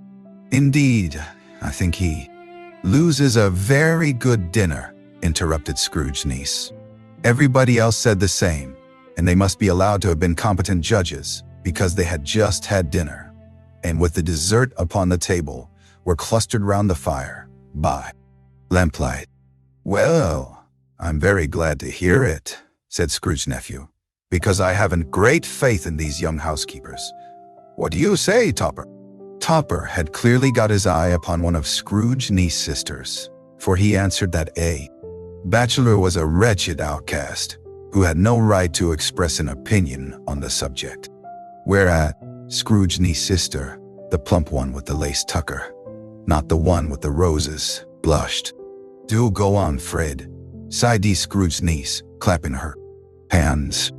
Indeed, I think he loses a very good dinner," interrupted Scrooge's niece. Everybody else said the same, and they must be allowed to have been competent judges, because they had just had dinner, and with the dessert upon the table, were clustered round the fire by lamplight. "Well, I'm very glad to hear it," said Scrooge's nephew, "because I haven't great faith in these young housekeepers. What do you say, Topper?" Topper had clearly got his eye upon one of Scrooge's niece's sisters, for he answered that a bachelor was a wretched outcast who had no right to express an opinion on the subject. Whereat Scrooge's niece's sister, the plump one with the lace tucker, not the one with the roses, blushed. "Do go on, Fred," sighed Scrooge's niece, clapping her hands.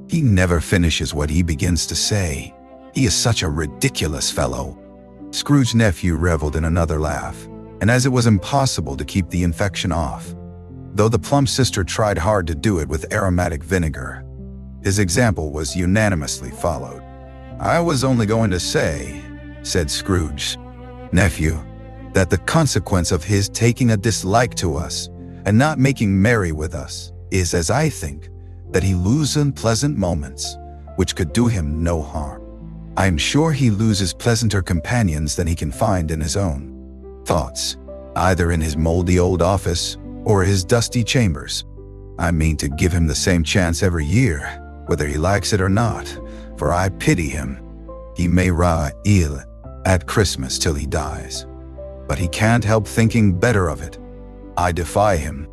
"He never finishes what he begins to say. He is such a ridiculous fellow." Scrooge's nephew reveled in another laugh, and as it was impossible to keep the infection off, though the plump sister tried hard to do it with aromatic vinegar, his example was unanimously followed. "I was only going to say," said Scrooge's nephew, "that the consequence of his taking a dislike to us and not making merry with us is, as I think, that he loses pleasant moments, which could do him no harm. I am sure he loses pleasanter companions than he can find in his own thoughts, either in his moldy old office or his dusty chambers. I mean to give him the same chance every year, whether he likes it or not, for I pity him. He may lie ill at Christmas till he dies, but he can't help thinking better of it. I defy him.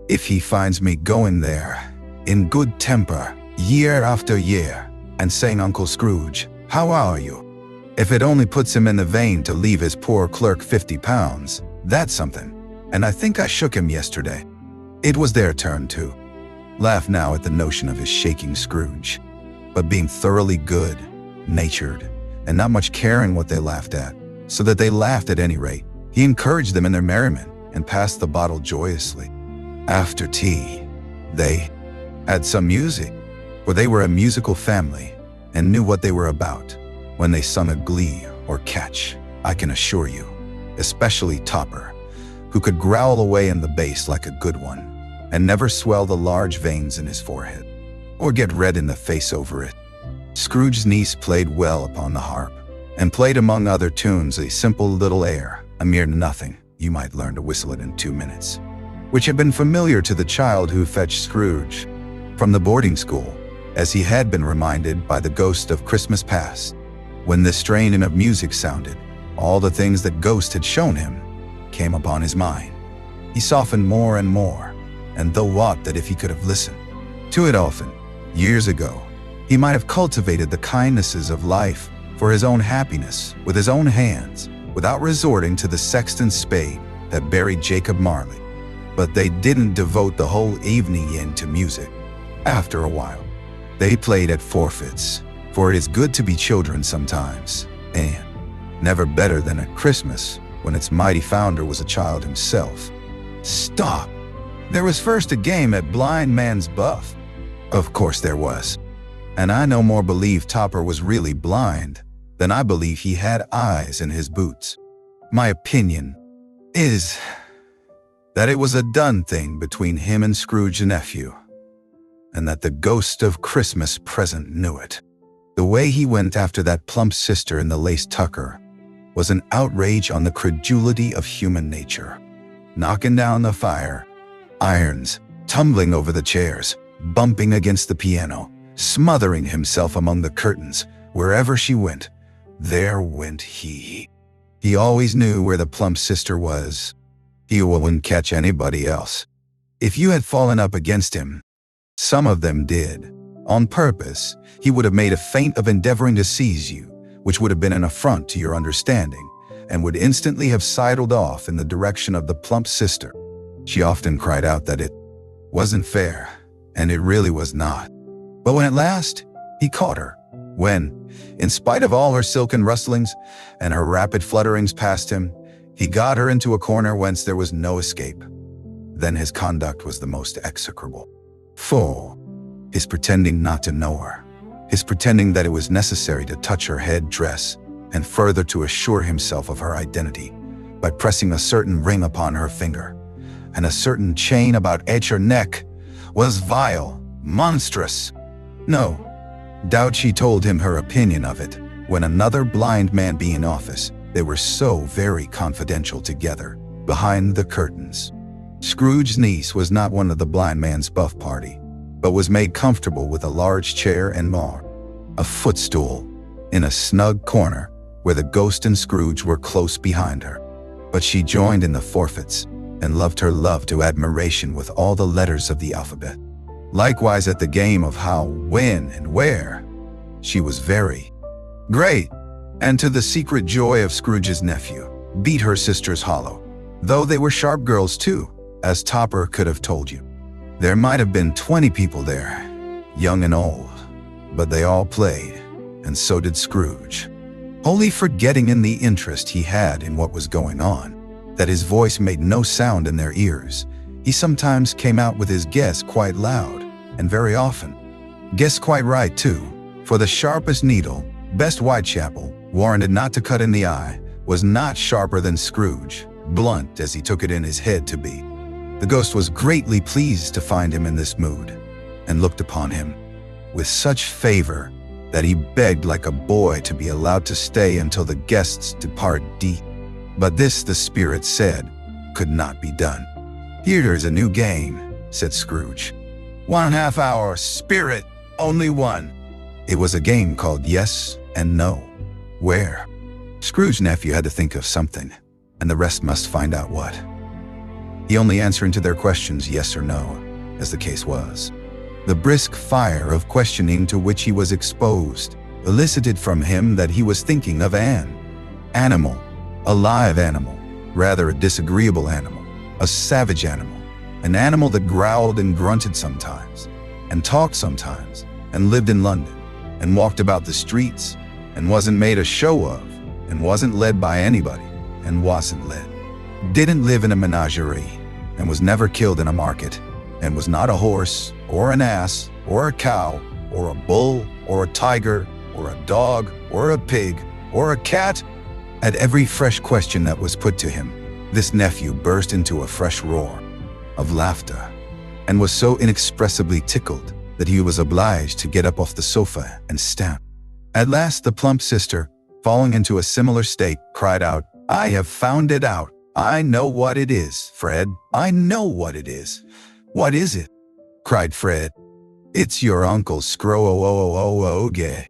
If he finds me going there, in good temper, year after year, and saying, "Uncle Scrooge, how are you?" If it only puts him in the vein to leave his poor clerk 50 pounds, that's something. And I think I shook him yesterday. It was their turn to laugh now at the notion of his shaking Scrooge. But being thoroughly good, natured, and not much caring what they laughed at, so that they laughed at any rate, he encouraged them in their merriment and passed the bottle joyously. After tea, they had some music, for they were a musical family and knew what they were about when they sung a glee or catch, I can assure you, especially Topper, who could growl away in the bass like a good one and never swell the large veins in his forehead or get red in the face over it. Scrooge's niece played well upon the harp and played among other tunes a simple little air, a mere nothing, you might learn to whistle it in 2 minutes, which had been familiar to the child who fetched Scrooge from the boarding school, as he had been reminded by the ghost of Christmas past. When this strain of music sounded, all the things that ghost had shown him came upon his mind. He softened more and more, and though wot that if he could have listened to it often, years ago, he might have cultivated the kindnesses of life for his own happiness with his own hands, without resorting to the sexton's spade that buried Jacob Marley. But they didn't devote the whole evening to music. After a while, they played at forfeits, for it is good to be children sometimes, and never better than at Christmas, when its mighty founder was a child himself. Stop! There was first a game at Blind Man's Buff. Of course there was. And I no more believe Topper was really blind than I believe he had eyes in his boots. My opinion is that it was a done thing between him and Scrooge's nephew, and that the ghost of Christmas present knew it. The way he went after that plump sister in the lace tucker was an outrage on the credulity of human nature. Knocking down the fire irons, tumbling over the chairs, bumping against the piano, smothering himself among the curtains. Wherever she went, there went he. He always knew where the plump sister was. He wouldn't catch anybody else. If you had fallen up against him, some of them did, on purpose, he would have made a feint of endeavoring to seize you, which would have been an affront to your understanding, and would instantly have sidled off in the direction of the plump sister. She often cried out that it wasn't fair, and it really was not. But when at last he caught her, when, in spite of all her silken rustlings and her rapid flutterings past him, he got her into a corner whence there was no escape, then his conduct was the most execrable. For his pretending not to know her, his pretending that it was necessary to touch her head dress, and further to assure himself of her identity by pressing a certain ring upon her finger, and a certain chain about her neck, was vile, monstrous. No doubt she told him her opinion of it, when another blind man be in office. They were so very confidential together, behind the curtains. Scrooge's niece was not one of the blind man's buff party, but was made comfortable with a large chair and a footstool, in a snug corner where the ghost and Scrooge were close behind her. But she joined in the forfeits, and loved her love to admiration with all the letters of the alphabet. Likewise at the game of how, when, and where, she was very great, and to the secret joy of Scrooge's nephew, beat her sisters hollow, though they were sharp girls too, as Topper could have told you. There might have been 20 people there, young and old, but they all played, and so did Scrooge, wholly forgetting in the interest he had in what was going on, that his voice made no sound in their ears. He sometimes came out with his guess quite loud, and very often guessed quite right too, for the sharpest needle, best Whitechapel, warranted not to cut in the eye, was not sharper than Scrooge, blunt as he took it in his head to be. The ghost was greatly pleased to find him in this mood, and looked upon him with such favor that he begged like a boy to be allowed to stay until the guests depart deep. But this, the spirit said, could not be done. "Here is a new game," said Scrooge. "1/2 hour, spirit, only one." It was a game called Yes and No. Where? Scrooge's nephew had to think of something, and the rest must find out what. He only answered to their questions yes or no, as the case was. The brisk fire of questioning to which he was exposed elicited from him that he was thinking of an animal, a live animal, rather a disagreeable animal, a savage animal, an animal that growled and grunted sometimes, and talked sometimes, and lived in London, and walked about the streets, and wasn't made a show of, and wasn't led by anybody, and wasn't led. Didn't live in a menagerie, and was never killed in a market, and was not a horse, or an ass, or a cow, or a bull, or a tiger, or a dog, or a pig, or a cat. At every fresh question that was put to him, this nephew burst into a fresh roar of laughter, and was so inexpressibly tickled that he was obliged to get up off the sofa and stamp. At last the plump sister, falling into a similar state, cried out, "I have found it out. I know what it is, Fred. I know what it is." "What is it?" cried Fred. "It's your Uncle Scrooge,"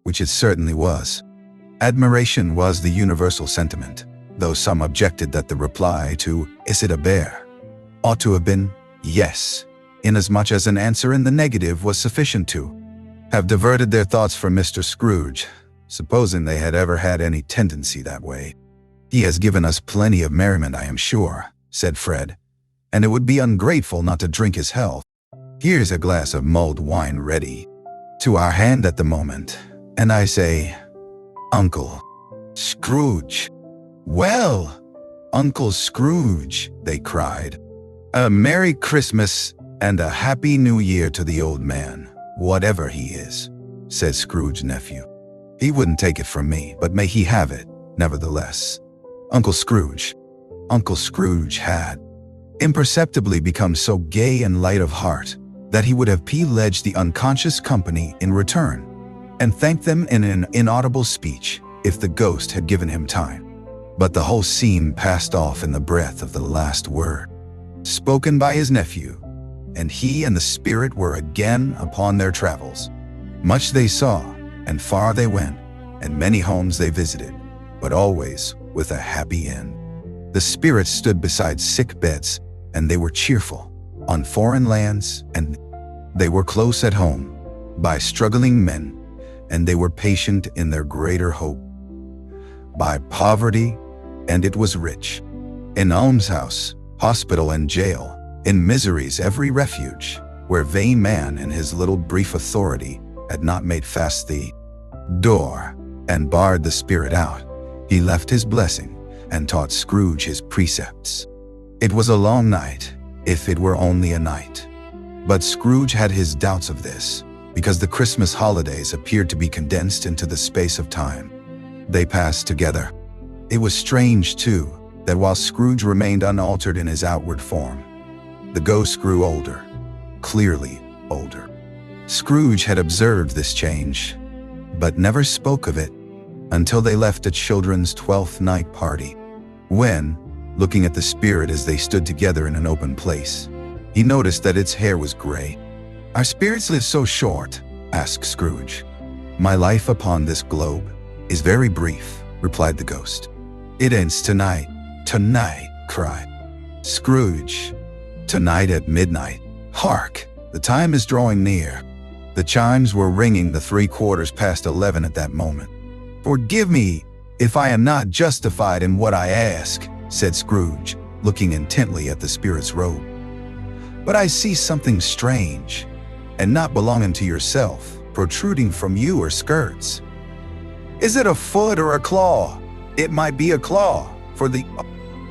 which it certainly was. Admiration was the universal sentiment, though some objected that the reply to "Is it a bear?" ought to have been "Yes," inasmuch as an answer in the negative was sufficient to have diverted their thoughts from Mr. Scrooge, supposing they had ever had any tendency that way. "He has given us plenty of merriment, I am sure," said Fred, "and it would be ungrateful not to drink his health. Here's a glass of mulled wine ready to our hand at the moment, and I say, Uncle Scrooge." "Well, Uncle Scrooge," they cried, "a Merry Christmas and a Happy New Year to the old man, whatever he is," said Scrooge's nephew. "He wouldn't take it from me, but may he have it, nevertheless." Uncle Scrooge had imperceptibly become so gay and light of heart that he would have pledged the unconscious company in return, and thanked them in an inaudible speech if the ghost had given him time. But the whole scene passed off in the breath of the last word spoken by his nephew, and he and the spirit were again upon their travels. Much they saw, and far they went, and many homes they visited, but always with a happy end. The spirits stood beside sick beds, and they were cheerful on foreign lands, and they were close at home by struggling men, and they were patient in their greater hope by poverty, and it was rich. In almshouse, hospital, and jail, in misery's every refuge, where vain man in his little brief authority had not made fast the door and barred the spirit out, he left his blessing and taught Scrooge his precepts. It was a long night, if it were only a night. But Scrooge had his doubts of this, because the Christmas holidays appeared to be condensed into the space of time they passed together. It was strange, too, that while Scrooge remained unaltered in his outward form, the ghost grew older, clearly older. Scrooge had observed this change, but never spoke of it until they left a children's 12th night party, when, looking at the spirit as they stood together in an open place, he noticed that its hair was gray. "Our spirits live so short?" asked Scrooge. "My life upon this globe is very brief," replied the ghost. "It ends tonight." "Tonight," cried Scrooge. "Tonight at midnight. Hark! The time is drawing near." The chimes were ringing the 11:15 at that moment. "Forgive me if I am not justified in what I ask," said Scrooge, looking intently at the spirit's robe. "But I see something strange, and not belonging to yourself, protruding from your skirts." "Is it a foot or a claw?" "It might be a claw, for the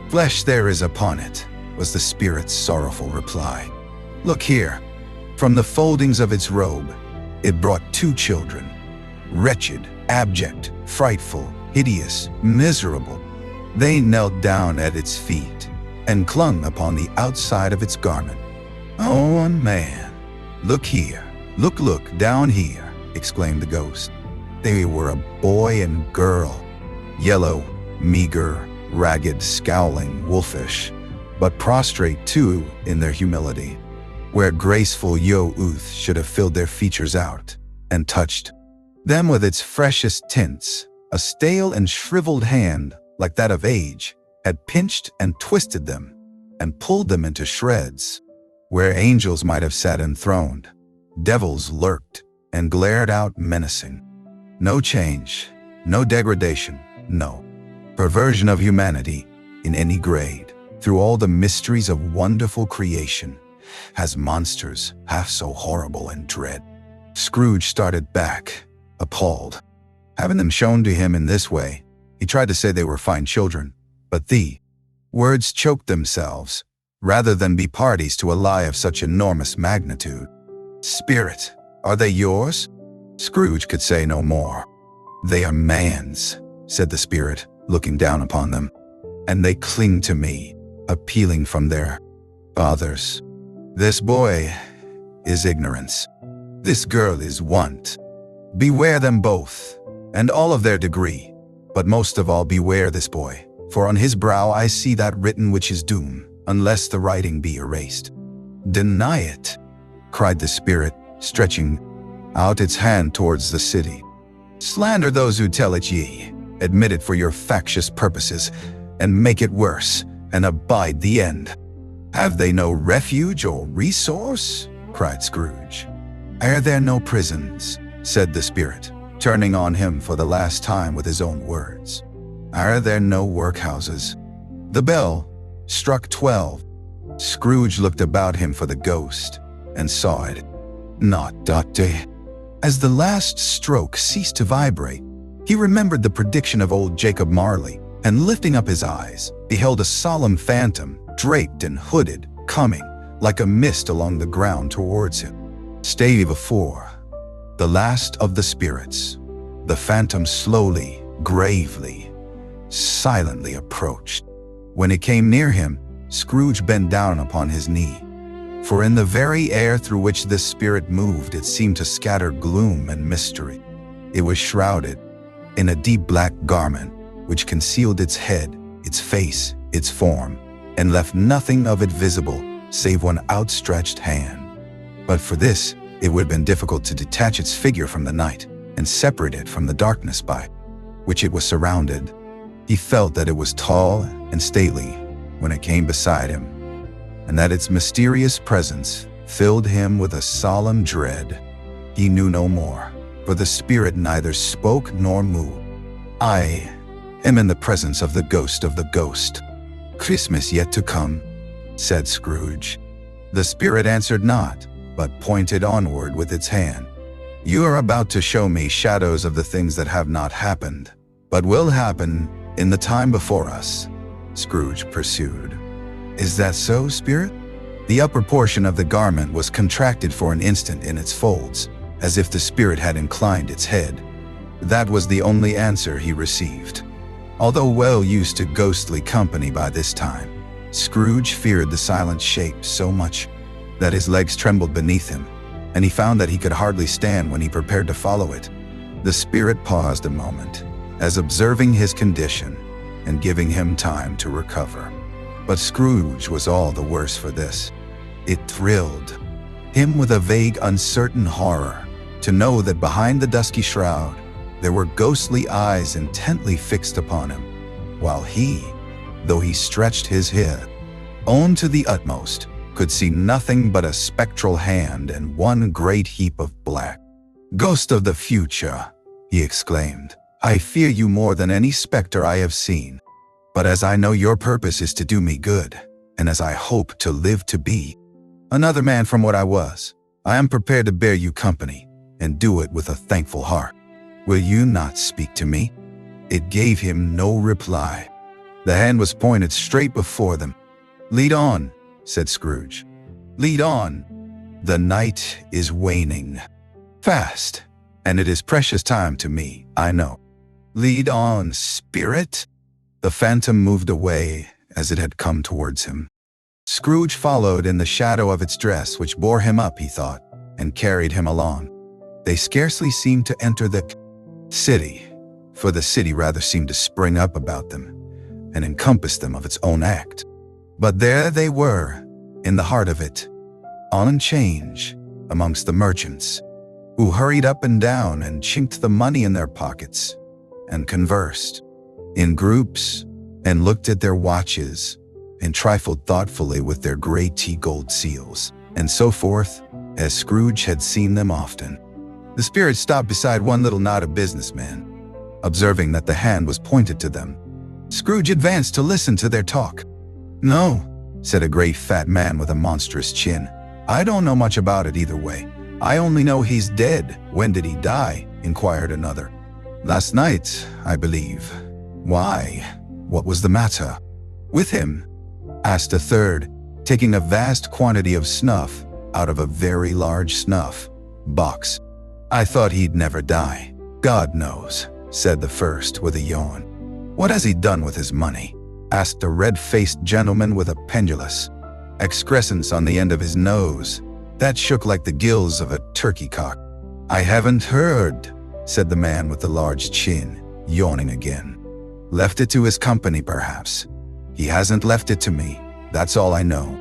flesh there is upon it," was the spirit's sorrowful reply. "Look here." From the foldings of its robe, it brought 2 children, wretched, abject, frightful, hideous, miserable. They knelt down at its feet and clung upon the outside of its garment. "Oh, man, look here, look down here," exclaimed the ghost. They were a boy and girl, yellow, meager, ragged, scowling, wolfish, but prostrate too in their humility, where graceful youth should have filled their features out and touched them with its freshest tints. A stale and shriveled hand, like that of age, had pinched and twisted them and pulled them into shreds, where angels might have sat enthroned. Devils lurked and glared out menacing. No change, no degradation, no perversion of humanity in any grade. Through all the mysteries of wonderful creation, has monsters half so horrible and dread. Scrooge started back, appalled. Having them shown to him in this way, he tried to say they were fine children, but the words choked themselves, rather than be parties to a lie of such enormous magnitude. "Spirit, are they yours?" Scrooge could say no more. "They are man's," said the spirit, looking down upon them, "and they cling to me, appealing from their fathers. This boy is ignorance. This girl is want. Beware them both, and all of their degree, but most of all beware this boy, for on his brow I see that written which is doom, unless the writing be erased." "Deny it," cried the spirit, stretching out its hand towards the city. "Slander those who tell it ye, admit it for your factious purposes, and make it worse, and abide the end. Have they no refuge or resource?" cried Scrooge. "Are there no prisons?" said the spirit, turning on him for the last time with his own words. "Are there no workhouses?" The bell struck 12. Scrooge looked about him for the ghost, and saw it not. As the last stroke ceased to vibrate, he remembered the prediction of old Jacob Marley, and lifting up his eyes, beheld a solemn phantom, draped and hooded, coming, like a mist along the ground towards him. Stave 4. The last of the spirits. The phantom slowly, gravely, silently approached. When it came near him, Scrooge bent down upon his knee. For in the very air through which this spirit moved, it seemed to scatter gloom and mystery. It was shrouded in a deep black garment, which concealed its head, its face, its form, and left nothing of it visible save one outstretched hand. But for this, it would have been difficult to detach its figure from the night and separate it from the darkness by which it was surrounded. He felt that it was tall and stately when it came beside him, and that its mysterious presence filled him with a solemn dread. He knew no more, for the spirit neither spoke nor moved. "I am in the presence of the ghost of the ghost. Christmas yet to come," said Scrooge. The spirit answered not, but pointed onward with its hand. "You are about to show me shadows of the things that have not happened, but will happen in the time before us," Scrooge pursued. "Is that so, spirit?" The upper portion of the garment was contracted for an instant in its folds, as if the spirit had inclined its head. That was the only answer he received. Although well used to ghostly company by this time, Scrooge feared the silent shape so much that his legs trembled beneath him, and he found that he could hardly stand when he prepared to follow it. The spirit paused a moment, as observing his condition and giving him time to recover. But Scrooge was all the worse for this. It thrilled him with a vague, uncertain horror to know that behind the dusky shroud there were ghostly eyes intently fixed upon him, while he, though he stretched his head on to the utmost, could see nothing but a spectral hand and one great heap of black. "Ghost of the future," he exclaimed, "I fear you more than any specter I have seen. But as I know your purpose is to do me good, and as I hope to live to be another man from what I was, I am prepared to bear you company, and do it with a thankful heart. Will you not speak to me?" It gave him no reply. The hand was pointed straight before them. "Lead on," said Scrooge. "Lead on. The night is waning fast, and it is precious time to me, I know. Lead on, spirit." The phantom moved away as it had come towards him. Scrooge followed in the shadow of its dress, which bore him up, he thought, and carried him along. They scarcely seemed to enter the city, for the city rather seemed to spring up about them and encompass them of its own act. But there they were, in the heart of it, on 'change, amongst the merchants, who hurried up and down and chinked the money in their pockets, and conversed in groups, and looked at their watches, and trifled thoughtfully with their gray tea gold seals, and so forth, as Scrooge had seen them often. The spirit stopped beside one little knot of businessmen. Observing that the hand was pointed to them, Scrooge advanced to listen to their talk. "No," said a great fat man with a monstrous chin. "I don't know much about it either way. I only know he's dead." "When did he die?" inquired another. "Last night, I believe." "Why? What was the matter with him?" asked a third, taking a vast quantity of snuff out of a very large snuff box. "I thought he'd never die." "God knows," said the first with a yawn. "What has he done with his money?" asked a red-faced gentleman with a pendulous excrescence on the end of his nose that shook like the gills of a turkey cock. "I haven't heard," said the man with the large chin, yawning again. "Left it to his company, perhaps." "He hasn't left it to me. That's all I know."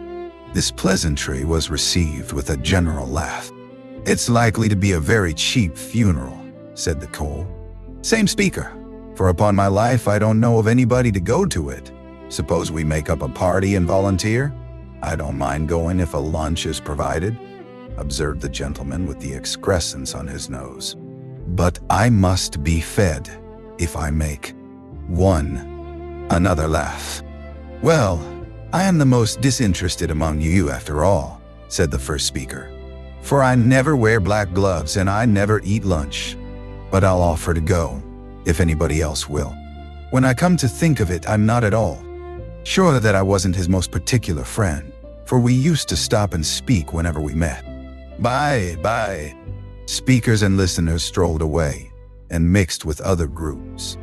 This pleasantry was received with a general laugh. "It's likely to be a very cheap funeral," said the coal. "Same speaker, for upon my life I don't know of anybody to go to it. Suppose we make up a party and volunteer? I don't mind going if a lunch is provided," observed the gentleman with the excrescence on his nose. "But I must be fed if I make one." Another laugh. "Well, I am the most disinterested among you after all," said the first speaker, "for I never wear black gloves and I never eat lunch. But I'll offer to go, if anybody else will. When I come to think of it, I'm not at all sure that I wasn't his most particular friend, for we used to stop and speak whenever we met." "Bye, bye." Speakers and listeners strolled away and mixed with other groups.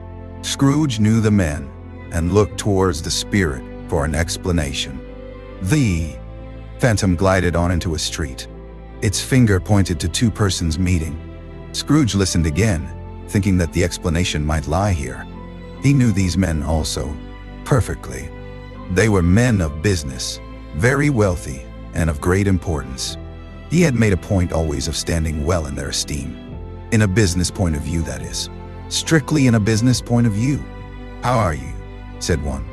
Scrooge knew the men and looked towards the spirit for an explanation. The phantom glided on into a street. Its finger pointed to two persons meeting. Scrooge listened again, thinking that the explanation might lie here. He knew these men also, perfectly. They were men of business, very wealthy, and of great importance. He had made a point always of standing well in their esteem. In a business point of view, that is. Strictly in a business point of view. "How are you?" said one.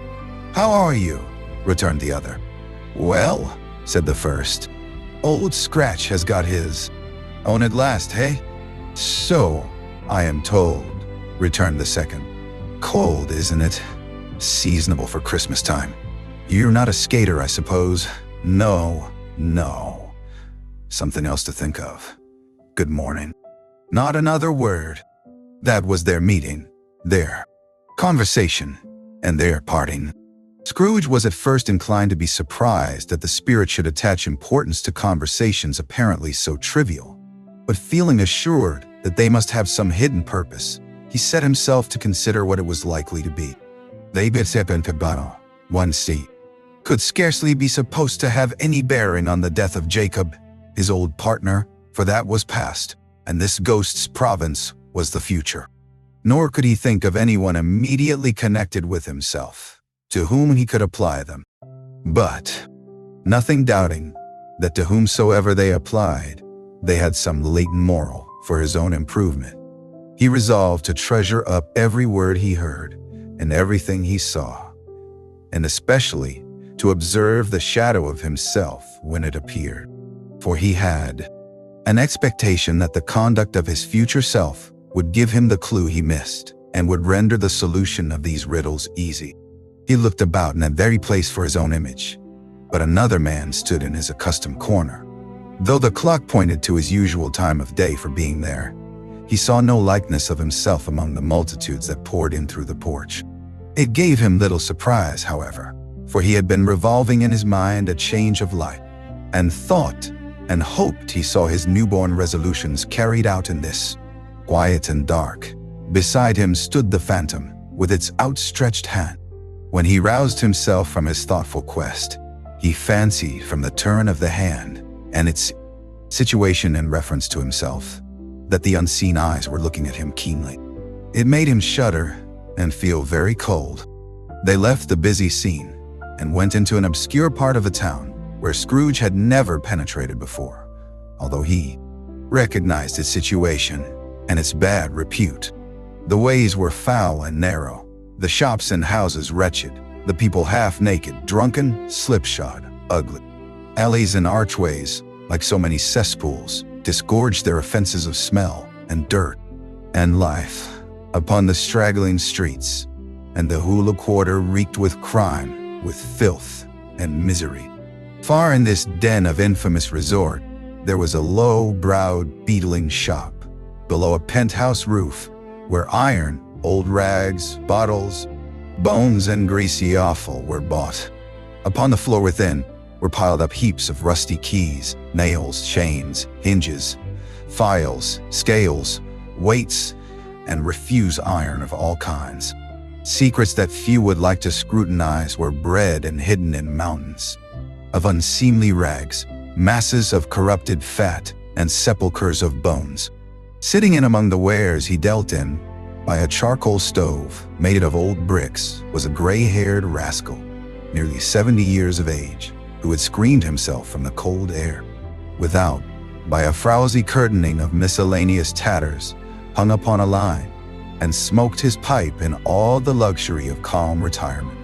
"How are you?" returned the other. "Well," said the first, "Old Scratch has got his own at last, hey?" "So I am told," returned the second. "Cold, isn't it? Seasonable for Christmas time. You're not a skater, I suppose?" No. Something else to think of. Good morning." Not another word. That was their meeting, their conversation, and their parting. Scrooge was at first inclined to be surprised that the spirit should attach importance to conversations apparently so trivial. But feeling assured that they must have some hidden purpose, he set himself to consider what it was likely to be. They one seat, could scarcely be supposed to have any bearing on the death of Jacob, his old partner, for that was past, and this ghost's province was the future. Nor could he think of anyone immediately connected with himself, to whom he could apply them. But, nothing doubting that to whomsoever they applied, they had some latent moral for his own improvement, he resolved to treasure up every word he heard and everything he saw, and especially to observe the shadow of himself when it appeared. For he had an expectation that the conduct of his future self would give him the clue he missed and would render the solution of these riddles easy. He looked about in that very place for his own image, but another man stood in his accustomed corner. Though the clock pointed to his usual time of day for being there, he saw no likeness of himself among the multitudes that poured in through the porch. It gave him little surprise, however, for he had been revolving in his mind a change of life, and thought and hoped he saw his newborn resolutions carried out in this. Quiet and dark, beside him stood the phantom with its outstretched hand. When he roused himself from his thoughtful quest, he fancied from the turn of the hand and its situation in reference to himself that the unseen eyes were looking at him keenly. It made him shudder and feel very cold. They left the busy scene and went into an obscure part of the town where Scrooge had never penetrated before, although he recognized its situation and its bad repute. The ways were foul and narrow, the shops and houses wretched, the people half-naked, drunken, slipshod, ugly. Alleys and archways like so many cesspools, disgorged their offenses of smell and dirt and life upon the straggling streets, and the Hula Quarter reeked with crime, with filth and misery. Far in this den of infamous resort, there was a low-browed, beetling shop, below a penthouse roof, where iron, old rags, bottles, bones, and greasy offal were bought. Upon the floor within were piled up heaps of rusty keys, nails, chains, hinges, files, scales, weights, and refuse iron of all kinds. Secrets that few would like to scrutinize were bred and hidden in mountains of unseemly rags, masses of corrupted fat, and sepulchres of bones. Sitting in among the wares he dealt in, by a charcoal stove made of old bricks, was a gray-haired rascal, nearly 70 years of age, who had screened himself from the cold air. Without, by a frowsy curtaining of miscellaneous tatters, hung upon a line, and smoked his pipe in all the luxury of calm retirement.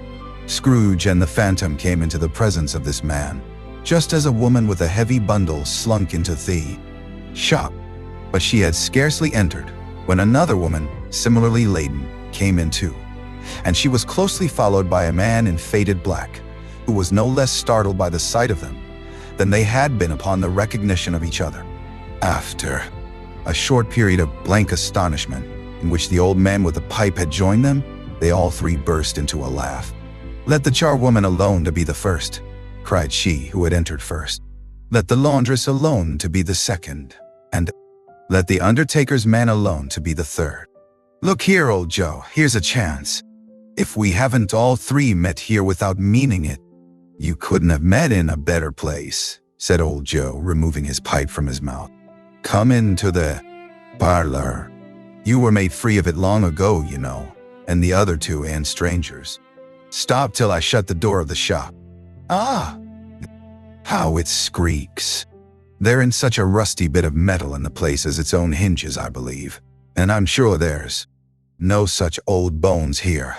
Scrooge and the phantom came into the presence of this man, just as a woman with a heavy bundle slunk into the shop. But she had scarcely entered when another woman, similarly laden, came in too, and she was closely followed by a man in faded black, who was no less startled by the sight of them than they had been upon the recognition of each other. After a short period of blank astonishment, in which the old man with the pipe had joined them, they all three burst into a laugh. "Let the charwoman alone to be the first," cried she who had entered first. "Let the laundress alone to be the second, and let the undertaker's man alone to be the third. Look here, old Joe, here's a chance. If we haven't all three met here without meaning it." "You couldn't have met in a better place," said old Joe, removing his pipe from his mouth. "Come into the parlor. You were made free of it long ago, you know, and the other two ain't strangers. Stop till I shut the door of the shop. Ah, how it squeaks. They're in such a rusty bit of metal in the place as its own hinges, I believe, and I'm sure there's no such old bones here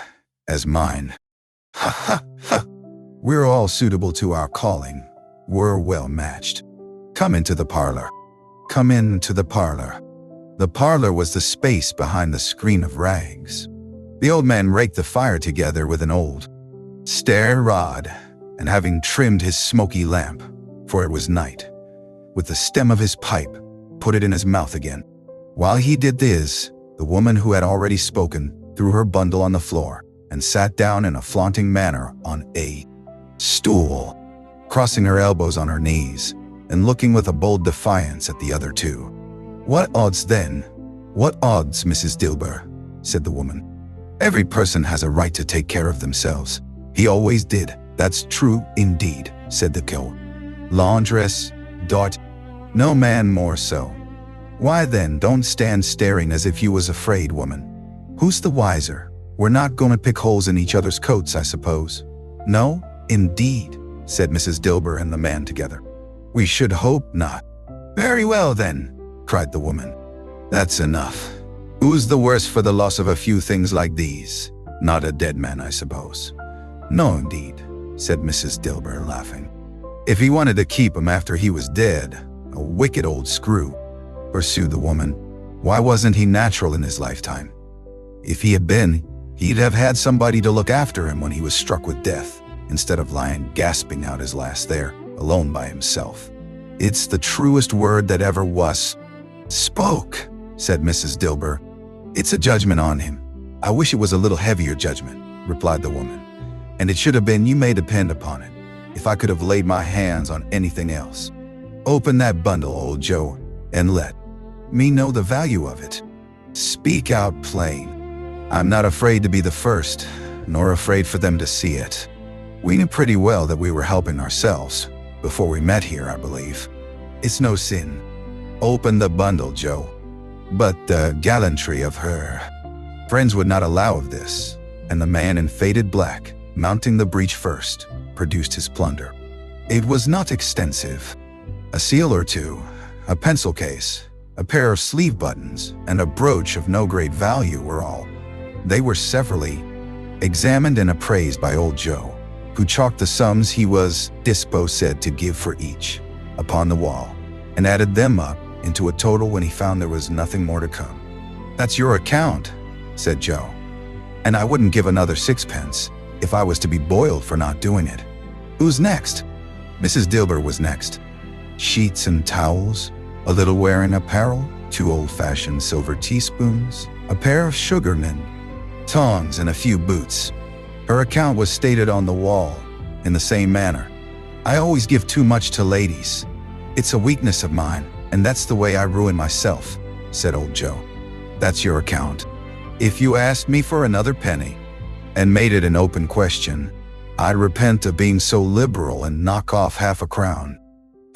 as mine. Ha ha ha. We're all suitable to our calling. We're well matched. Come into the parlor. Come into the parlor." The parlor was the space behind the screen of rags. The old man raked the fire together with an old stair rod, and having trimmed his smoky lamp, for it was night, with the stem of his pipe, put it in his mouth again. While he did this, the woman who had already spoken threw her bundle on the floor and sat down in a flaunting manner on a stool, crossing her elbows on her knees and looking with a bold defiance at the other two. "What odds then? What odds, Mrs. Dilber?" said the woman. "Every person has a right to take care of themselves. He always did." "That's true indeed," said the laundress. "No man more so." "Why then, don't stand staring as if you was afraid, woman. Who's the wiser? We're not going to pick holes in each other's coats, I suppose." "No, indeed," said Mrs. Dilber and the man together. "We should hope not." "Very well then," cried the woman. "That's enough. Who's the worse for the loss of a few things like these? Not a dead man, I suppose." "No, indeed," said Mrs. Dilber, laughing. "If he wanted to keep him after he was dead, a wicked old screw," pursued the woman. "Why wasn't he natural in his lifetime? If he had been, he'd have had somebody to look after him when he was struck with death, instead of lying gasping out his last there, alone by himself. It's the truest word that ever was spoke," said Mrs. Dilber. "It's a judgment on him. I wish it was a little heavier judgment," replied the woman. "And it should have been, you may depend upon it, if I could have laid my hands on anything else. Open that bundle, old Joe, and let me know the value of it. Speak out plain. I'm not afraid to be the first, nor afraid for them to see it. We knew pretty well that we were helping ourselves before we met here, I believe. It's no sin. Open the bundle, Joe." But the gallantry of her friends would not allow of this, and the man in faded black, mounting the breach first, produced his plunder. It was not extensive. A seal or two, a pencil case, a pair of sleeve buttons, and a brooch of no great value were all. They were severally examined and appraised by old Joe, who chalked the sums he was disposed to give for each upon the wall, and added them up into a total when he found there was nothing more to come. "That's your account," said Joe. "And I wouldn't give another sixpence if I was to be boiled for not doing it." "Who's next?" Mrs. Dilber was next. Sheets and towels, a little wearing apparel, 2 old-fashioned silver teaspoons, a pair of sugarmen, tongs, and a few boots. Her account was stated on the wall in the same manner. "I always give too much to ladies. It's a weakness of mine, and that's the way I ruin myself," said old Joe. "That's your account. If you asked me for another penny and made it an open question, I'd repent of being so liberal and knock off half a crown."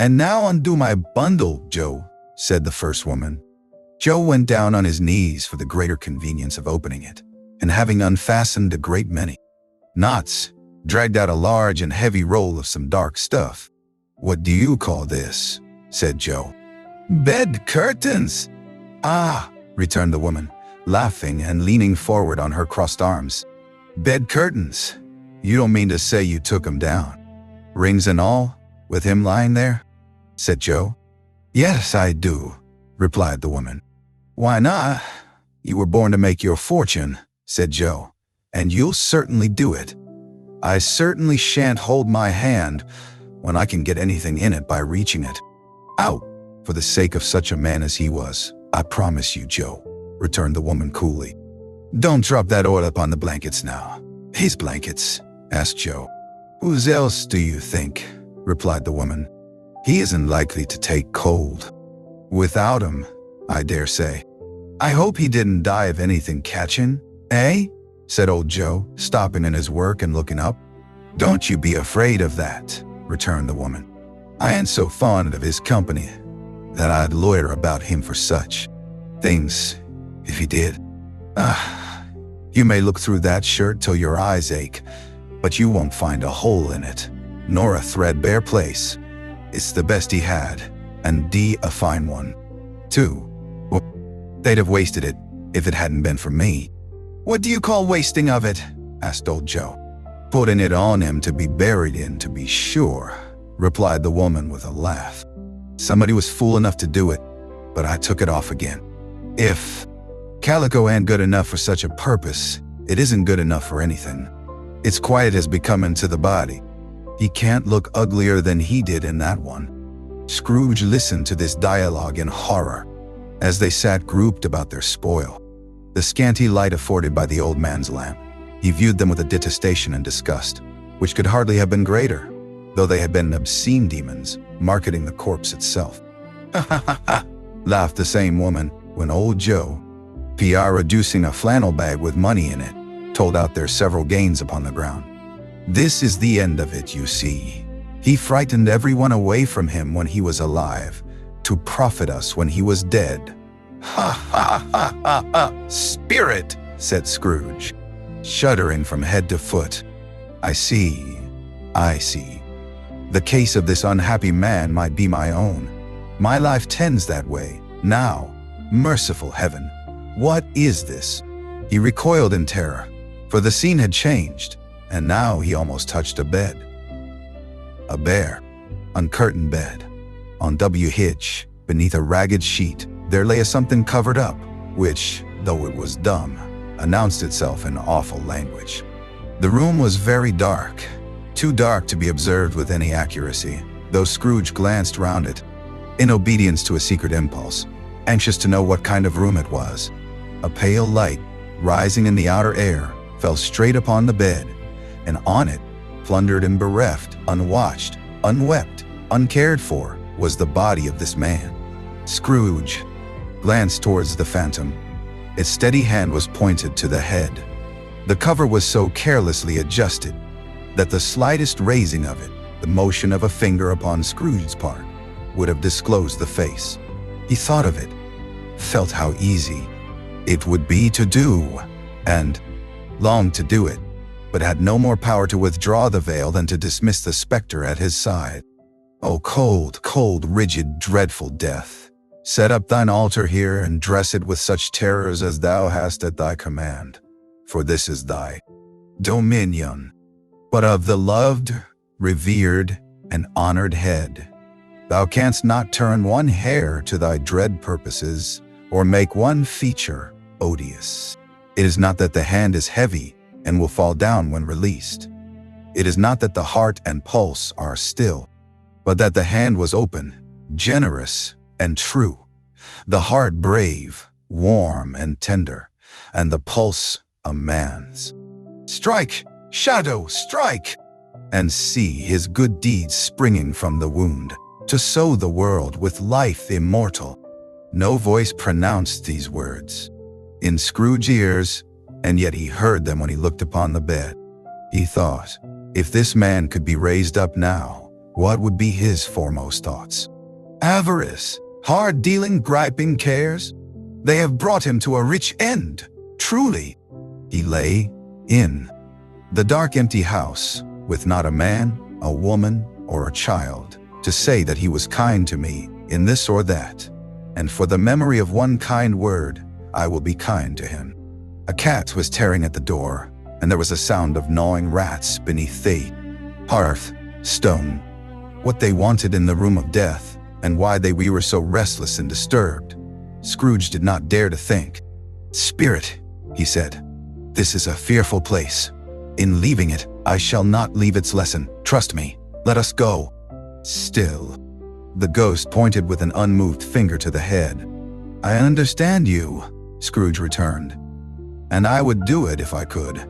"And now undo my bundle, Joe," said the first woman. Joe went down on his knees for the greater convenience of opening it, and having unfastened a great many knots, dragged out a large and heavy roll of some dark stuff. "What do you call this?" said Joe. "Bed curtains." "Ah," returned the woman, laughing and leaning forward on her crossed arms. "Bed curtains. You don't mean to say you took 'em down, rings and all, with him lying there?" said Joe. "Yes, I do," replied the woman. "Why not? You were born to make your fortune," said Joe, "and you'll certainly do it. I certainly shan't hold my hand when I can get anything in it by reaching it out for the sake of such a man as he was. I promise you, Joe," returned the woman coolly. "Don't drop that oil upon the blankets now." "His blankets?" asked Joe. "Whose else do you think?" replied the woman. "He isn't likely to take cold without 'em, I dare say. I hope he didn't die of anything catching, eh?" said old Joe, stopping in his work and looking up. "Don't you be afraid of that," returned the woman. "I ain't so fond of his company that I'd loiter about him for such things, if he did. You may look through that shirt till your eyes ache, but you won't find a hole in it, nor a threadbare place. It's the best he had, and a fine one, too. Well, they'd have wasted it if it hadn't been for me." "What do you call wasting of it?" asked old Joe. "Putting it on him to be buried in, to be sure," replied the woman with a laugh. "Somebody was fool enough to do it, but I took it off again. If calico ain't good enough for such a purpose, it isn't good enough for anything. It's quiet as becoming to the body. He can't look uglier than he did in that one." Scrooge listened to this dialogue in horror as they sat grouped about their spoil. The scanty light afforded by the old man's lamp, he viewed them with a detestation and disgust, which could hardly have been greater, though they had been obscene demons, marketing the corpse itself. "Ha ha ha ha," laughed the same woman, when old Joe, reducing a flannel bag with money in it, told out their several gains upon the ground. "This is the end of it, you see. He frightened everyone away from him when he was alive, to profit us when he was dead." "Ha ha ha ha ha! Spirit!" said Scrooge, shuddering from head to foot. I see. The case of this unhappy man might be my own. My life tends that way. Now, merciful heaven, what is this?" He recoiled in terror, for the scene had changed, and now he almost touched a bed. A bare, uncurtained bed. On W hitch, beneath a ragged sheet, there lay a something covered up, which, though it was dumb, announced itself in awful language. The room was very dark, too dark to be observed with any accuracy, though Scrooge glanced round it, in obedience to a secret impulse, anxious to know what kind of room it was. A pale light, rising in the outer air, fell straight upon the bed, and on it, plundered and bereft, unwatched, unwept, uncared for, was the body of this man. Scrooge glanced towards the phantom. Its steady hand was pointed to the head. The cover was so carelessly adjusted that the slightest raising of it, the motion of a finger upon Scrooge's part, would have disclosed the face. He thought of it, felt how easy it would be to do, and longed to do it, but had no more power to withdraw the veil than to dismiss the specter at his side. "O cold, cold, rigid, dreadful death, set up thine altar here and dress it with such terrors as thou hast at thy command, for this is thy dominion. But of the loved, revered, and honored head, Thou canst not turn one hair to thy dread purposes, or make one feature odious. It is not that the hand is heavy and will fall down when released. It is not that the heart and pulse are still, but that the hand was open, generous, and true, the heart brave, warm, and tender, and the pulse a man's. Strike, shadow, strike! And see his good deeds springing from the wound, to sow the world with life immortal. No voice pronounced these words in Scrooge's ears, and yet he heard them when he looked upon the bed. He thought, if this man could be raised up now, what would be his foremost thoughts? Avarice, hard-dealing, griping cares? They have brought him to a rich end, truly. He lay in the dark, empty house, with not a man, a woman, or a child to say that he was kind to me in this or that, and for the memory of one kind word, I will be kind to him. A cat was tearing at the door, and there was a sound of gnawing rats beneath the hearth stone. What they wanted in the room of death, and why we were so restless and disturbed, Scrooge did not dare to think. Spirit, he said, this is a fearful place. In leaving it, I shall not leave its lesson. Trust me. Let us go. Still, the ghost pointed with an unmoved finger to the head. I understand you, Scrooge returned, and I would do it if I could.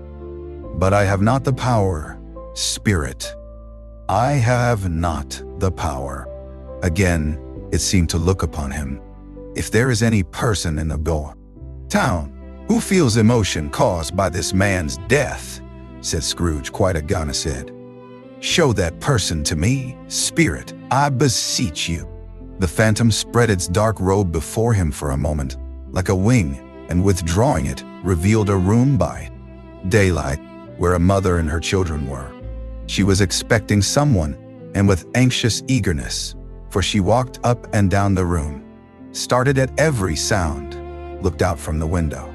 But I have not the power, Spirit. I have not the power. Again, it seemed to look upon him. If there is any person in the town who feels emotion caused by this man's death, said Scrooge, quite agonised, show that person to me, Spirit, I beseech you. The phantom spread its dark robe before him for a moment, like a wing, and withdrawing it, revealed a room by daylight, where a mother and her children were. She was expecting someone, and with anxious eagerness, for she walked up and down the room, started at every sound, looked out from the window,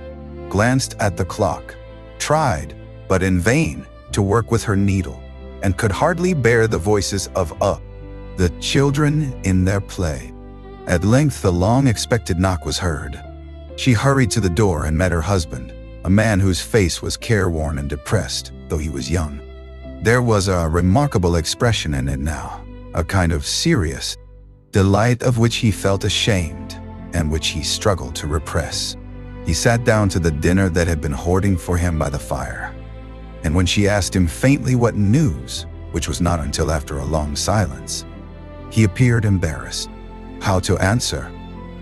glanced at the clock, tried, but in vain, to work with her needle, and could hardly bear the voices of the children in their play. At length the long-expected knock was heard. She hurried to the door and met her husband, a man whose face was careworn and depressed, though he was young. There was a remarkable expression in it now, a kind of serious delight of which he felt ashamed, and which he struggled to repress. He sat down to the dinner that had been hoarding for him by the fire, and when she asked him faintly what news, which was not until after a long silence, he appeared embarrassed. How to answer?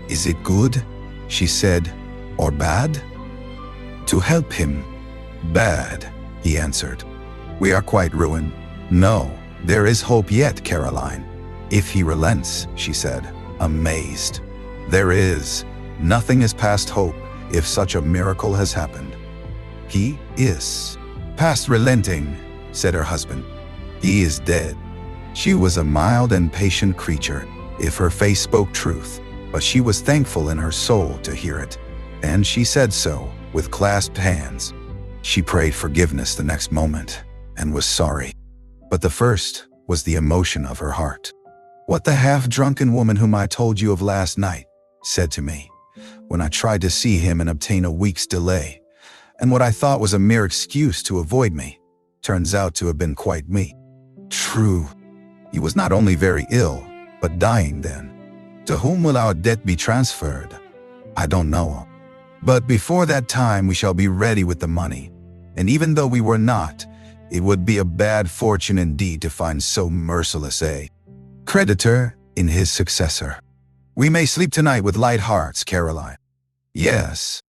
Is it good, she said, or bad? To help him. Bad, he answered. We are quite ruined. No, there is hope yet, Caroline. If he relents, she said, amazed. There is. Nothing is past hope if such a miracle has happened. He is past relenting, said her husband. He is dead. She was a mild and patient creature, if her face spoke truth, but she was thankful in her soul to hear it, and she said so, with clasped hands. She prayed forgiveness the next moment, and was sorry. But the first was the emotion of her heart. What the half-drunken woman whom I told you of last night said to me, when I tried to see him and obtain a week's delay, and what I thought was a mere excuse to avoid me, turns out to have been quite me. True, he was not only very ill, but dying then. To whom will our debt be transferred? I don't know. But before that time we shall be ready with the money, and even though we were not, it would be a bad fortune indeed to find so merciless a creditor in his successor. We may sleep tonight with light hearts, Caroline. Yes,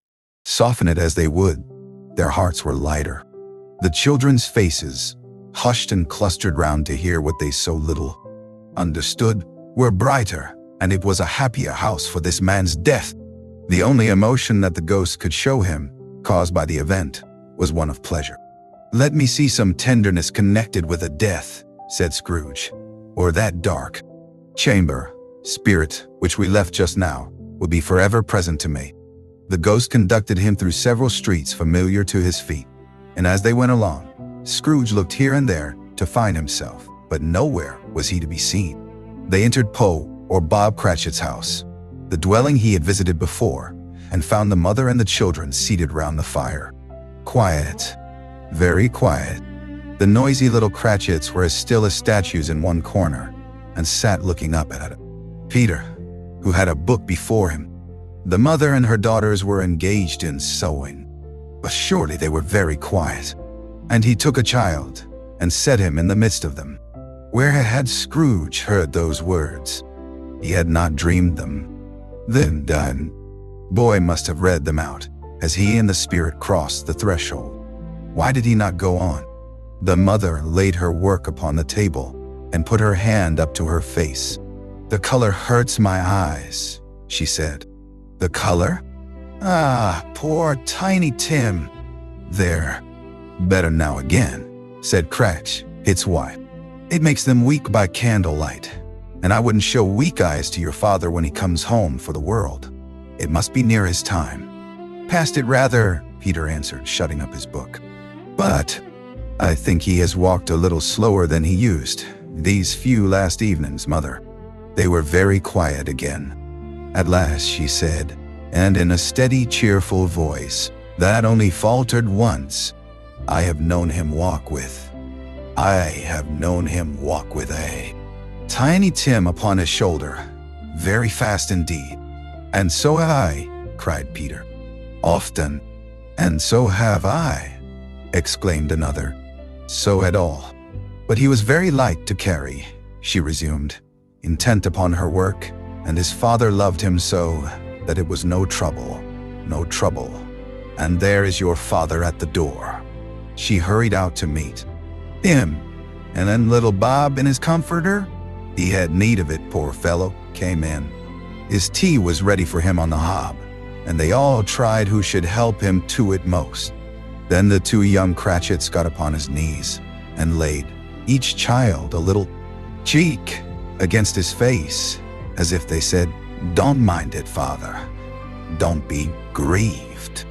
soften it as they would, their hearts were lighter. The children's faces, hushed and clustered round to hear what they so little understood, were brighter, and it was a happier house for this man's death. The only emotion that the ghost could show him, caused by the event, was one of pleasure. Let me see some tenderness connected with a death, said Scrooge, or that dark chamber, spirit, which we left just now, will be forever present to me. The ghost conducted him through several streets familiar to his feet, and as they went along, Scrooge looked here and there to find himself, but nowhere was he to be seen. They entered Poe, or Bob Cratchit's house, the dwelling he had visited before, and found the mother and the children seated round the fire. Quiet. Very quiet. The noisy little Cratchits were as still as statues in one corner, and sat looking up at it. Peter, who had a book before him. The mother and her daughters were engaged in sewing, but surely they were very quiet. And he took a child, and set him in the midst of them. Where had Scrooge heard those words? He had not dreamed them. Then done. Boy must have read them out, as he and the spirit crossed the threshold. Why did he not go on? The mother laid her work upon the table, and put her hand up to her face. "The color hurts my eyes," she said. "The color? Ah, poor Tiny Tim." "There. Better now again," said Cratch, its wife. "It makes them weak by candlelight, and I wouldn't show weak eyes to your father when he comes home for the world. It must be near his time." "Past it rather," Peter answered, shutting up his book. "But I think he has walked a little slower than he used these few last evenings, Mother." They were very quiet again. At last she said, and in a steady, cheerful voice that only faltered once, "I have known him walk with a Tiny Tim upon his shoulder, very fast indeed." "And so have I," cried Peter. "Often." "And so have I," exclaimed another. "So had all. But he was very light to carry," she resumed, intent upon her work, "and his father loved him so that it was no trouble. And there is your father at the door." She hurried out to meet him, and then little Bob in his comforter, he had need of it, poor fellow, came in. His tea was ready for him on the hob, and they all tried who should help him to it most. Then the two young Cratchits got upon his knees, and laid, each child a little cheek against his face, as if they said, "Don't mind it, father. Don't be grieved."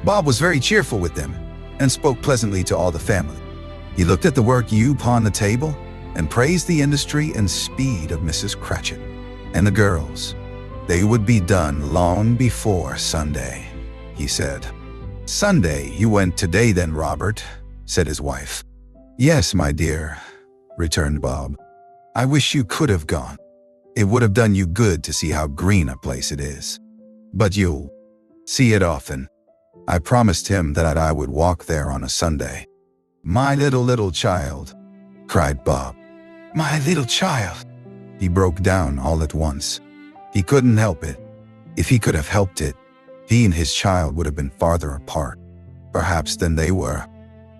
Bob was very cheerful with them, and spoke pleasantly to all the family. He looked at the work upon the table, and praised the industry and speed of Mrs. Cratchit. And the girls, they would be done long before Sunday, he said. "Sunday, you went today then, Robert," said his wife. "Yes, my dear," returned Bob. "I wish you could have gone. It would have done you good to see how green a place it is. But you'll see it often. I promised him that I would walk there on a Sunday." "My little child," cried Bob. "My little child." He broke down all at once. He couldn't help it. If he could have helped it, he and his child would have been farther apart, perhaps, than they were.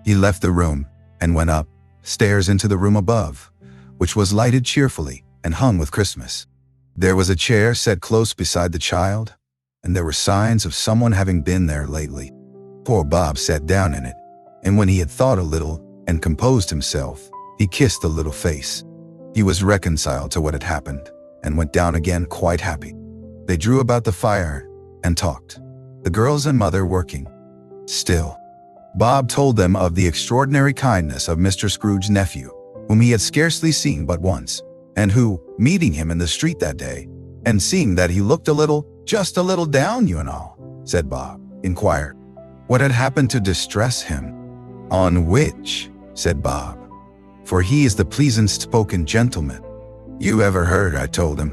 He left the room and went up stairs into the room above, which was lighted cheerfully and hung with Christmas. There was a chair set close beside the child, and there were signs of someone having been there lately. Poor Bob sat down in it, and when he had thought a little and composed himself, he kissed the little face. He was reconciled to what had happened, and went down again quite happy. They drew about the fire and talked, the girls and mother working. Still, Bob told them of the extraordinary kindness of Mr. Scrooge's nephew, whom he had scarcely seen but once, and who, meeting him in the street that day, and seeing that he looked just a little down, you and all, said Bob, inquired what had happened to distress him. "On which," said Bob, "for he is the pleasant spoken gentleman you ever heard," I told him.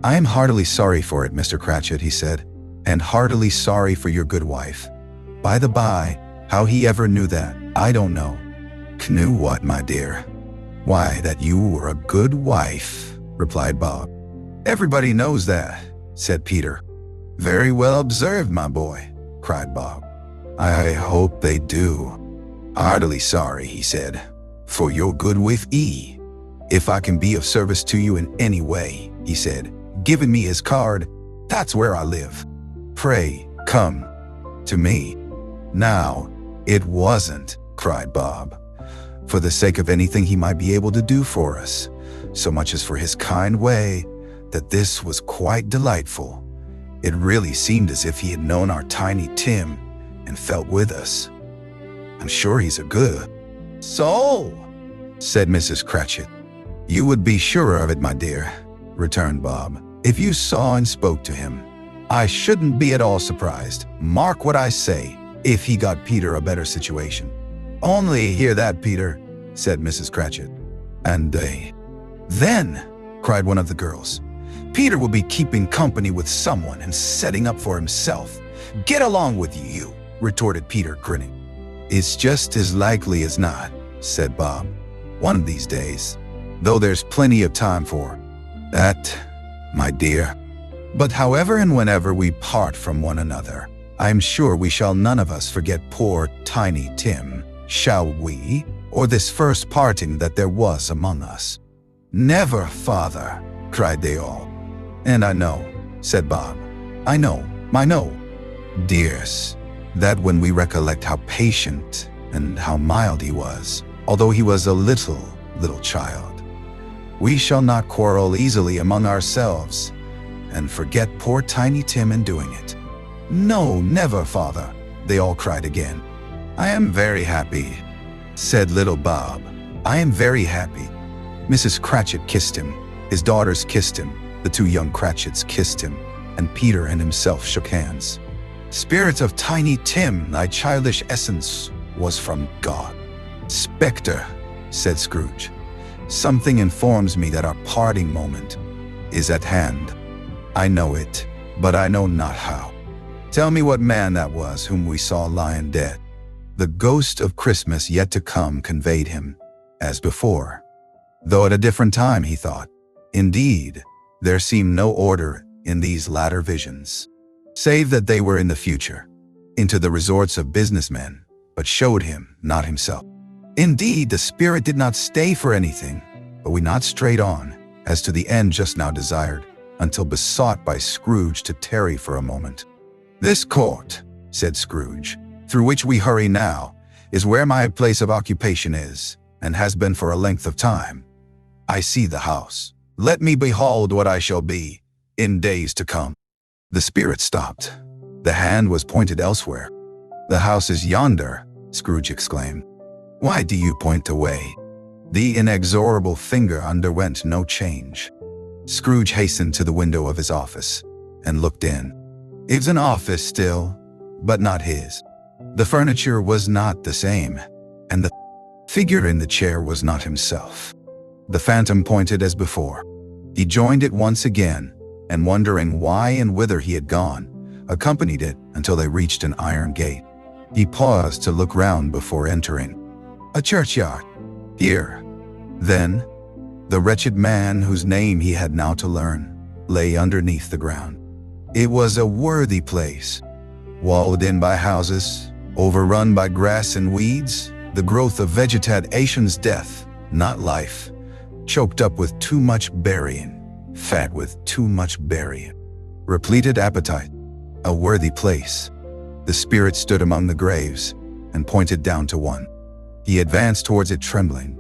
"I am heartily sorry for it, Mr. Cratchit," he said, "and heartily sorry for your good wife. By the by, how he ever knew that, I don't know." "Knew what, my dear?" "Why, that you were a good wife," replied Bob. "Everybody knows that," said Peter. "Very well observed, my boy," cried Bob. "I hope they do." "Heartily sorry," he said, "for your good wife E. If I can be of service to you in any way," he said, giving me his card, "that's where I live. Pray, come to me." "Now, it wasn't," cried Bob, "for the sake of anything he might be able to do for us, so much as for his kind way, that this was quite delightful. It really seemed as if he had known our Tiny Tim and felt with us. I'm sure he's a good soul," said Mrs. Cratchit. "You would be sure of it, my dear," returned Bob. "If you saw and spoke to him, I shouldn't be at all surprised. Mark what I say, if he got Peter a better situation." "Only hear that, Peter," said Mrs. Cratchit. "And then," cried one of the girls, "Peter will be keeping company with someone and setting up for himself." "Get along with you," retorted Peter, grinning. "It's just as likely as not," said Bob. "One of these days, though there's plenty of time for that, my dear. But however and whenever we part from one another, I'm sure we shall none of us forget poor Tiny Tim, shall we, or this first parting that there was among us?" "Never, father," cried they all. "And I know," said Bob. I know, dears, that when we recollect how patient and how mild he was, although he was a little child, we shall not quarrel easily among ourselves and forget poor Tiny Tim in doing it." "No, never, father," they all cried again. "I am very happy," said little Bob. "I am very happy." Mrs. Cratchit kissed him, his daughters kissed him, the two young Cratchits kissed him, and Peter and himself shook hands. "Spirit of Tiny Tim, thy childish essence was from God." "Spectre," said Scrooge, "something informs me that our parting moment is at hand. I know it, but I know not how. Tell me what man that was whom we saw lying dead." The ghost of Christmas yet to come conveyed him, as before, though at a different time, he thought. Indeed, there seemed no order in these latter visions, save that they were in the future, into the resorts of businessmen, but showed him not himself. Indeed, the spirit did not stay for anything, but we not straight on, as to the end just now desired, until besought by Scrooge to tarry for a moment. "This court," said Scrooge, "through which we hurry now, is where my place of occupation is, and has been for a length of time. I see the house. Let me behold what I shall be in days to come." The spirit stopped. The hand was pointed elsewhere. "The house is yonder," Scrooge exclaimed. "Why do you point away?" The inexorable finger underwent no change. Scrooge hastened to the window of his office and looked in. It was an office still, but not his. The furniture was not the same, and the figure in the chair was not himself. The phantom pointed as before. He joined it once again, and wondering why and whither he had gone, accompanied it until they reached an iron gate. He paused to look round before entering. A churchyard. Here, then, the wretched man whose name he had now to learn lay underneath the ground. It was a worthy place, walled in by houses, overrun by grass and weeds, the growth of vegetation's death, not life, choked up with too much burying, fat with too much burying, repleted appetite. A worthy place. The spirit stood among the graves and pointed down to one. He advanced towards it trembling.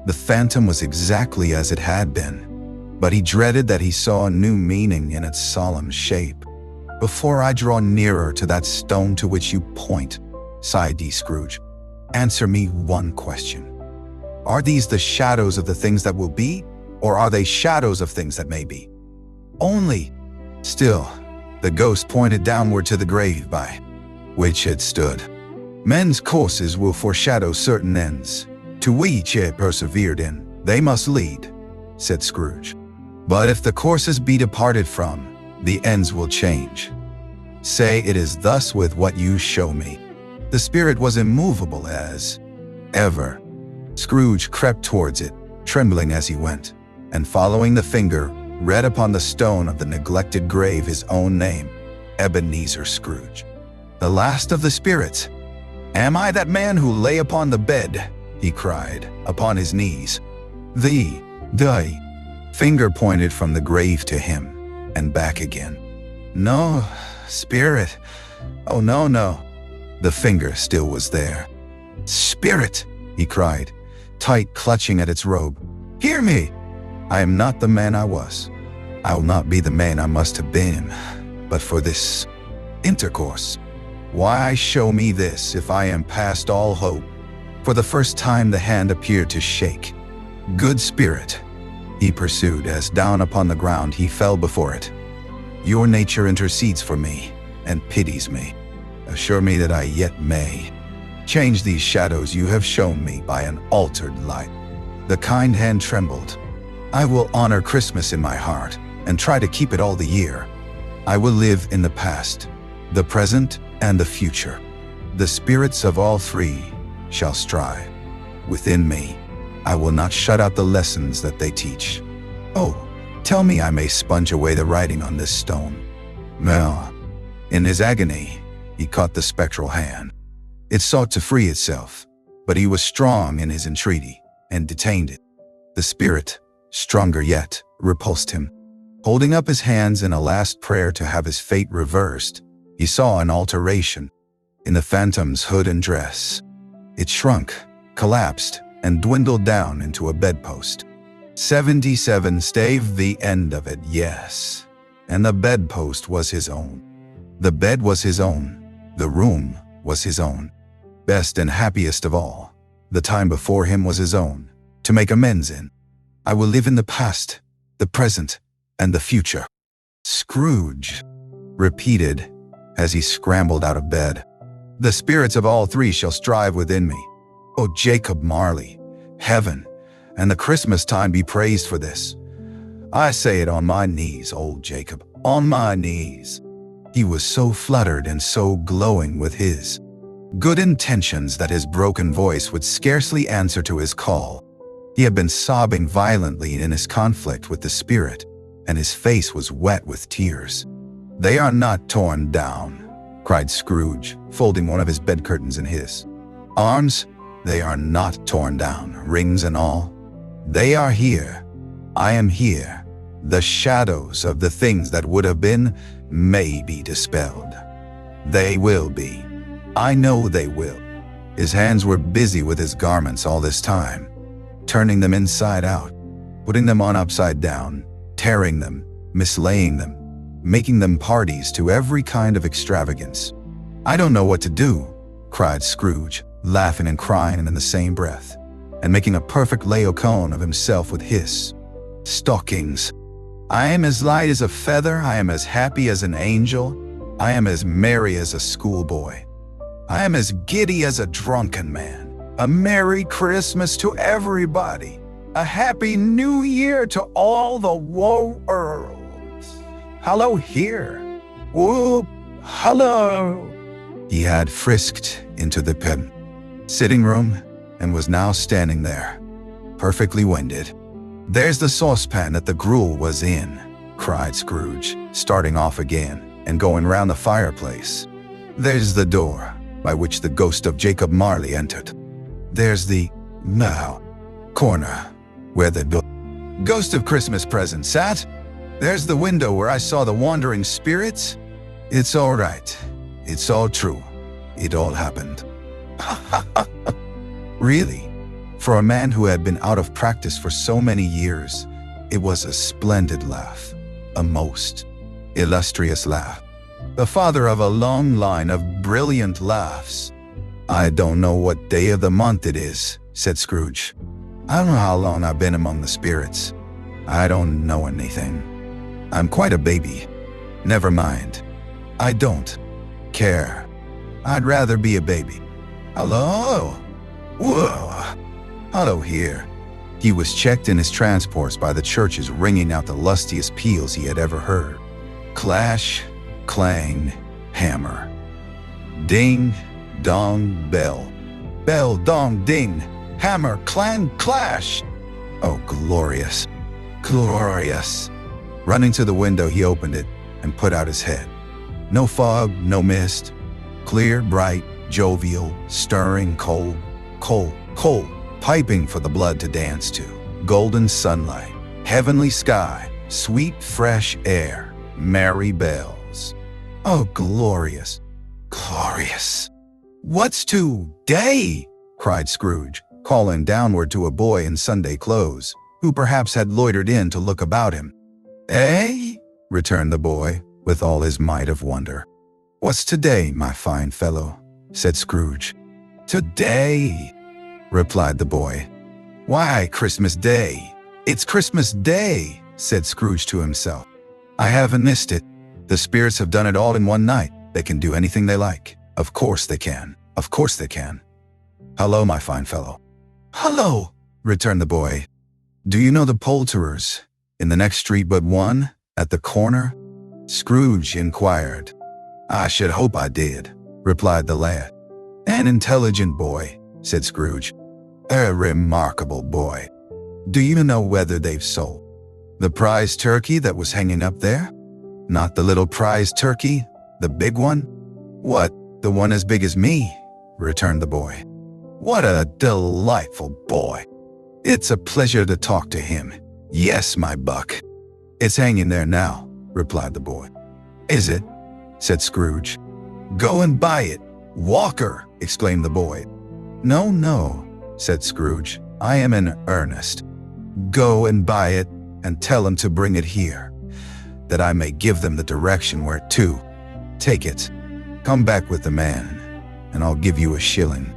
The phantom was exactly as it had been, but he dreaded that he saw a new meaning in its solemn shape. "Before I draw nearer to that stone to which you point," sighed D. Scrooge, "answer me one question. Are these the shadows of the things that will be, or are they shadows of things that may be?" "Only." Still, the ghost pointed downward to the grave by which it stood. "Men's courses will foreshadow certain ends, to which ye persevered in, they must lead," said Scrooge. "But if the courses be departed from, the ends will change. Say it is thus with what you show me." The spirit was immovable as ever. Scrooge crept towards it, trembling as he went, and following the finger, read upon the stone of the neglected grave his own name, Ebenezer Scrooge. The last of the spirits. "Am I that man who lay upon the bed?" he cried, upon his knees. The finger pointed from the grave to him, and back again. "No, spirit. Oh, no. The finger still was there. "Spirit," he cried, tight clutching at its robe. "Hear me! I am not the man I was. I will not be the man I must have been, but for this intercourse. Why show me this if I am past all hope?" For the first time the hand appeared to shake. "Good spirit," he pursued as down upon the ground he fell before it. Your nature intercedes for me and pities me. Assure me that I yet may change these shadows you have shown me by an altered light. The kind hand trembled. I will honor Christmas in my heart and try to keep it all the year. I will live in the past, the present, and the future. The spirits of all three shall strive. Within me, I will not shut out the lessons that they teach. Oh, tell me I may sponge away the writing on this stone. Well, in his agony, he caught the spectral hand. It sought to free itself, but he was strong in his entreaty and detained it. The spirit, stronger yet, repulsed him. Holding up his hands in a last prayer to have his fate reversed, he saw an alteration in the phantom's hood and dress. It shrunk, collapsed, and dwindled down into a bedpost. 77 staved the end of it, yes. And the bedpost was his own. The bed was his own. The room was his own. Best and happiest of all, the time before him was his own, to make amends in. I will live in the past, the present, and the future. Scrooge repeated as he scrambled out of bed. The spirits of all three shall strive within me. O Jacob Marley, heaven and the Christmas time be praised for this. I say it on my knees, old Jacob, on my knees. He was so fluttered and so glowing with his good intentions that his broken voice would scarcely answer to his call. He had been sobbing violently in his conflict with the spirit, and his face was wet with tears. They are not torn down, cried Scrooge, folding one of his bed curtains in his arms. They are not torn down, rings and all. They are here. I am here. The shadows of the things that would have been may be dispelled. They will be. I know they will. His hands were busy with his garments all this time, turning them inside out, putting them on upside down, tearing them, mislaying them, making them parties to every kind of extravagance. I don't know what to do, cried Scrooge, laughing and crying in the same breath, and making a perfect Laocoon of himself with his stockings. I am as light as a feather, I am as happy as an angel, I am as merry as a schoolboy. I am as giddy as a drunken man. A Merry Christmas to everybody. A Happy New Year to all the worlds. Hello here. Whoop, hello. He had frisked into the sitting room and was now standing there, perfectly winded. There's the saucepan that the gruel was in, cried Scrooge, starting off again and going round the fireplace. There's the door by which the ghost of Jacob Marley entered. There's the corner where the ghost of Christmas present sat. There's the window where I saw the wandering spirits. It's all right. It's all true. It all happened. Really, for a man who had been out of practice for so many years, it was a splendid laugh, a most illustrious laugh. The father of a long line of brilliant laughs. I don't know what day of the month it is, said Scrooge. I don't know how long I've been among the spirits. I don't know anything. I'm quite a baby. Never mind. I don't care. I'd rather be a baby. Hello? Whoa. Hello here. He was checked in his transports by the churches ringing out the lustiest peals he had ever heard. Clash, clang, hammer. Ding, dong, bell. Bell, dong, ding. Hammer, clang, clash. Oh, glorious. Glorious. Running to the window, he opened it and put out his head. No fog, no mist. Clear, bright, jovial, stirring, cold, cold, cold. Piping for the blood to dance to. Golden sunlight, heavenly sky, sweet, fresh air, merry bells. Oh, glorious, glorious. What's today? Cried Scrooge, calling downward to a boy in Sunday clothes, who perhaps had loitered in to look about him. Eh? Returned the boy, with all his might of wonder. What's today, my fine fellow? Said Scrooge. Today, replied the boy. Why, Christmas Day. "It's Christmas Day," said Scrooge to himself. "I haven't missed it. The spirits have done it all in one night. They can do anything they like. Of course they can. Of course they can. Hello, my fine fellow." "Hello," returned the boy. "Do you know the poulterers in the next street but one, at the corner?" Scrooge inquired. "I should hope I did," replied the lad. "An intelligent boy," said Scrooge. "A remarkable boy. Do you know whether they've sold the prize turkey that was hanging up there? Not the little prize turkey, the big one?" "What, the one as big as me?" returned the boy. "What a delightful boy. It's a pleasure to talk to him. Yes, my buck." "It's hanging there now," replied the boy. "Is it?" said Scrooge. "Go and buy it, Walker," exclaimed the boy. "No, no," said Scrooge. "I am in earnest. Go and buy it and tell them to bring it here, that I may give them the direction where to. Take it. Come back with the man, and I'll give you a shilling.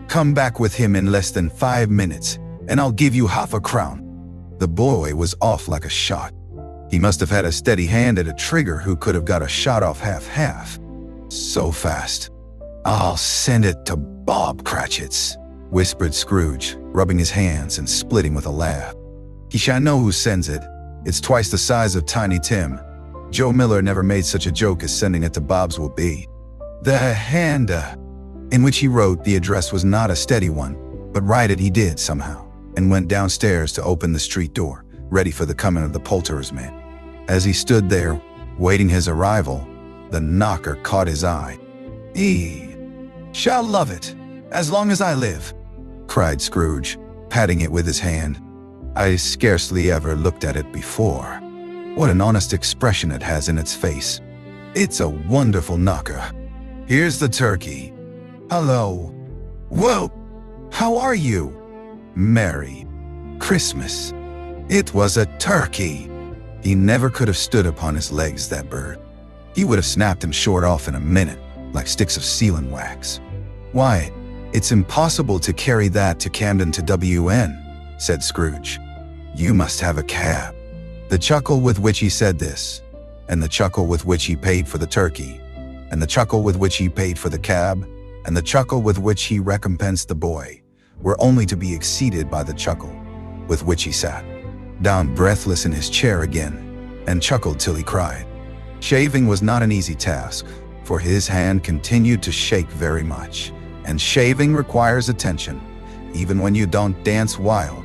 Come back with him in less than 5 minutes, and I'll give you half a crown." The boy was off like a shot. He must have had a steady hand at a trigger who could have got a shot off half. So fast. "I'll send it to Bob Cratchit's," whispered Scrooge, rubbing his hands and splitting with a laugh. "He shall know who sends it. It's twice the size of Tiny Tim. Joe Miller never made such a joke as sending it to Bob's will be." The hand in which he wrote the address was not a steady one, but write it he did somehow, and went downstairs to open the street door, ready for the coming of the poulterer's man. As he stood there, waiting his arrival, the knocker caught his eye. "He shall love it, as long as I live," cried Scrooge, patting it with his hand. "I scarcely ever looked at it before. What an honest expression it has in its face. It's a wonderful knocker. Here's the turkey. Hello. Whoa, how are you? Merry Christmas." It was a turkey. He never could have stood upon his legs, that bird. He would have snapped him short off in a minute, like sticks of sealing wax. "Why, it's impossible to carry that to Camden to WN," said Scrooge. "You must have a cab." The chuckle with which he said this, and the chuckle with which he paid for the turkey, and the chuckle with which he paid for the cab, and the chuckle with which he recompensed the boy, were only to be exceeded by the chuckle with which he sat down breathless in his chair again, and chuckled till he cried. Shaving was not an easy task, for his hand continued to shake very much, and shaving requires attention, even when you don't dance while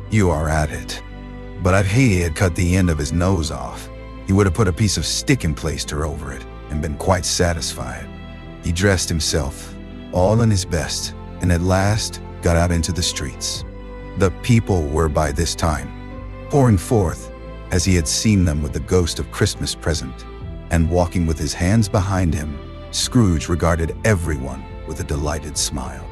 you are at it. But if he had cut the end of his nose off, he would have put a piece of stick in plaster over it and been quite satisfied. He dressed himself, all in his best, and at last got out into the streets. The people were by this time pouring forth, as he had seen them with the ghost of Christmas present, and walking with his hands behind him, Scrooge regarded everyone with a delighted smile.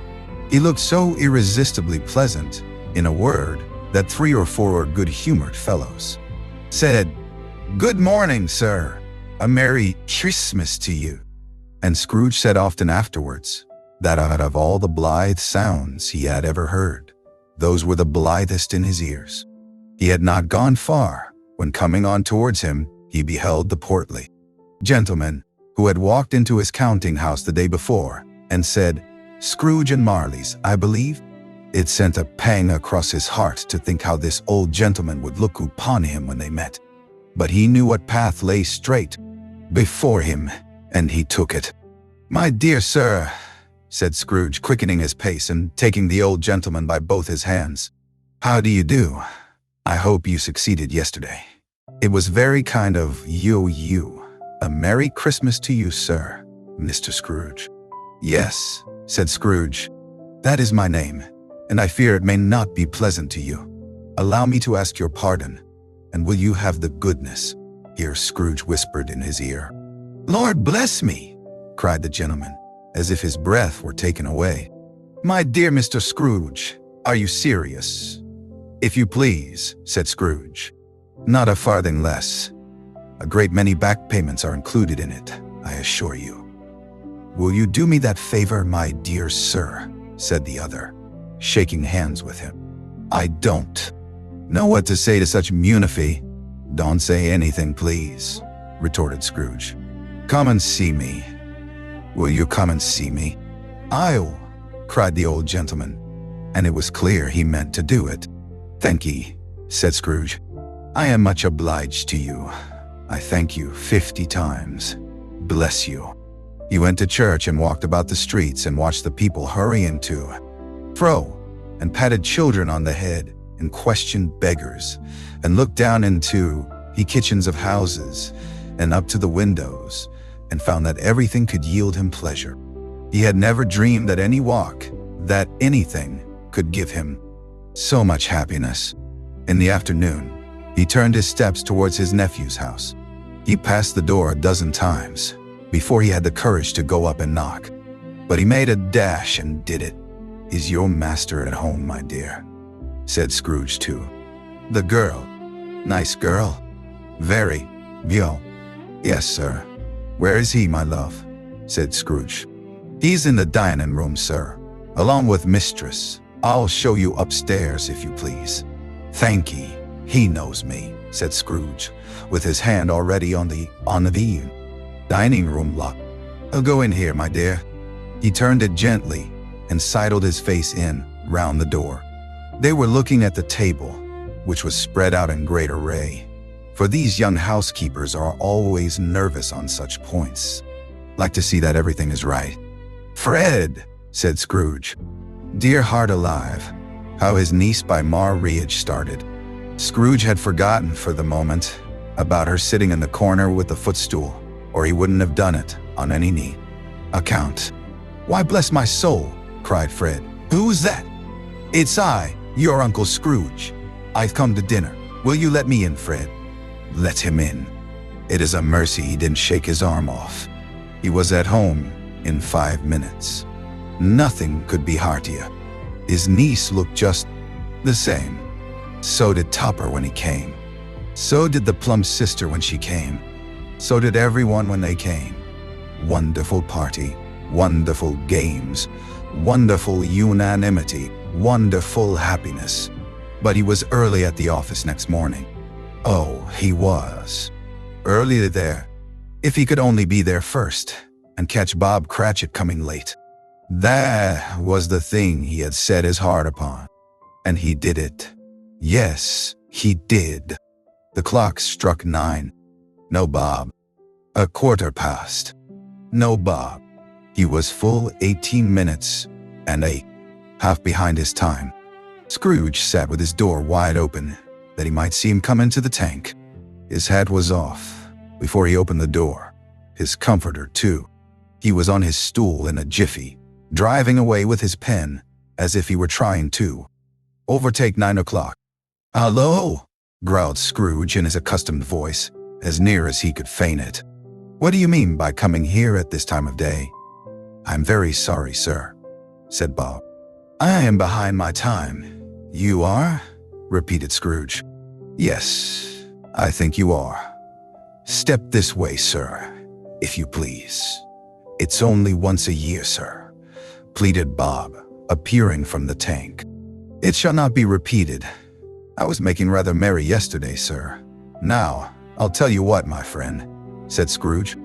He looked so irresistibly pleasant, in a word, that 3 or 4 good-humored fellows said, "Good morning, sir. A Merry Christmas to you." And Scrooge said often afterwards that out of all the blithe sounds he had ever heard, those were the blithest in his ears. He had not gone far, when coming on towards him, he beheld the portly gentleman who had walked into his counting-house the day before, and said, "Scrooge and Marley's, I believe?" It sent a pang across his heart to think how this old gentleman would look upon him when they met. But he knew what path lay straight before him, and he took it. "My dear sir," said Scrooge, quickening his pace and taking the old gentleman by both his hands. "How do you do? I hope you succeeded yesterday. It was very kind of you. A Merry Christmas to you, sir, Mr. Scrooge." "Yes," said Scrooge, "that is my name, and I fear it may not be pleasant to you. Allow me to ask your pardon, and will you have the goodness?" Here Scrooge whispered in his ear. "Lord bless me!" cried the gentleman, as if his breath were taken away. "My dear Mr. Scrooge, are you serious?" "If you please," said Scrooge. "Not a farthing less. A great many back payments are included in it, I assure you." "Will you do me that favor, my dear sir?" said the other, shaking hands with him. "I don't Know what to say to such munify? Don't say anything, please, retorted Scrooge. Come and see me. Will you come and see me? I'll, cried the old gentleman, and it was clear he meant to do it. Thank ye, said Scrooge. I am much obliged to you. I thank you 50 times. Bless you. He went to church and walked about the streets and watched the people hurrying to, fro, and patted children on the head and questioned beggars, and looked down into the kitchens of houses and up to the windows, and found that everything could yield him pleasure. He had never dreamed that any walk, that anything, could give him so much happiness. In the afternoon, he turned his steps towards his nephew's house. He passed the door a dozen times before he had the courage to go up and knock. But he made a dash and did it. Is your master at home, my dear? Said Scrooge to the girl. Nice girl. Very. Bien. Yes, sir. Where is he, my love? Said Scrooge. He's in the dining room, sir, along with mistress. I'll show you upstairs, if you please. Thank ye. He knows me, said Scrooge, with his hand already on the dining room lock. I'll go in here, my dear. He turned it gently and sidled his face in round the door. They were looking at the table, which was spread out in great array, for these young housekeepers are always nervous on such points. Like to see that everything is right. Fred, said Scrooge. Dear heart alive, how his niece by Marley had started. Scrooge had forgotten for the moment about her sitting in the corner with the footstool, or he wouldn't have done it on any knee account. Why, bless my soul, cried Fred. Who's that? It's I, your Uncle Scrooge. I've come to dinner. Will you let me in, Fred? Let him in. It is a mercy he didn't shake his arm off. He was at home in 5 minutes. Nothing could be heartier. His niece looked just the same. So did Topper when he came. So did the plump sister when she came. So did everyone when they came. Wonderful party, wonderful games, wonderful unanimity, wonderful happiness. But he was early at the office next morning. Oh, he was. Early there. If he could only be there first and catch Bob Cratchit coming late. That was the thing he had set his heart upon. And he did it. Yes, he did. The clock struck 9. No Bob. 1/4 past. No Bob. He was full 18 minutes and a half behind his time. Scrooge sat with his door wide open that he might see him come into the tank. His hat was off before he opened the door. His comforter, too. He was on his stool in a jiffy, driving away with his pen as if he were trying to overtake 9 o'clock. Hello, growled Scrooge in his accustomed voice, as near as he could feign it. What do you mean by coming here at this time of day? I'm very sorry, sir, said Bob. I am behind my time. You are? Repeated Scrooge. Yes, I think you are. Step this way, sir, if you please. It's only once a year, sir, pleaded Bob, appearing from the tank. It shall not be repeated. I was making rather merry yesterday, sir. Now, I'll tell you what, my friend, said Scrooge.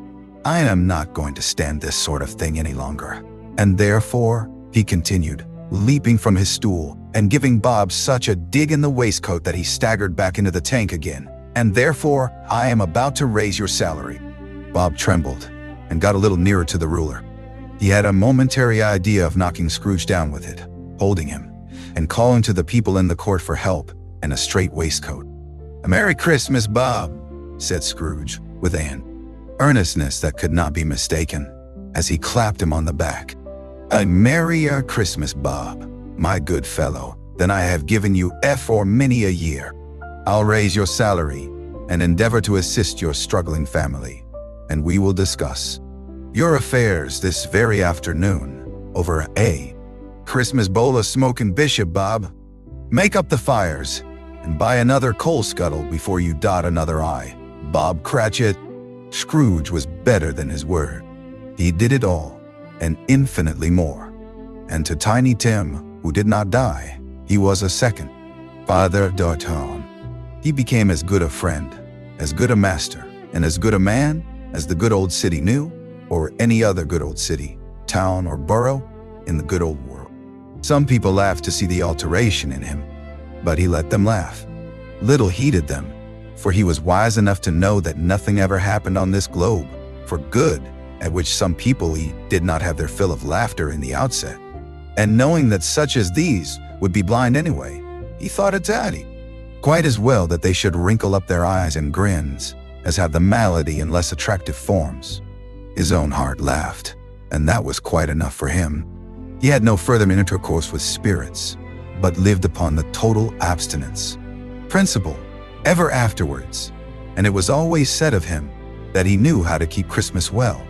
I am not going to stand this sort of thing any longer. And therefore, he continued, leaping from his stool and giving Bob such a dig in the waistcoat that he staggered back into the tank again. And therefore, I am about to raise your salary. Bob trembled and got a little nearer to the ruler. He had a momentary idea of knocking Scrooge down with it, holding him, and calling to the people in the court for help and a straight waistcoat. A Merry Christmas, Bob, said Scrooge, with an earnestness that could not be mistaken, as he clapped him on the back. A merrier Christmas, Bob, my good fellow, than I have given you for many a year. I'll raise your salary and endeavor to assist your struggling family, and we will discuss your affairs this very afternoon over a Christmas bowl of smoking bishop, Bob. Make up the fires and buy another coal scuttle before you dot another I. Bob Cratchit. Scrooge was better than his word. He did it all, and infinitely more. And to Tiny Tim, who did not die, he was a second Father D'Artagnan. He became as good a friend, as good a master, and as good a man as the good old city knew, or any other good old city, town, or borough in the good old world. Some people laughed to see the alteration in him, but he let them laugh. Little heeded them, for he was wise enough to know that nothing ever happened on this globe for good, at which some people he did not have their fill of laughter in the outset. And knowing that such as these would be blind anyway, he thought it daddy. Quite as well that they should wrinkle up their eyes in grins as have the malady in less attractive forms. His own heart laughed, and that was quite enough for him. He had no further intercourse with spirits, but lived upon the total abstinence principle ever afterwards, and it was always said of him that he knew how to keep Christmas well,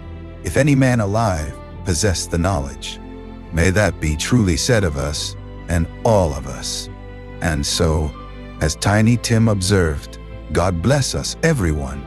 if any man alive possessed the knowledge. May that be truly said of us, and all of us. And so, as Tiny Tim observed, God bless us, everyone.